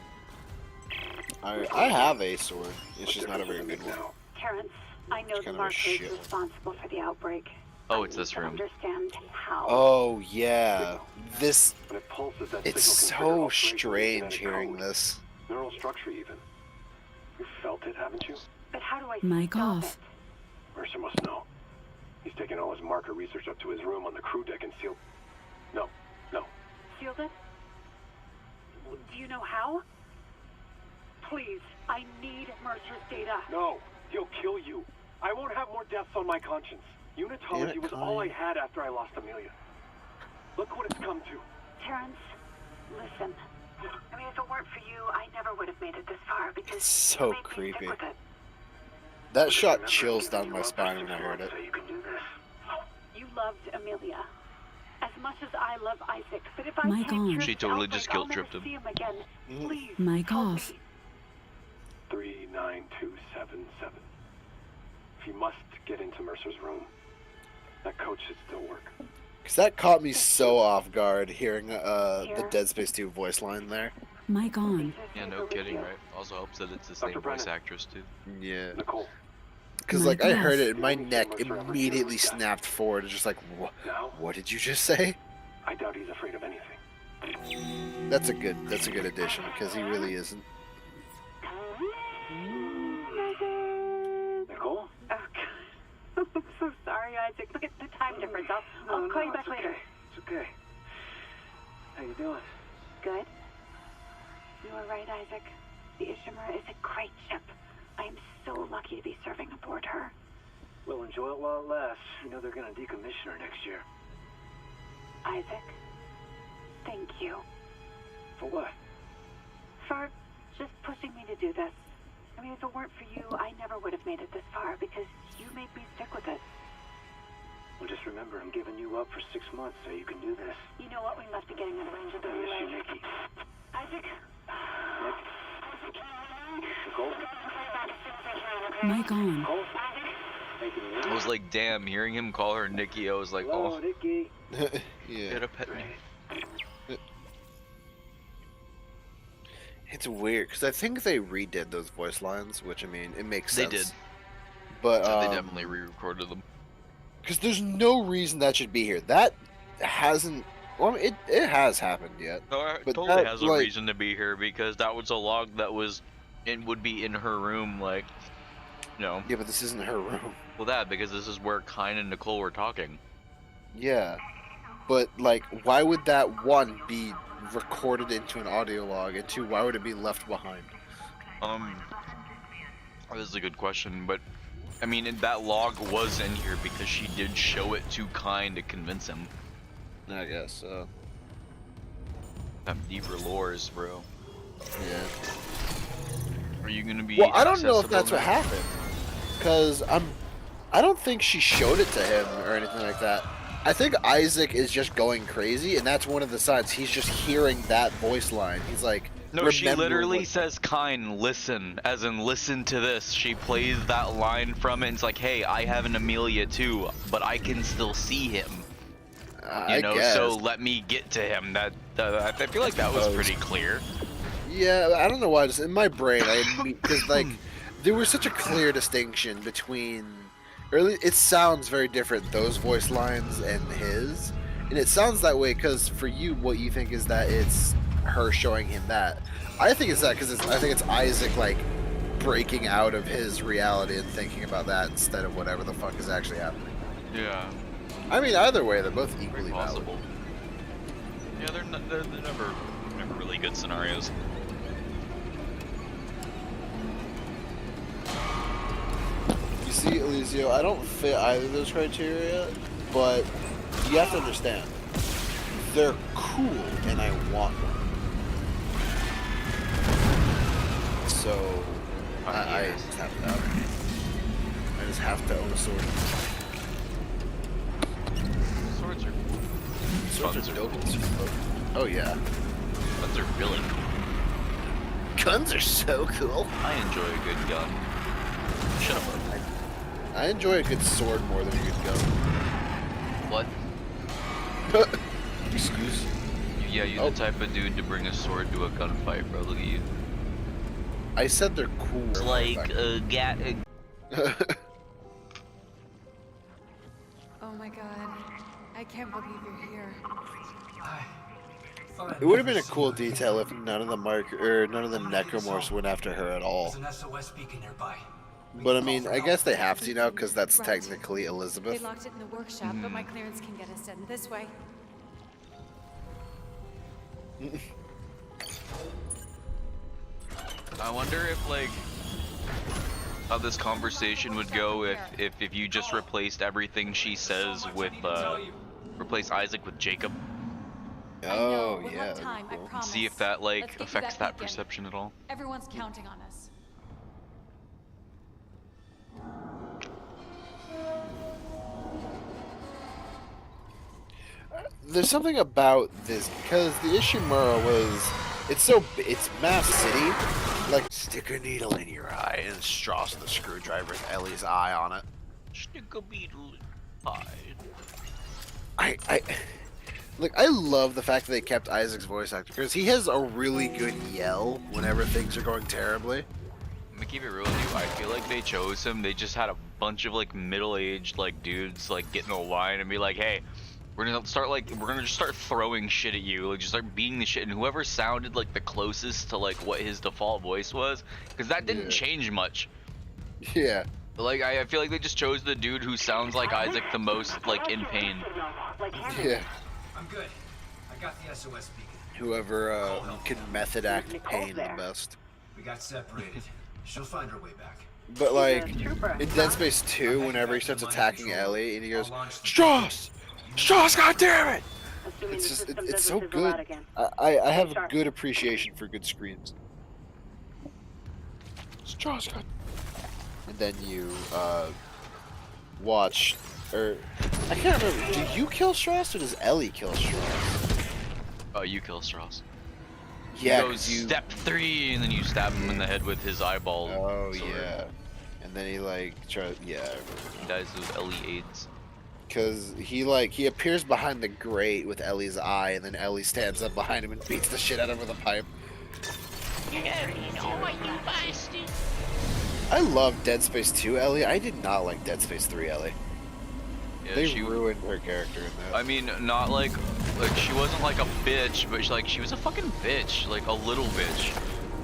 I have a sword. It's just not a very good one. Terrence, I know It's the kind of a marker is shit one. responsible for the outbreak. Oh, I it's need this to room. Understand how. Oh yeah. This. When it pulses, that It's signal can trigger so upgrades in strange genetic hearing code. this. Neural structure even. You felt it, haven't you? But how do I Mic stop off. it? Mercer must know. He's taken all his marker research up to his room on the crew deck and sealed. No. Sealed it? Do you know how? Please, I need Mercer's data. No. He'll kill you. I won't have more deaths on my conscience. Unitology was all I had after I lost Amelia. Look what it's come to. Terrence, listen. I mean, if it weren't for you, I never would have made it this far because It's so you made me creepy. stick with it. That shot chills down my spine when I heard it. So you can do this. You loved Amelia as much as I love Isaac. But if I Mic can't on. cure She this totally outbreak, just I'll guilt tripped never him. see him again. Please, Mic help off. me. 39277. If you must get into Mercer's room, that code should still work. Cause that caught me so off guard hearing the Dead Space 2 voice line there. Mic on. Yeah, no kidding, right? Also helps that it's the same Dr. voice Brennan. actress too. Yeah. Nicole, Cause My like I heard gosh. it and my neck immediately snapped forward, just like, now what did you just say? I doubt he's afraid of anything. That's a good addition because he really isn't. Nicole? Oh, God. I'm so sorry, Isaac. Look at the time difference. I'll call you back later. It's okay. How you doing? Good. You were right, Isaac. The Ishimura is a great ship. I am so lucky to be serving aboard her. We'll enjoy it while it lasts. You know they're gonna decommission her next year. Isaac, thank you For what? for just pushing me to do this. I mean, if it weren't for you, I never would have made it this far because you made me stick with it. Well, just remember, I'm giving you up for 6 months so you can do this. You know what? We must be getting out of range of the I miss you, relay. Nikki. Isaac? Nick? Nicole? Mic on. Nicole? Making you I was like, damn, hearing him call her Nikki, I was like, Hello, oh, Nikki. Yeah. get a pet name. It's weird because I think they redid those voice lines, which I mean, it makes They sense. did. But They definitely re-recorded them. because there's no reason that should be here. That hasn't. Well, it has happened yet. No, it But totally that, has a like- reason to be here because that was a log that was, would be in her room, like, you know, Yeah, but this isn't her room. well that because this is where Kine and Nicole were talking. Yeah, but like, why would that one be recorded into an audio log, and two, why would it be left behind? This is a good question, but I mean, that log was in here because she did show it to Kine to convince him. I guess. Have deeper lores, bro. Yeah. Are you gonna be? Well, I don't know if accessible that's what now? happened, because I don't think she showed it to him or anything like that. I think Isaac is just going crazy, and that's one of the signs. He's just hearing that voice line. He's like, No, she remembering literally what- says, Kine, listen, as in listen to this. She plays that line from it, and it's like, hey, I have an Amelia too, but I can still see him. I You know, guess. so let me get to him. I feel like that was pretty clear. Yeah, I don't know why. Just in my brain, because like there was such a clear distinction between, or at least it sounds very different. Those voice lines and his, and it sounds that way because for you, what you think is that it's her showing him that. I think it's that because I think it's Isaac like breaking out of his reality and thinking about that instead of whatever the fuck is actually happening. Yeah, I mean, either way, they're both equally valid. possible. Yeah, they're never really good scenarios. You see, Eliseo, I don't fit either of those criteria, but you have to understand, they're cool, and I want them. So, I just have to. I just have to own a sword. Swords are Swords Guns are are dope. cool. Oh yeah, guns are really cool. guns are so cool. I enjoy a good gun. Shut up. I enjoy a good sword more than a good gun. What? Excuse. Yeah, you're the type of dude to bring a sword to a gunfight, bro. Look at you. I said they're cool. It's like a gat. Oh my god. I can't believe you're here. It would have been a cool detail if none of the necromorphs went after her at all. There's an SOS beacon nearby. But I mean, I guess they have to now because that's Right. technically They Elizabeth. locked it in the workshop, but my clearance can get us in this way. I wonder if like how this conversation would go if you just replaced everything she says with replace Isaac with Jacob. Oh We'll yeah. have time, I promise. See if that like Let's get to affects that beacon. perception at all. Everyone's counting on us. There's something about this because the Ishimura it's Mass City. Like stick a needle in your eye and Strauss the screwdriver with Ellie's eye on it. Stick a beetle eye. I love the fact that they kept Isaac's voice actor because he has a really good yell whenever things are going terribly. Let me keep it real with you. I feel like they chose him. They just had a bunch of like middle-aged like dudes like get in a line and be like, "Hey, we're gonna just start throwing shit at you, like just start beating the shit." And whoever sounded like the closest to like what his default voice was, because that didn't change much. Yeah. Like I feel like they just chose the dude who sounds like Isaac the most, like in pain. Yeah. I'm good. I got the SOS beacon. Whoever can method act pain the best. We got separated. She'll find her way back. But like in Dead Space 2, whenever he starts attacking Ellie and he goes, Strauss! Strauss, goddammit! It's just it's so good. I have a good appreciation for good screams. Strauss, god. And then you watch, or I can't remember. Do you kill Strauss or does Ellie kill Strauss? Oh, you kill Strauss. Yeah, He goes step 3, and then you stab him in the head with his eyeball. Oh sword. yeah. And then he like tries. Yeah. He dies of Ellie AIDS. Because he appears behind the grate with Ellie's eye, and then Ellie stands up behind him and beats the shit out of him with a pipe. I love Dead Space 2 Ellie. I did not like Dead Space 3 Ellie. Yeah, They ruined her character in that. I mean, not like she wasn't like a bitch, but she was a fucking bitch, like a little bitch.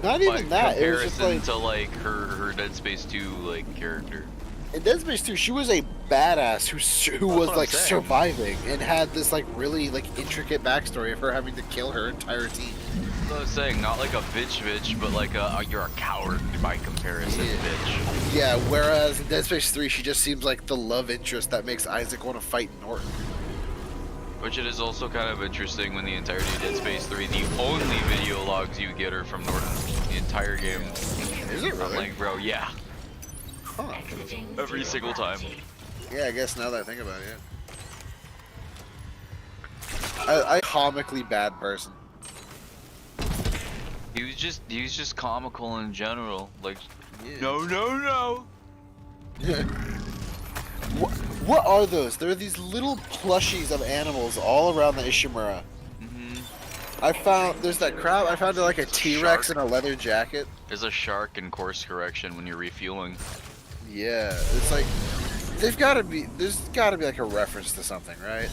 Not even that. It was just Comparison like to like her Dead Space 2 like character. in Dead Space 2, she was a badass who was what I'm like saying. surviving and had this like really like intricate backstory of her having to kill her entire team. That's what I was saying, not like a bitch, but like you're a coward by comparison, bitch. Yeah, whereas in Dead Space 3, she just seems like the love interest that makes Isaac want to fight Norton. Which it is also kind of interesting when the entirety of Dead Space 3, the only video logs you get are from Norton. The entire game. Is it I'm really? like, bro, yeah. Huh. Every single time. Yeah, I guess now that I think about it, yeah. I comically bad person. He was just comical in general. Like, Yeah. no. What are those? There are these little plushies of animals all around the Ishimura. I found there's that crab. I found like a T-Rex in a leather jacket. There's a shark in course correction when you're refueling. Yeah, it's like there's gotta be like a reference to something, right?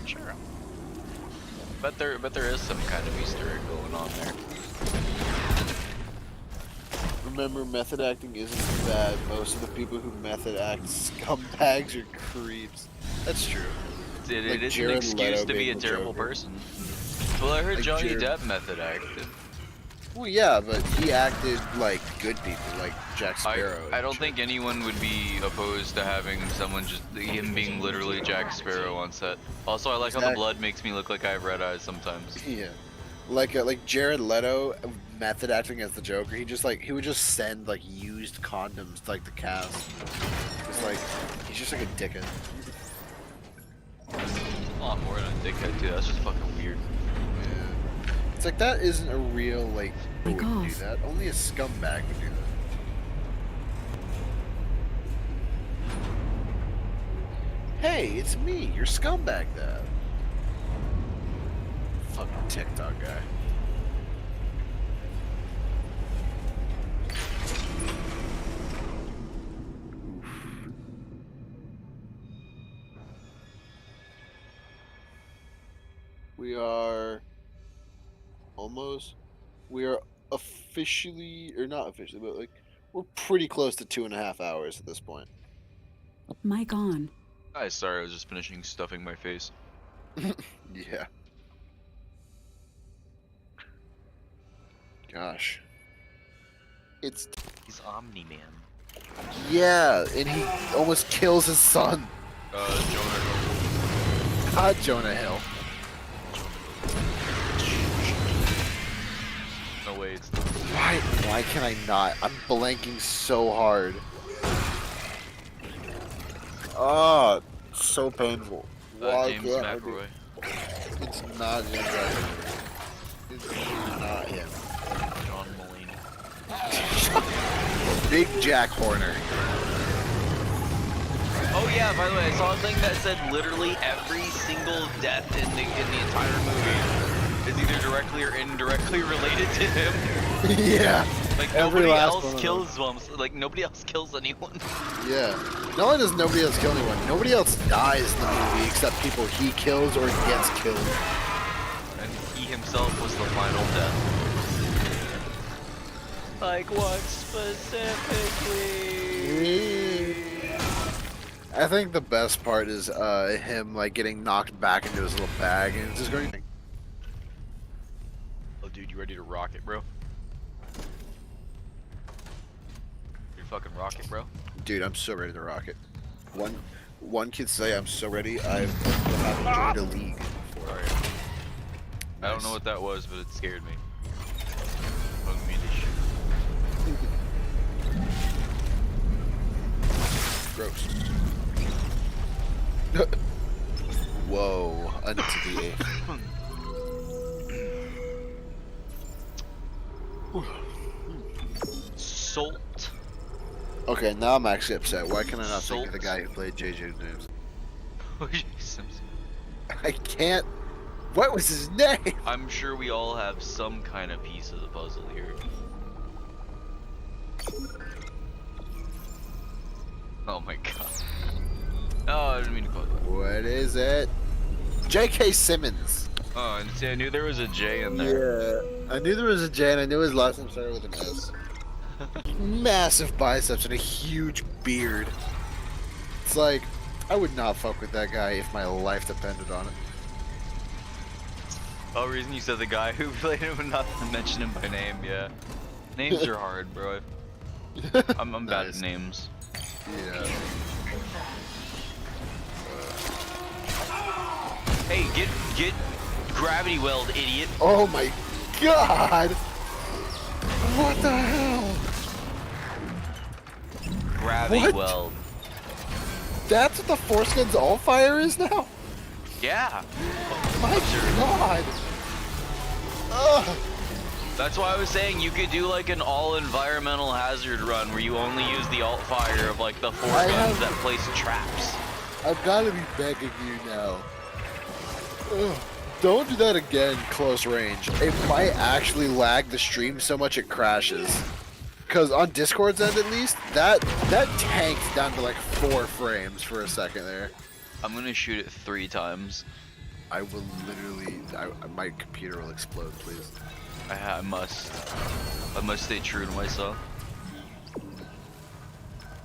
Sure. But there is some kind of Easter egg going on there. Remember, method acting isn't bad. Most of the people who method act scumbags or creeps. That's true. It Like is an Jared excuse Leto to be a being the terrible Joker. person. Well, I heard Like Johnny Jared- Depp method acted. Well, yeah, but he acted like good people, like Jack Sparrow. I don't think anyone would be opposed to having someone him being literally Jack Sparrow on set. Also, I like how the Exactly. blood makes me look like I have red eyes sometimes. Yeah, like Jared Leto method acting as the Joker. He would just send like used condoms to like the cast. It's like he's just like a dickhead. A lot more than a dickhead too. That's just fucking weird. Yeah. It's like that isn't a real like. Who would do that? Only a scumbag would do that. Hey, it's me, your scumbag dad. Fucking TikTok guy. We are almost. We are officially, or not officially, but like we're pretty close to 2.5 hours at this point. Mic on. Hi, sorry, I was just finishing stuffing my face. Yeah. Gosh. It's He's Omni-Man. yeah, and he almost kills his son. Jonah Hill. Ah, Jonah Hill. No way, it's Why can I not? I'm blanking so hard. Ah, so painful. Why James can't I do- McAvoy. It's not James McAvoy. It's not him. John Mulaney. Big Jack Horner. Oh yeah, by the way, I saw a thing that said literally every single death in the entire movie is either directly or indirectly related to him. Yeah. Like Every nobody last else one of kills them. Like nobody else kills anyone. Yeah. Not only does nobody else kill anyone, nobody else dies in the movie except people he kills or gets killed. And he himself was the final death. Like what specifically? I think the best part is him like getting knocked back into his little bag and just going. Oh dude, you ready to rock it, bro? You fucking rock it, bro. Dude, I'm so ready to rock it. One could say I'm so ready. I've joined a league. Sorry. I don't know what that was, but it scared me. Fuck me to shit. Gross. Whoa, unto the eighth. Salt. Okay, now I'm actually upset. Why can I not think of the Salt. guy who played JJ News? Simpson. I can't. What was his name? I'm sure we all have some kind of piece of the puzzle here. Oh my god. Oh, I didn't mean to call it that. What is it? J.K. Simmons. Oh, and see, I knew there was a J in there. Yeah, I knew there was a J, and I knew his last name started with an S. Massive biceps and a huge beard. It's like, I would not fuck with that guy if my life depended on it. Oh, reason you said the guy who played him and not to mention him by name, yeah. Names are hard, bro. I'm bad at Nice. names. Yeah. Hey, get gravity weld, idiot. Oh my god! What the hell? Gravity What? weld. That's what the Foreskin's all fire is now? Yeah. My god! Ugh. That's why I was saying you could do like an all environmental hazard run where you only use the alt fire of like the four I guns have- that place traps. I've gotta be begging you now. Ugh. Don't do that again, close range. It might actually lag the stream so much it crashes. Cause on Discord's end at least, that tanked down to like 4 frames for a second there. I'm gonna shoot it 3 times. I will literally, my computer will explode, please. I must stay true to myself.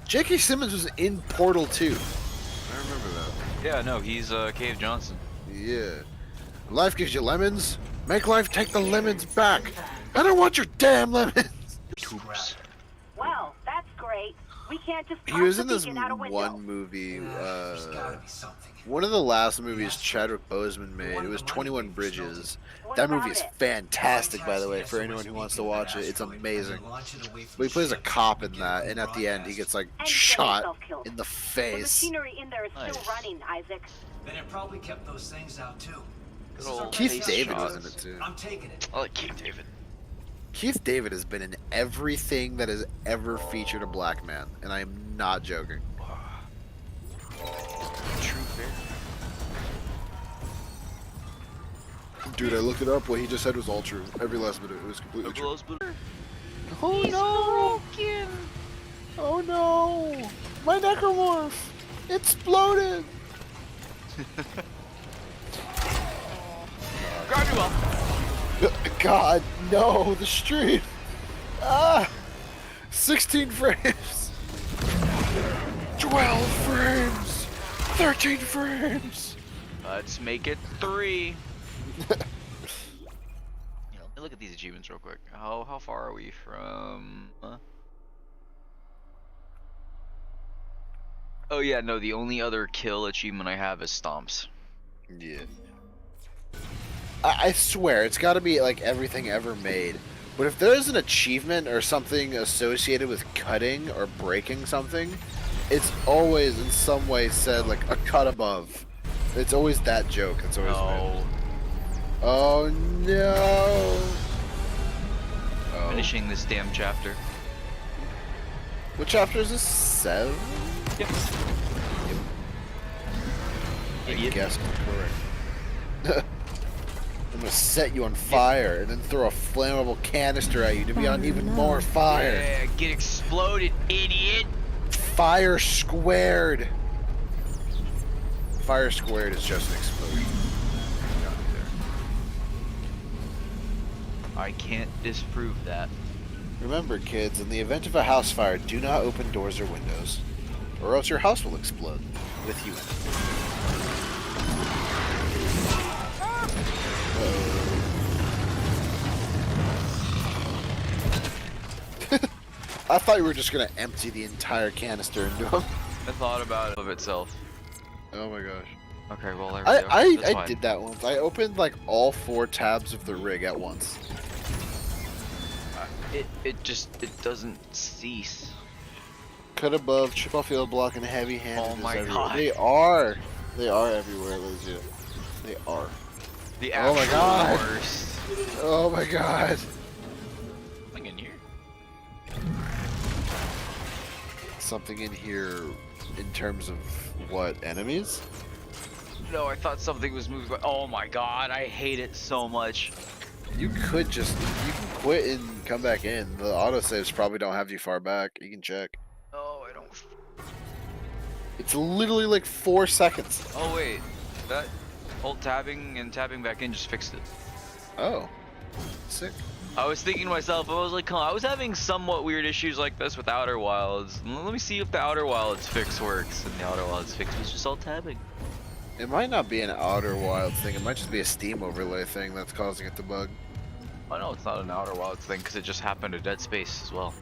J.K. Simmons was in Portal 2. I remember that. Yeah, no, he's Cave Johnson. Yeah. Life gives you lemons. Make life take the lemons back. I don't want your damn lemons. Tubes. Well, that's great. We can't just He was toss in the this beacon out a window. one movie, There's gotta be something. one of the last movies Chadwick Boseman made. It was 21 Bridges. That movie is fantastic, by the way, for anyone who wants to watch it. It's amazing. But he plays a cop in that, and at the end he gets like And shot self-killed. in the The face. machinery in there is still Nice. running, Isaac. Then it probably kept those things out too. This Good is our old best Keith shot. David was in it too. I'm taking it. I like Cave David. Keith David has been in everything that has ever featured a black man, and I am not joking. True Dude, I looked it up. What he just said was all true. Every last bit of it was completely true. Oh He's no! broken. Oh no! My necromorph! Exploded! Grab you up. God, no! The stream! Ah! 16 frames! 12 frames! 13 frames! Let's make it 3. Look at these achievements real quick. How far are we from? Oh yeah, no. The only other kill achievement I have is stomps. Yeah. I swear, it's got to be like everything ever made. But if there's an achievement or something associated with cutting or breaking something, it's always in some way said like a cut above. It's always that joke. It's always made. Oh no! Oh. Finishing this damn chapter. What chapter is this? 7? Yep. I guessed correct. I'm gonna set you on fire and then throw a flammable canister at you to be on even more fire. Yeah, get exploded, idiot! Fire squared. Fire squared is just an explosion. I can't disprove that. Remember, kids, in the event of a house fire, do not open doors or windows, or else your house will explode with you in it. I thought you were just gonna empty the entire canister into him. I thought about it of itself. Oh my gosh. Okay, well there we go. That's I fine. did that once. I opened like all 4 tabs of the rig at once. It doesn't cease. Cut above, chip off field block, and heavy handed. Oh my everywhere. god. They are everywhere, legit. They are. The Oh my actual god. worst. Oh my god. Something in here. Something in here in terms of what, enemies? No, I thought something was moving. Oh my god, I hate it so much. You can quit and come back in. The autosaves probably don't have you far back. You can check. Oh, I don't. It's literally like 4 seconds. Oh wait, that alt tabbing and tabbing back in just fixed it. Oh, sick. I was thinking to myself, I was like, I was having somewhat weird issues like this with Outer Wilds. Let me see if the Outer Wilds fix works. And the Outer Wilds fix was just alt tabbing. It might not be an Outer Wilds thing. It might just be a Steam overlay thing that's causing it to bug. Oh no, it's not an Outer Wilds thing because it just happened to Dead Space as well.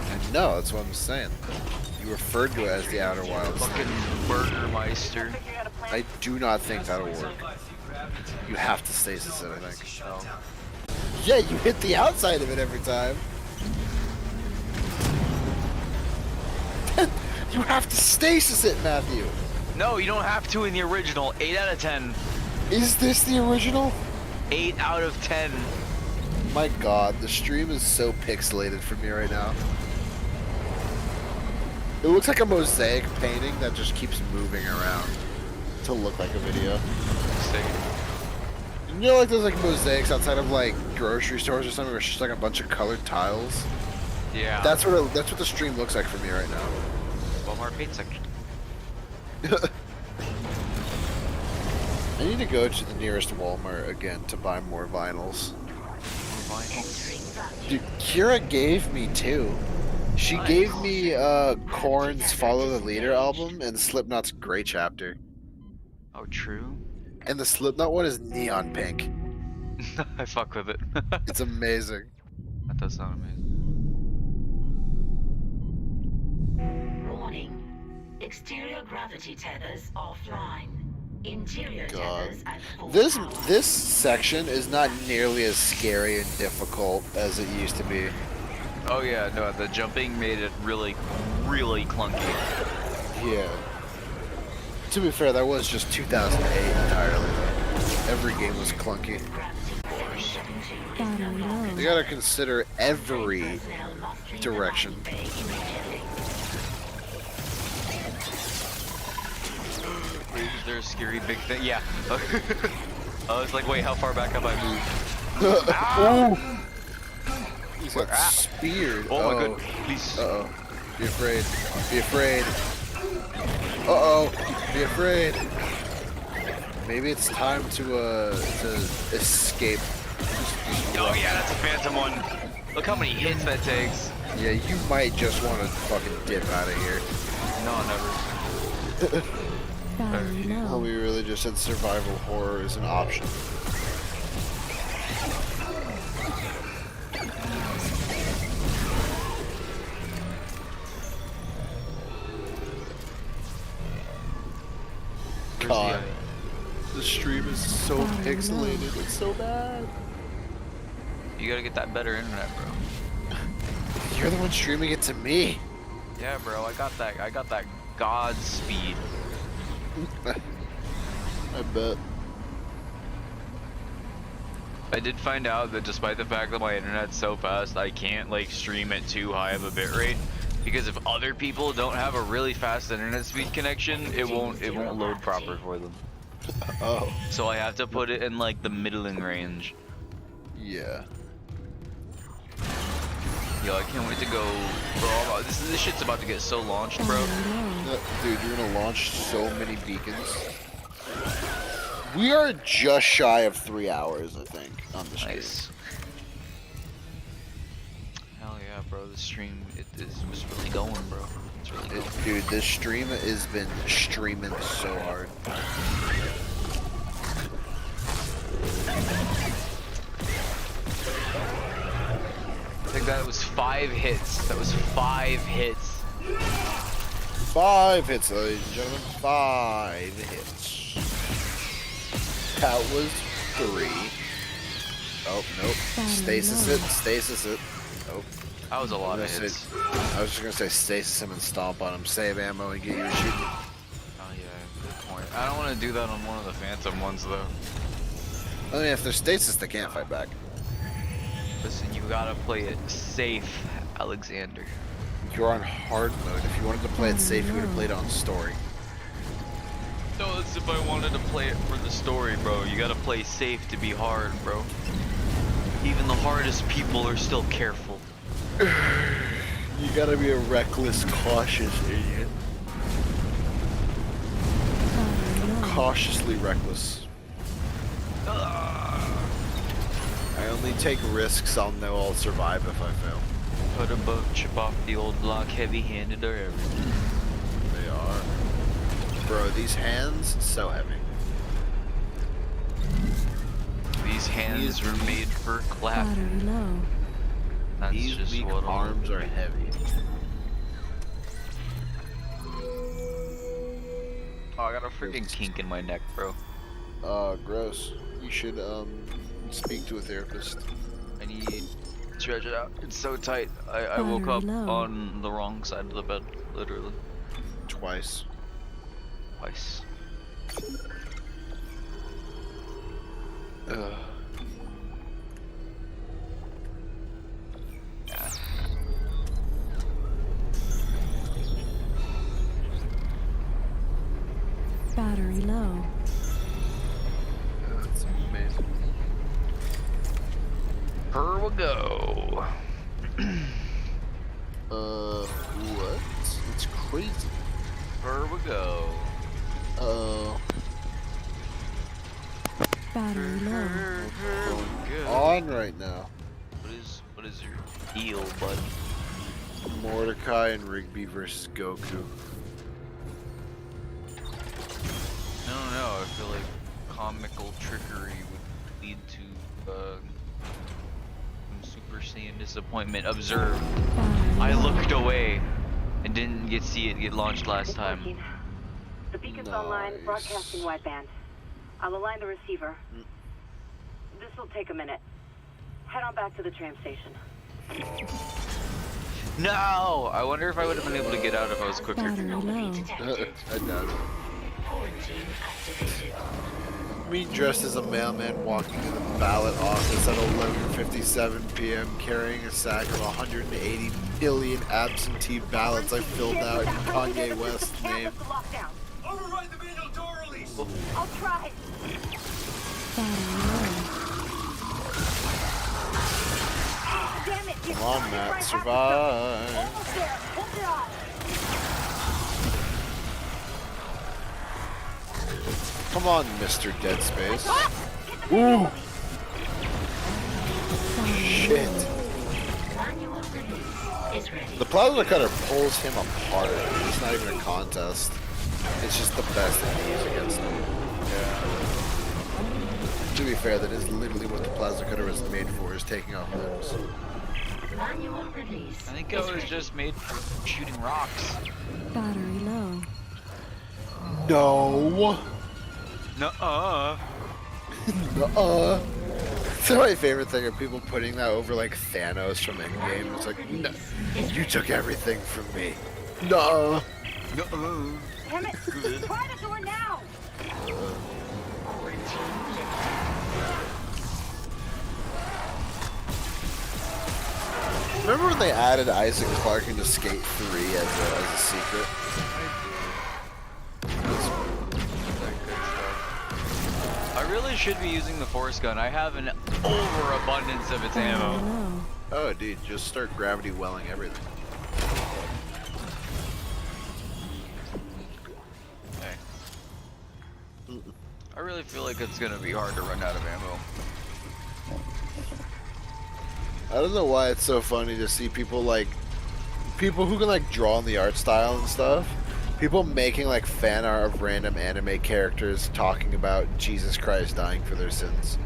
And no, that's what I'm saying. You referred to it as the Outer Wilds Fucking thing. Burgermeister. I do not think that'll work. You have to stasis it, I think. No. Yeah, you hit the outside of it every time. You have to stasis it, Matthew. No, you don't have to in the original. 8 out of 10. Is this the original? 8 out of 10. My god, the stream is so pixelated for me right now. It looks like a mosaic painting that just keeps moving around to look like a video. You know, like those like mosaics outside of like grocery stores or something, where it's just like a bunch of colored tiles. Yeah. That's what the stream looks like for me right now. Walmart paint section. I need to go to the nearest Walmart again to buy more vinyls. Dude, Kira gave me 2. She gave me Korn's Follow the Leader album and Slipknot's Grey Chapter. Oh, true. And the Slipknot one is neon pink. I fuck with it. It's amazing. That does sound amazing. Warning. Exterior gravity tethers offline. Interior God. tethers at full This power. section is not nearly as scary and difficult as it used to be. Oh yeah, no, the jumping made it really, really clunky. Yeah. To be fair, that was just 2008 entirely. Every game was clunky. You gotta consider every direction. Is there a scary big thing? Yeah. I was like, wait, how far back have I moved? He's got speared. Oh my god, please. Uh-oh. Be afraid. Be afraid. Uh-oh. Be afraid. Maybe it's time to escape. Oh yeah, that's a phantom one. Look how many hits that takes. Yeah, you might just want to fucking dip out of here. No, never. Oh, we really just said survival horror is an option. God, the stream is so pixelated. It's so bad. You gotta get that better internet, bro. You're the one streaming it to me. Yeah, bro, I got that god speed. I bet. I did find out that despite the fact that my internet's so fast, I can't like stream at too high of a bitrate because if other people don't have a really fast internet speed connection, it won't load proper for them. Oh. So I have to put it in like the middling range. Yeah. Yo, I can't wait to go, bro. This shit's about to get so launched, bro. Dude, you're gonna launch so many beacons. We are just shy of 3 hours, I think, on the stream. Nice. Hell yeah, bro. The stream was really going, bro. It's really going. Dude, this stream has been streaming so hard. I think that was 5 hits. That was 5 hits. 5 hits, ladies and gentlemen. 5 hits. That was 3. Oh, nope. Stasis it. Stasis it. Nope. That was a lot of hits. I was just gonna say stasis him and stomp on him, save ammo, and get you a shoot. Oh yeah, good point. I don't want to do that on one of the phantom ones though. I mean, if they're stasis, they can't fight back. Listen, you gotta play it safe, Alexander. You're on hard mode. If you wanted to play it safe, you would have played it on story. No, that's if I wanted to play it for the story, bro. You gotta play safe to be hard, bro. Even the hardest people are still careful. You gotta be a reckless, cautious idiot. Cautiously reckless. I only take risks I'll know I'll survive if I fail. Put a boat, chip off the old block, heavy-handed or everything. They are. Bro, these hands, so heavy. These hands were made for clapping. That's These just weak what arms are heavy. Oh, I got a freaking kink in my neck, bro. Gross. You should, speak to a therapist. I need to stretch it out. It's so tight. I woke up on the wrong side of the bed, literally. Twice. Twice. Ugh. Yeah. Battery low. That's amazing. Here we go. What? It's crazy. Here we go. Battery low. Good. On right now. What is your deal, bud? Mordecai and Rigby versus Goku. I don't know. I feel like comical trickery would lead to some Super Saiyan disappointment. Observe. I looked away and didn't see it get launched last time. The beacon's online, broadcasting wideband. I'll align the receiver. This will take a minute. Head on back to the tram station. No! I wonder if I would have been able to get out if I was quicker. Battery low. I doubt it. Me dressed as a mailman walking to the ballot office at 11:57 p.m. carrying a sack of 180 billion absentee ballots I filled out in Kanye West's name. Override the manual door release! I'll try. Damn it! Come on, Matt, survive. Almost there. Hold it on. Come on, Mr. Dead Space. Ooh. Shit. The plasma cutter pulls him apart. It's not even a contest. It's just the best it can use against him. Yeah. To be fair, that is literally what the plasma cutter was made for, is taking off limbs. I think it was just made for shooting rocks. Battery low. No. Nuh-uh. Nuh-uh. So my favorite thing are people putting that over like Thanos from Endgame. It's like, no, you took everything from me. No. Nuh-uh. Damn it! Try the door now. Remember when they added Isaac Clarke into Skate 3 as a secret? I really should be using the force gun. I have an overabundance of its ammo. Oh, dude, just start gravity welling everything. Hey. I really feel like it's gonna be hard to run out of ammo. I don't know why it's so funny to see people who can like draw in the art style and stuff. People making like fan art of random anime characters talking about Jesus Christ dying for their sins.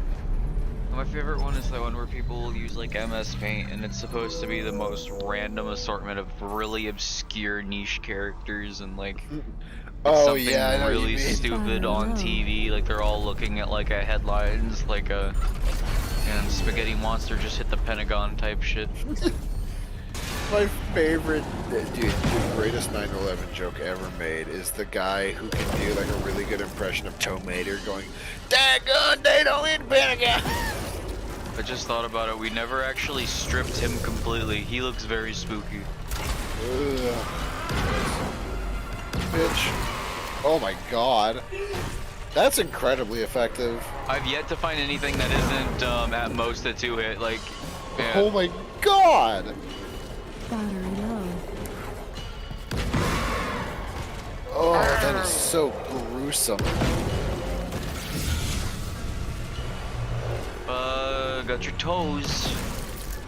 My favorite one is the one where people use like MS Paint and it's supposed to be the most random assortment of really obscure niche characters and like something I know what you really mean. stupid on TV. Like they're all looking at like a headlines like a and spaghetti monster just hit the Pentagon type shit. My favorite, dude, the greatest 9/11 joke ever made is the guy who can do like a really good impression of Tow Mater going, "Daggone, they don't hit Pentagon." I just thought about it. We never actually stripped him completely. He looks very spooky. Ugh. Bitch. Oh my god. That's incredibly effective. I've yet to find anything that isn't at most a 2-hit. Like, yeah. Oh my god. Battery low. Oh, that is so gruesome. Got your toes.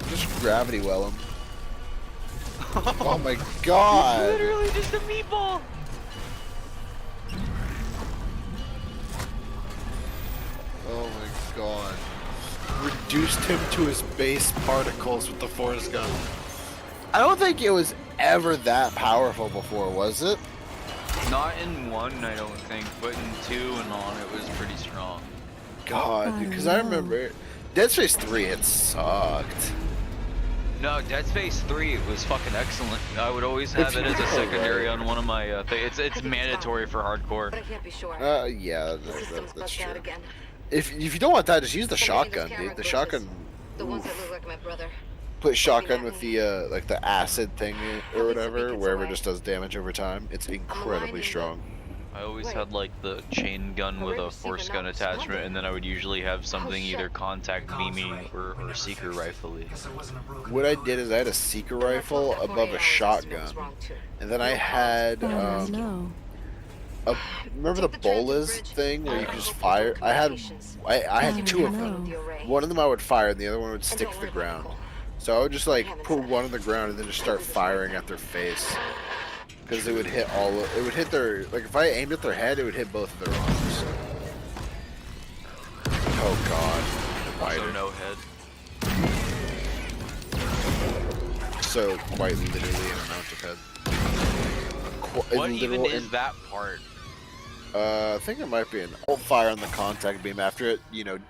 Just gravity well him. Oh my god. Literally just a meatball. Oh my god. Reduced him to his base particles with the force gun. I don't think it was ever that powerful before, was it? Not in 1, I don't think, but in 2 and on, it was pretty strong. God, because I remember Dead Space 3, it sucked. No, Dead Space 3 was fucking excellent. I would always have it as a secondary on one of my it's mandatory for hardcore. But I can't be sure. Yeah, System's that's bugged out true. again. If you don't want that, just use the Somebody shotgun, just dude. camera The glitches. shotgun. The ones that look like my brother. Put shotgun with the like the acid thing or whatever, beacons wherever it away. just does damage over time. It's incredibly strong. I always Wait. had like the chain gun with a force gun attachment, and then I would usually have something either contact beamy or seeker rifle-y. Guess I wasn't a broken What I did is I had a seeker rifle above a shotgun, and then I had Battery low. remember the bolas thing where you could just fire? I had two of them. One of them I would fire, and the other one would stick to the ground. So I would just like put one on the ground and then just start firing at their face. Because it would hit it would hit their, like if I aimed at their head, it would hit both of their arms. Oh god. Also Wider. no head. So quite literally an amount of head. What even is that part? I think it might be an alt fire on the contact beam after it,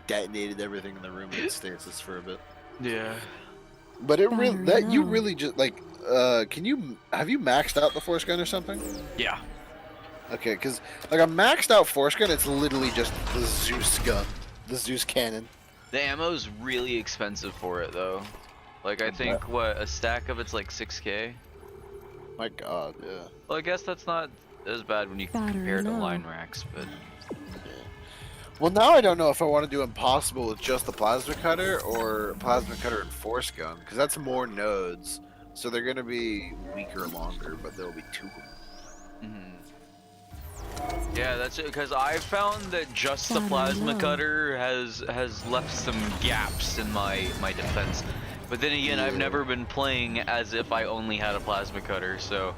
detonated everything in the room in stasis for a bit. Yeah. But it really, Battery you low. really just like, have you maxed out the force gun or something? Yeah. Okay, because like a maxed out force gun, it's literally just the Zeus gun, the Zeus cannon. The ammo's really expensive for it though. Like I think what a stack of it's like 6K. My god, yeah. Well, I guess that's not as bad when you Battery compare it to low. line racks, but Well, now I don't know if I want to do impossible with just the plasma cutter or plasma cutter and force gun, because that's more nodes. So they're going to be weaker longer, but there'll be two of them. Yeah, that's it. Because I found that just the Battery plasma low. cutter has left some gaps in my defense. But then again, I've never been playing as if I only had a plasma cutter, so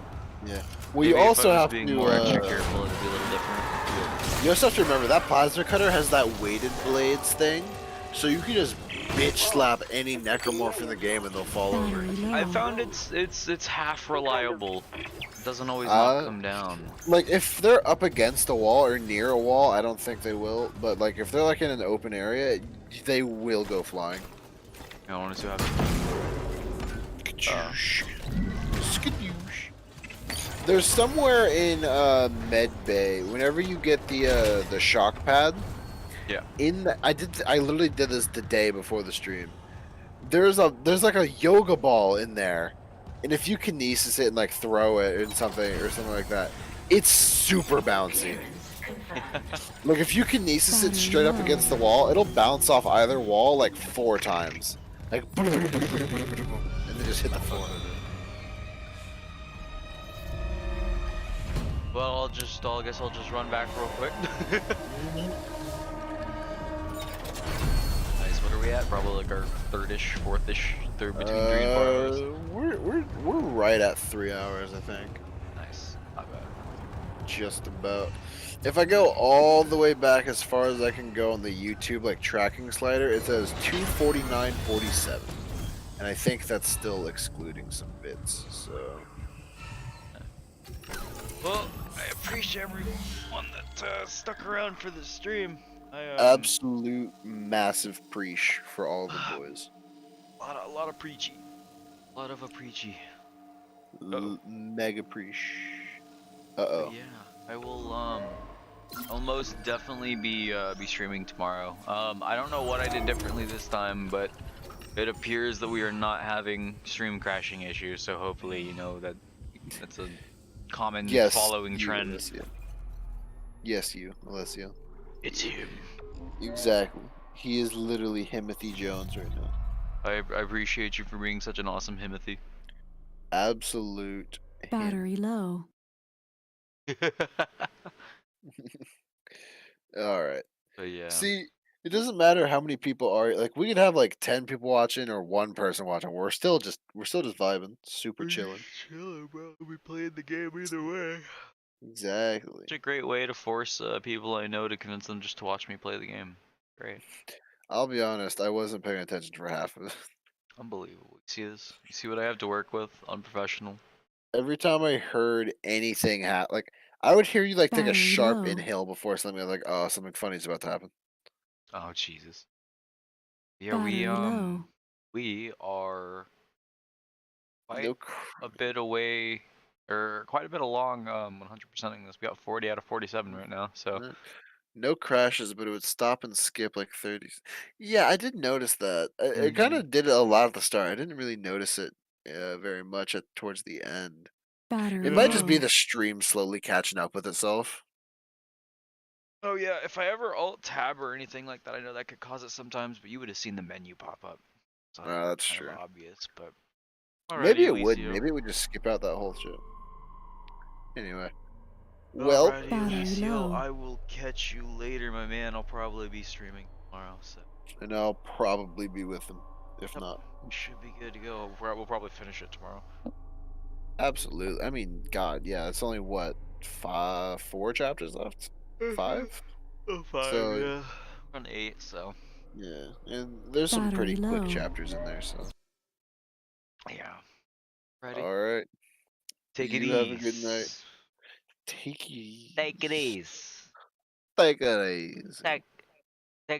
Yeah. Well, you maybe if I also was have being to. more extra careful, it'd be a little different. You also have to remember that plasma cutter has that weighted blades thing, so you can just bitch slap any necromorph in the game and they'll fall over. Battery low. I found it's half reliable. It doesn't always knock Uh, them down. Like if they're up against a wall or near a wall, I don't think they will. But like if they're like in an open area, they will go flying. I want to see what happens. Skadoosh. Skadoosh. There's somewhere in Med Bay. Whenever you get the shock pad, Yeah. I literally did this the day before the stream. There's like a yoga ball in there, and if you kinesis it and like throw it or something like that, it's super bouncy. Like if you kinesis it straight up against the wall, it'll bounce off either wall like 4 times, like and then just hit the floor. Well, I guess I'll just run back real quick. Nice. What are we at? Probably like our third-ish, fourth-ish, third between 3 and 4 hours. We're right at 3 hours, I think. Nice. Not bad. Just about. If I go all the way back as far as I can go on the YouTube like tracking slider, it says 249.47, and I think that's still excluding some bits. So. Well, I appreciate everyone that stuck around for the stream. Absolute massive preach for all the boys. A lot of preachy. A lot of a preachy. Mega preach. Uh-oh. Yeah, I will I'll most definitely be streaming tomorrow. I don't know what I did differently this time, but it appears that we are not having stream crashing issues, so hopefully, you know, that's a common following trend. Alessia. Yes, you, Alessia. It's him. Exactly. He is literally Himothy Jones right now. I appreciate you for being such an awesome Himothy. Absolute Battery low. Alright. But yeah. See, it doesn't matter how many people are, like we could have like 10 people watching or 1 person watching. We're still just vibing, super chilling. Chilling, bro. We playing the game either way. Exactly. It's a great way to force people I know to convince them just to watch me play the game. Great. I'll be honest, I wasn't paying attention for half of it. Unbelievable. You see this? You see what I have to work with? Unprofessional. Every time I heard anything like I would hear you like take a Battery sharp low. inhale before something. I was like, oh, something funny is about to happen. Oh Jesus. Yeah, Battery we are quite No a bit away, or quite a bit along 100%ing this. We got 40 out of 47 right now, so No crashes, but it would stop and skip like 30. Yeah, I did notice that. I kind of did it a lot at the start. I didn't really notice it very much towards the end. Battery It might just be low. the stream slowly catching up with itself. Oh yeah, if I ever alt tab or anything like that, I know that could cause it sometimes, but you would have seen the menu pop up. So That's kind true. of obvious, but Maybe alrighty, it would. Alicio. Maybe it would just skip out that whole shit. Anyway. Well, Alrighty, Battery Alicio, low. I will catch you later, my man. I'll probably be streaming tomorrow, so and I'll probably be with them. If Yep. not, should be good to go. We'll probably finish it tomorrow. absolutely. I mean, God, yeah. It's only what 4 chapters left. 5. Oh, 5, So- yeah. We're on 8, so Yeah, and there's some Battery pretty quick low. chapters in there. So. yeah. Ready? All right. Take it You easy. have a good night. Take it easy. Take it easy. Take it easy. Take